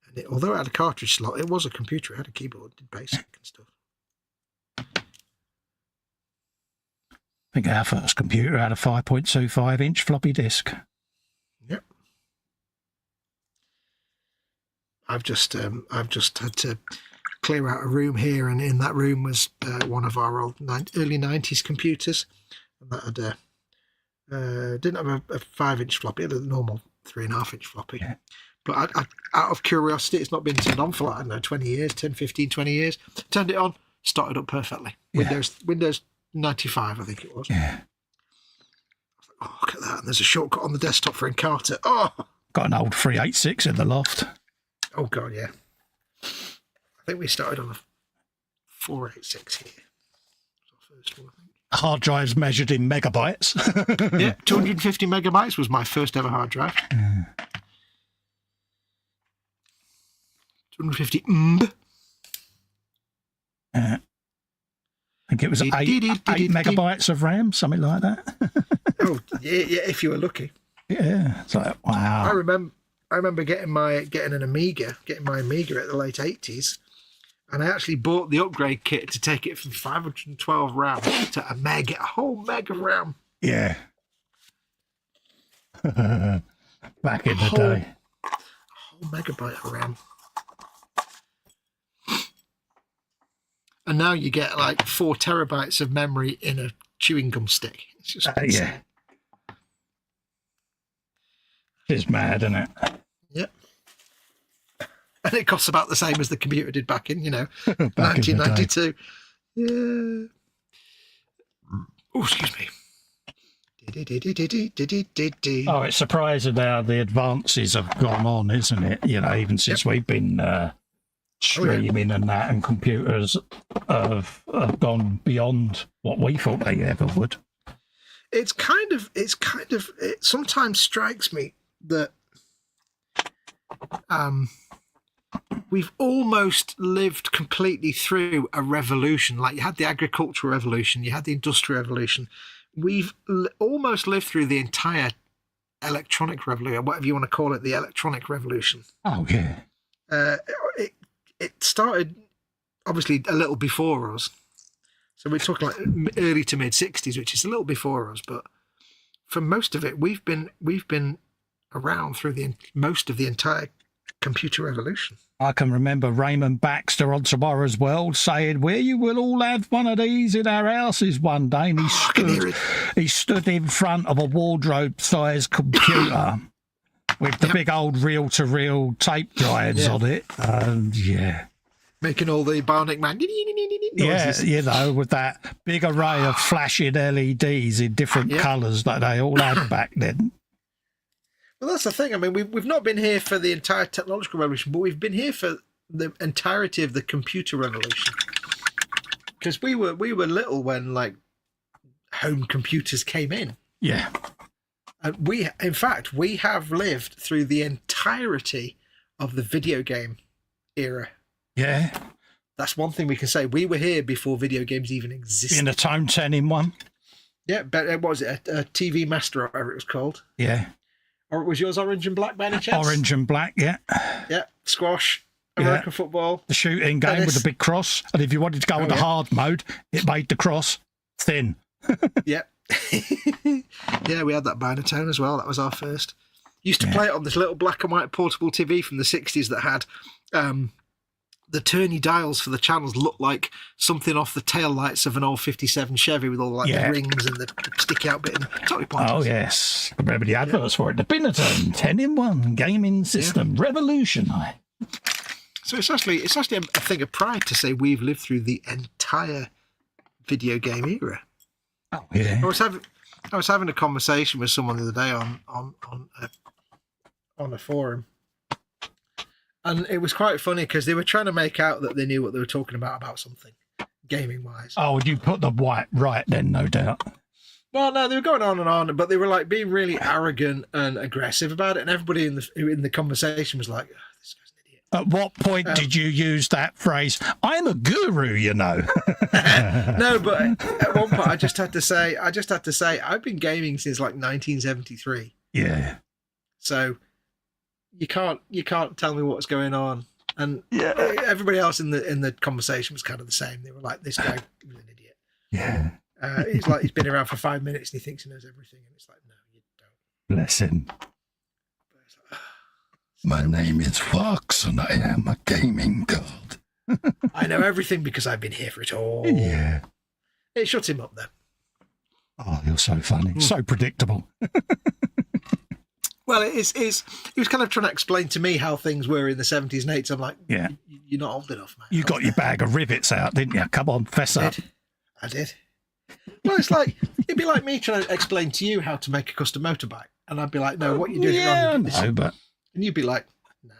And although it had a cartridge slot, it was a computer. It had a keyboard, did basic and stuff. I think our first computer had a 5.25-inch floppy disk. Yep. I've just had to clear out a room here, and in that room was one of our old early 90s computers, and that had didn't have a 5-inch floppy, it had a normal 3.5-inch floppy. Yeah. But I, out of curiosity, it's not been turned on for like, I don't know, 20 years, 10, 15, 20 years. Turned it on, started up perfectly. Yeah. Windows 95, I think it was. Yeah. Oh, look at that. And there's a shortcut on the desktop for Encarta. Oh! Got an old 386 in the loft. Oh, God, yeah. I think we started on a 486 here. That's our first one, I think. Hard drives measured in megabytes. Yeah, 250 megabytes was my first ever hard drive. 250 MB. I think it was 8 megabytes of RAM, something like that. Oh, yeah, if you were lucky. Yeah, it's like, wow. I remember getting my Amiga at the late 80s, And I actually bought the upgrade kit to take it from 512 RAM to a whole meg of RAM. Yeah. Back in the day. A whole megabyte of RAM. And now you get like 4 terabytes of memory in a chewing gum stick. It's just yeah. It's mad, isn't it? Yep. And it costs about the same as the computer did back in, back 1992. Yeah. Oh, excuse me. Oh, it's surprising how the advances have gone on, isn't it? Even since we've been streaming and that, and computers have gone beyond what we thought they ever would. It sometimes strikes me that we've almost lived completely through a revolution. Like you had the agricultural revolution, you had the industrial revolution. We've almost lived through the entire electronic revolution, whatever you want to call it, the electronic revolution. Oh, yeah. It started, obviously, a little before us. So we're talking like early to mid-60s, which is a little before us. But for most of it, we've been around through most of the entire computer revolution. I can remember Raymond Baxter on Tomorrow's World saying, "We will all have one of these in our houses one day." And he stood in front of a wardrobe-sized computer with the big old reel-to-reel tape drives on it. Making all the Bionic Man noises. Yeah, with that big array of flashing LEDs in different colours that they all had back then. Well, that's the thing. I mean, we've not been here for the entire technological revolution, but we've been here for the entirety of the computer revolution. Because we were little when like home computers came in. Yeah. And we have lived through the entirety of the video game era. Yeah. That's one thing we can say. We were here before video games even existed. In a Tone 10 in one. Yeah, but what was it? A TV Master, or whatever it was called. Yeah. Or was yours Orange and Black by any chance? Orange and Black, yeah. Yeah, squash, American football. The shooting game with the big cross. And if you wanted to go into hard mode, it made the cross thin. Yeah. Yeah, we had that Binatone as well. That was our first. Used to play it on this little black and white portable TV from the 60s that had the turny dials for the channels looked like something off the tail lights of an old 57 Chevy with all like the rings and the sticky out bit. And totally pointless. Oh, yes. I remember the adverts for it. The Binatone 10-in-1 gaming system. Revolution. So it's actually a thing of pride to say we've lived through the entire video game era. Oh, yeah. I was having a conversation with someone the other day on a forum. And it was quite funny because they were trying to make out that they knew what they were talking about something, gaming-wise. Oh, you put them right then, no doubt. Well, no, they were going on and on, but they were like being really arrogant and aggressive about it. And everybody in the conversation was like, oh, "This guy's an idiot." At what point did you use that phrase? I'm a guru, No, but at one point I just had to say, I've been gaming since like 1973. Yeah. So you can't tell me what's going on. And everybody else in the conversation was kind of the same. They were like, "This guy was an idiot." Yeah. He's like, he's been around for 5 minutes and he thinks he knows everything. And it's like, no, you don't. Bless him. My name is Fox and I am a gaming god. I know everything because I've been here for it all. Yeah. It shuts him up, though. Oh, you're so funny. So predictable. Well, he was kind of trying to explain to me how things were in the 70s and 80s. I'm like, yeah, you're not old enough, mate. You got your bag of rivets out, didn't you? Come on, fess up. I did. Well, it's like, it'd be like me trying to explain to you how to make a custom motorbike. And I'd be like, no, what you're doing is wrong. Yeah, I know, but... And you'd be like, no.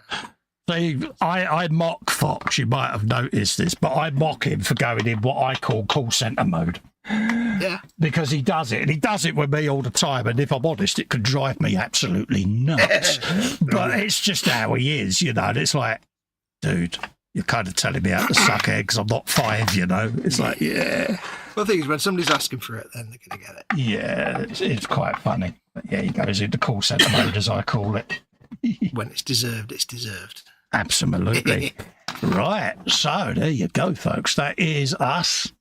See, I mock Fox, you might have noticed this, but I mock him for going in what I call call centre mode. Yeah. Because he does it, and he does it with me all the time, and if I'm honest, it could drive me absolutely nuts. But it's just how he is, and it's like, dude, you're kind of telling me how to suck eggs. I'm not 5, It's like, yeah. Well, the thing is, when somebody's asking for it, then they're going to get it. Yeah, it's quite funny. But yeah, he goes into call centre mode, as I call it. When it's deserved, it's deserved. Absolutely. Right, so there you go, folks. That is us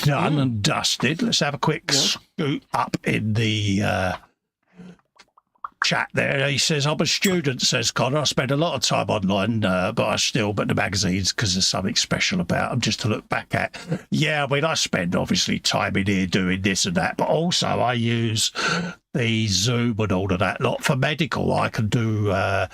done and dusted. Let's have a quick scoot up in the chat there. He says, I'm a student, says Connor. I spend a lot of time online, but I still but the magazines because there's something special about them just to look back at. Yeah, I mean, I spend obviously time in here doing this and that, but also I use the Zoom and all of that lot. For medical, I can do a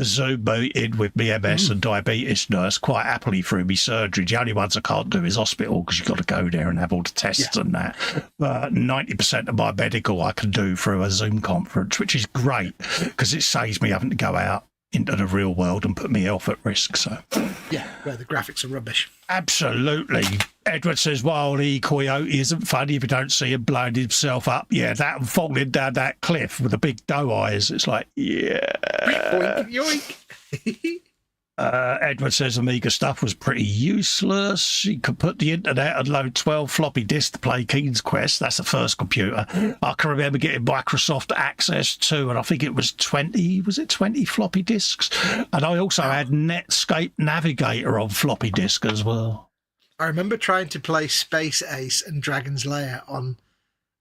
Zoom meeting with me MS and diabetes nurse quite happily through me surgery. The only ones I can't do is hospital because you've got to go there and have all the tests and that. But 90% of my medical I can do through a Zoom conference, which is great because it saves me having to go out into the real world and put my health at risk. So yeah, where the graphics are rubbish. Absolutely. Edward says, Wile E. Coyote isn't funny if you don't see him blowing himself up. Yeah, that and falling down that cliff with the big doe eyes. It's like, yeah. Yoink, yoink. Edward says Amiga stuff was pretty useless. You could put the internet and load 12 floppy disks to play King's Quest. That's the first computer. I can remember getting Microsoft Access to, and I think it was 20 floppy disks? And I also had Netscape Navigator on floppy disk as well. I remember trying to play Space Ace and Dragon's Lair on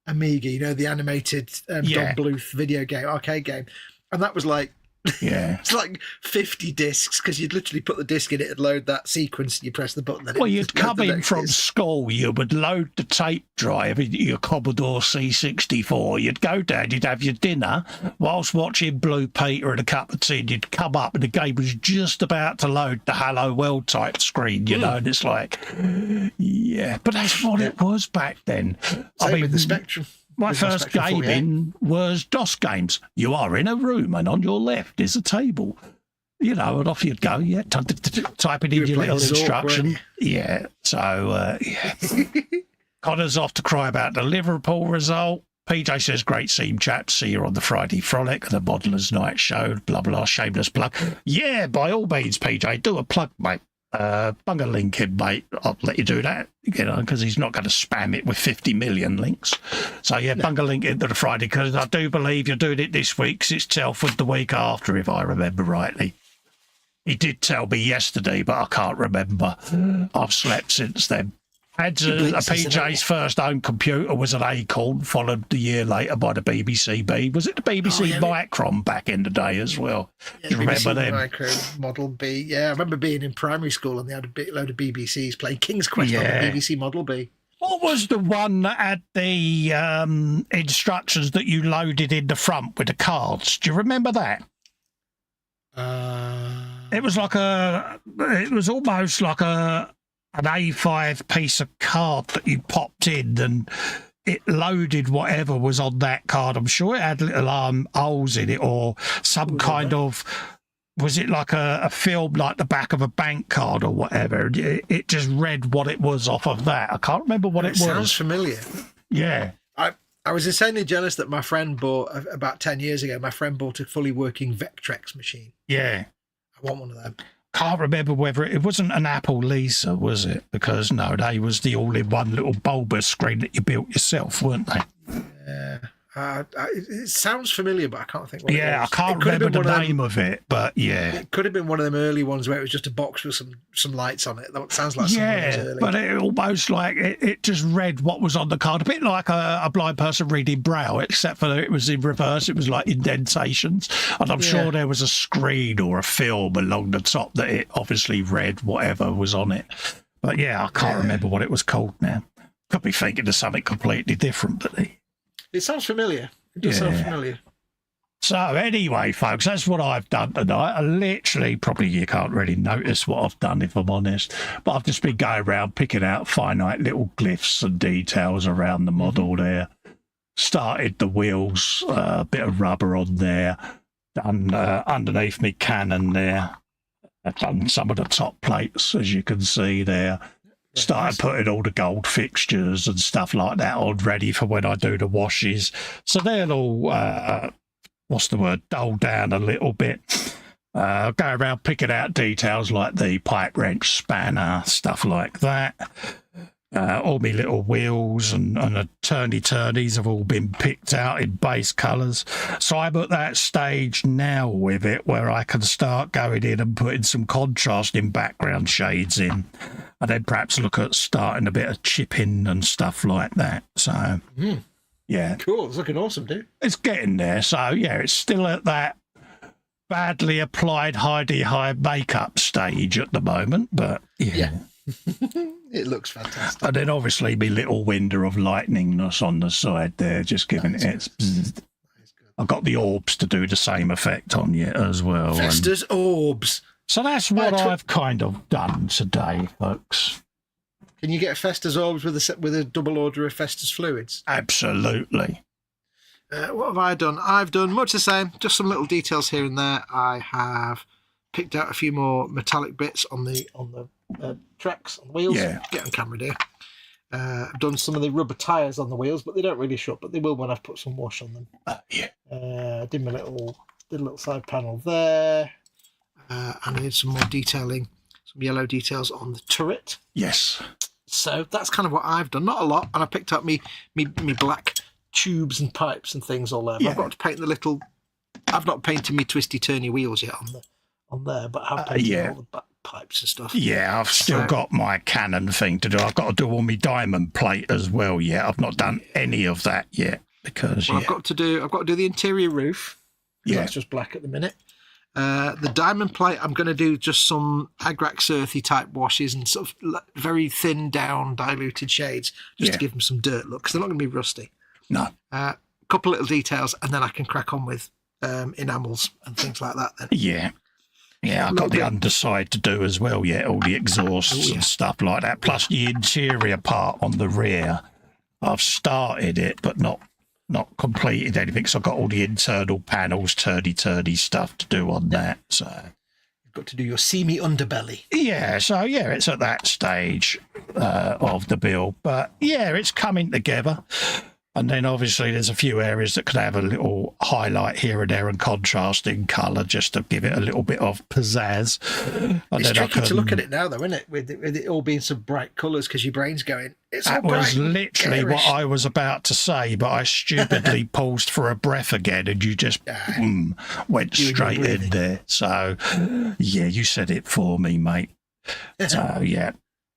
Amiga, you know, the animated Don Bluth video game, arcade game. And that was like, it's like 50 discs because you'd literally put the disc in it and load that sequence and you press the button. Well, you'd come in from school, you would load the tape drive into your Commodore C64, you'd go down, you'd have your dinner whilst watching Blue Peter and a cup of tea, and you'd come up and the game was just about to load the Hello World type screen, you know, and it's like, yeah, but that's what it was back then. Same with the Spectrum. My first gaming was DOS games. You are in a room and on your left is a table. You know, and off you'd go, typing in your little instruction. Yeah, so, Connor's off to cry about the Liverpool result. PJ says, great seam chat. See you on the Friday Frolic and the Modeller's Night Show. Blah, blah, shameless plug. Yeah, by all means, PJ, do a plug, mate. Bung a link in, mate. I'll let you do that, you know, because he's not going to spam it with 50 million links. So, yeah, bung a link into the Friday, because I do believe you're doing it this week, because it's Telford the week after, if I remember rightly. He did tell me yesterday, but I can't remember. I've slept since then. Had a PJ's first own computer was an Acorn, followed a year later by the BBC B. Was it the BBC Micron back in the day as well? Yeah, Do you remember BBC them? Micro Model B. Yeah, I remember being in primary school and they had a load of BBCs playing King's Quest on the BBC Model B. What was the one that had the instructions that you loaded in the front with the cards? Do you remember that? It was like it was almost like an A5 piece of card that you popped in and it loaded whatever was on that card. I'm sure it had little holes in it or some kind of, was it like a film like the back of a bank card or whatever? It just read what it was off of that. I can't remember what it was. Sounds familiar. Yeah. I was insanely jealous that my friend bought, about 10 years ago, my friend bought a fully working Vectrex machine. Yeah. I want one of them. Can't remember whether it wasn't an Apple Lisa, was it? Because no, they was the all-in-one little bulbous screen that you built yourself, weren't they? Yeah. It sounds familiar, but I can't think what it was. Yeah, I can't remember the name of it, but yeah. It could have been one of them early ones where it was just a box with some lights on it. That sounds like something that was early. But it almost like it just read what was on the card, a bit like a blind person reading Braille, except for it was in reverse. It was like indentations. And I'm sure there was a screen or a film along the top that it obviously read whatever was on it. But yeah, I can't remember what it was called now. Could be thinking of something completely different, but it sounds familiar. It does sound familiar. So anyway, folks, that's what I've done tonight. I literally, probably you can't really notice what I've done if I'm honest, but I've just been going around picking out finite little glyphs and details around the model there. Started the wheels, a bit of rubber on there, done underneath me cannon there. I've done some of the top plates, as you can see there. Started putting all the gold fixtures and stuff like that on ready for when I do the washes. So they'll all, dull down a little bit. Go around picking out details like the pipe wrench spanner, stuff like that. All my little wheels and the turnies have all been picked out in base colours. So I'm at that stage now with it where I can start going in and putting some contrasting background shades in, and then perhaps look at starting a bit of chipping and stuff like that. So, yeah. Cool. It's looking awesome, dude. It's getting there. So, yeah, it's still at that badly applied high makeup stage at the moment, but yeah. It looks fantastic. And then obviously my little window of lightningness on the side there, just giving it. I've got the orbs to do the same effect on you as well. Festas orbs. So that's what I've kind of done today, folks. Can you get Festas orbs with a double order of Festas fluids? Absolutely. What have I done? I've done much the same, just some little details here and there. I have picked out a few more metallic bits on the tracks, on the wheels. Yeah. Get on camera, dear. I've done some of the rubber tyres on the wheels, but they don't really show up, but they will when I've put some wash on them. Did a little side panel there. And I did some more detailing, some yellow details on the turret. Yes. So that's kind of what I've done. Not a lot. And I picked up me black tubes and pipes and things all over. Yeah. I've got to paint the little... I've not painted me twisty-turny wheels yet on there, but I've painted all the back pipes and stuff. Yeah, I've still got my Canon thing to do. I've got to do all my diamond plate as well yet. I've not done any of that yet because I've got to do the interior roof. Yeah. It's just black at the minute. The diamond plate, I'm going to do just some Agrax earthy type washes and sort of very thin down diluted shades just to give them some dirt look, because they're not going to be rusty. No. A couple little details, and then I can crack on with enamels and things like that then. Yeah. Yeah, I've got the underside to do as well, all the exhausts and stuff like that, plus the interior part on the rear. I've started it, but not completed anything, so I've got all the internal panels, turdy stuff to do on that. So you've got to do your seamy underbelly. Yeah, so it's at that stage of the build, but it's coming together. And then obviously there's a few areas that could have a little highlight here and there and contrast in colour just to give it a little bit of pizzazz. It's tricky to look at it now, though, isn't it? With it all being some bright colours, because your brain's going, it's all bright. That was literally what I was about to say, but I stupidly paused for a breath again, and you just went straight in there. So, you said it for me, mate. So,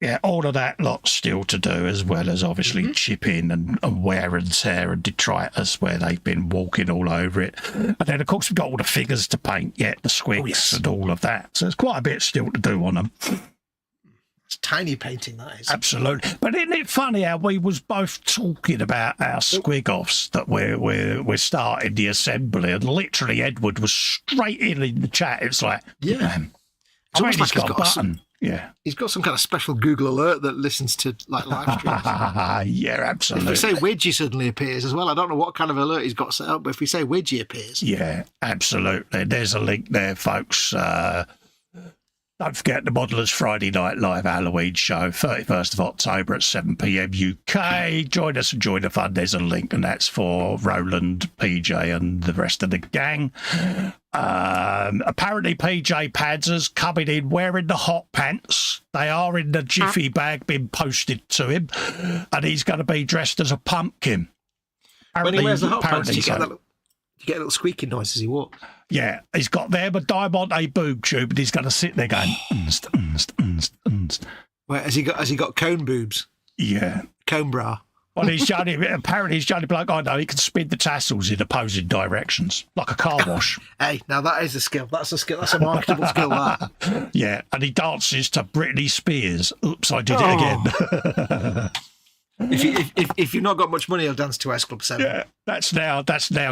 yeah, all of that lot still to do, as well as obviously chipping and wear and tear and detritus where they've been walking all over it. And then, of course, we've got all the figures to paint yet, the squigs and all of that. So there's quite a bit still to do on them. It's tiny painting, that is. Absolutely. But isn't it funny how we was both talking about our squig-offs that we're starting the assembly, and literally Edward was straight in the chat. It's like, man, it's almost like he's got a button. He's got some kind of special Google alert that listens to live streams. Yeah, absolutely. If we say Widgie suddenly appears as well, I don't know what kind of alert he's got set up, but if we say Widgie appears. Yeah, absolutely. There's a link there, folks. Don't forget the Modeller's Friday Night Live Halloween show, 31st of October at 7 p.m. UK. Join us and join the fun. There's a link, and that's for Roland, PJ, and the rest of the gang. Apparently, PJ Panzer's coming in wearing the hot pants. They are in the jiffy bag being posted to him, and he's going to be dressed as a pumpkin. When he wears the hot pants, you get a little squeaking noise as he walks. Yeah, he's got there a diamante boob tube, and he's going to sit there going. Wait, has he got cone boobs? Yeah, cone bra. Well, apparently he's the only bloke I know. He can spin the tassels in opposing directions like a car wash. Hey, now that is a skill. That's a skill. That's a marketable skill. That. Yeah, and he dances to Britney Spears. Oops, I did it again. If you've not got much money, he'll dance to S Club 7. Yeah, that's now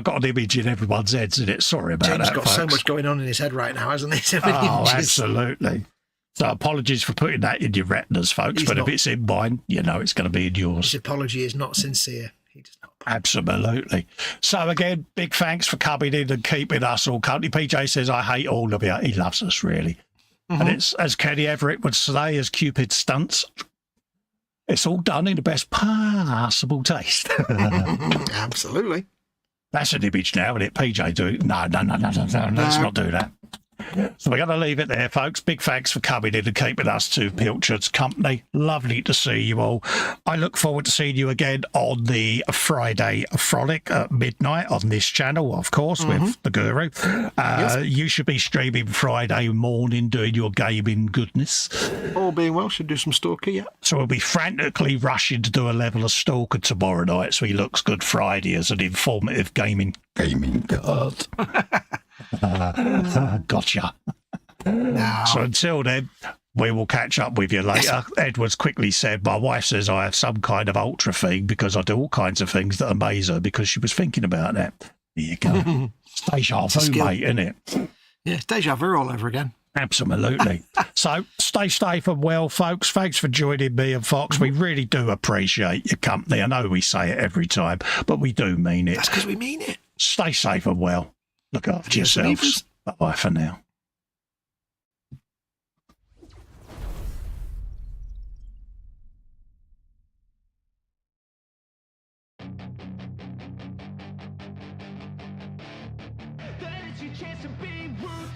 got an image in everyone's heads, isn't it? Sorry about James that. James got so much going on in his head right now, hasn't he? So absolutely. So apologies for putting that in your retinas, folks. If it's in mine, it's going to be in yours. His apology is not sincere. He does not. Absolutely. So again, big thanks for coming in and keeping us all company. PJ says, I hate all of you. He loves us, really. And it's, as Kenny Everett would say, as Cupid stunts, it's all done in the best possible taste. Absolutely. That's an image now, isn't it? PJ doing... No, let's not do that. So we're going to leave it there, folks. Big thanks for coming in and keeping us two pilchards company. Lovely to see you all. I look forward to seeing you again on the Friday Frolic at midnight on this channel, of course, with the Guru. You should be streaming Friday morning doing your gaming goodness. All being well, should do some Stalker, yeah. So we'll be frantically rushing to do a level of Stalker tomorrow night, so he looks good Friday as an informative gaming card. Gotcha. No. So until then, we will catch up with you later. Edwards quickly said, my wife says I have some kind of ultra thing because I do all kinds of things that amaze her because she was thinking about that. There you go. It's deja vu, mate, isn't it? Yeah, it's deja vu all over again. Absolutely. So stay safe and well, folks. Thanks for joining me and Fox. We really do appreciate your company. I know we say it every time, but we do mean it. That's because we mean it. Stay safe and well. Look after yourselves. Bye-bye for now.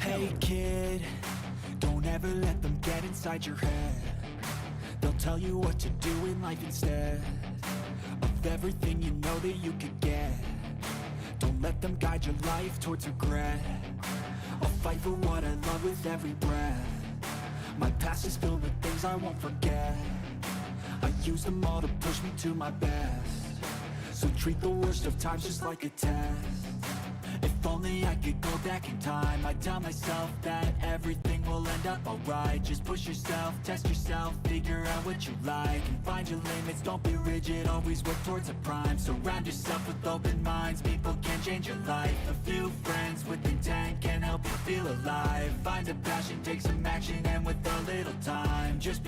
Hey kid, don't ever let them get inside your head. They'll tell you what to do in life instead of everything you know that you could get. Don't let them guide your life towards regret. I'll fight for what I love with every breath. My past is filled with things I won't forget. I use them all to push me to my best. So treat the worst of times just like a test. If only I could go back in time, I'd tell myself that everything will end up alright. Just push yourself, test yourself, figure out what you like, and find your limits, don't be rigid, always work towards a prime. Surround yourself with open minds, people can change your life. A few friends with intent can help you feel alive. Find a passion, take some action, and with a little time, just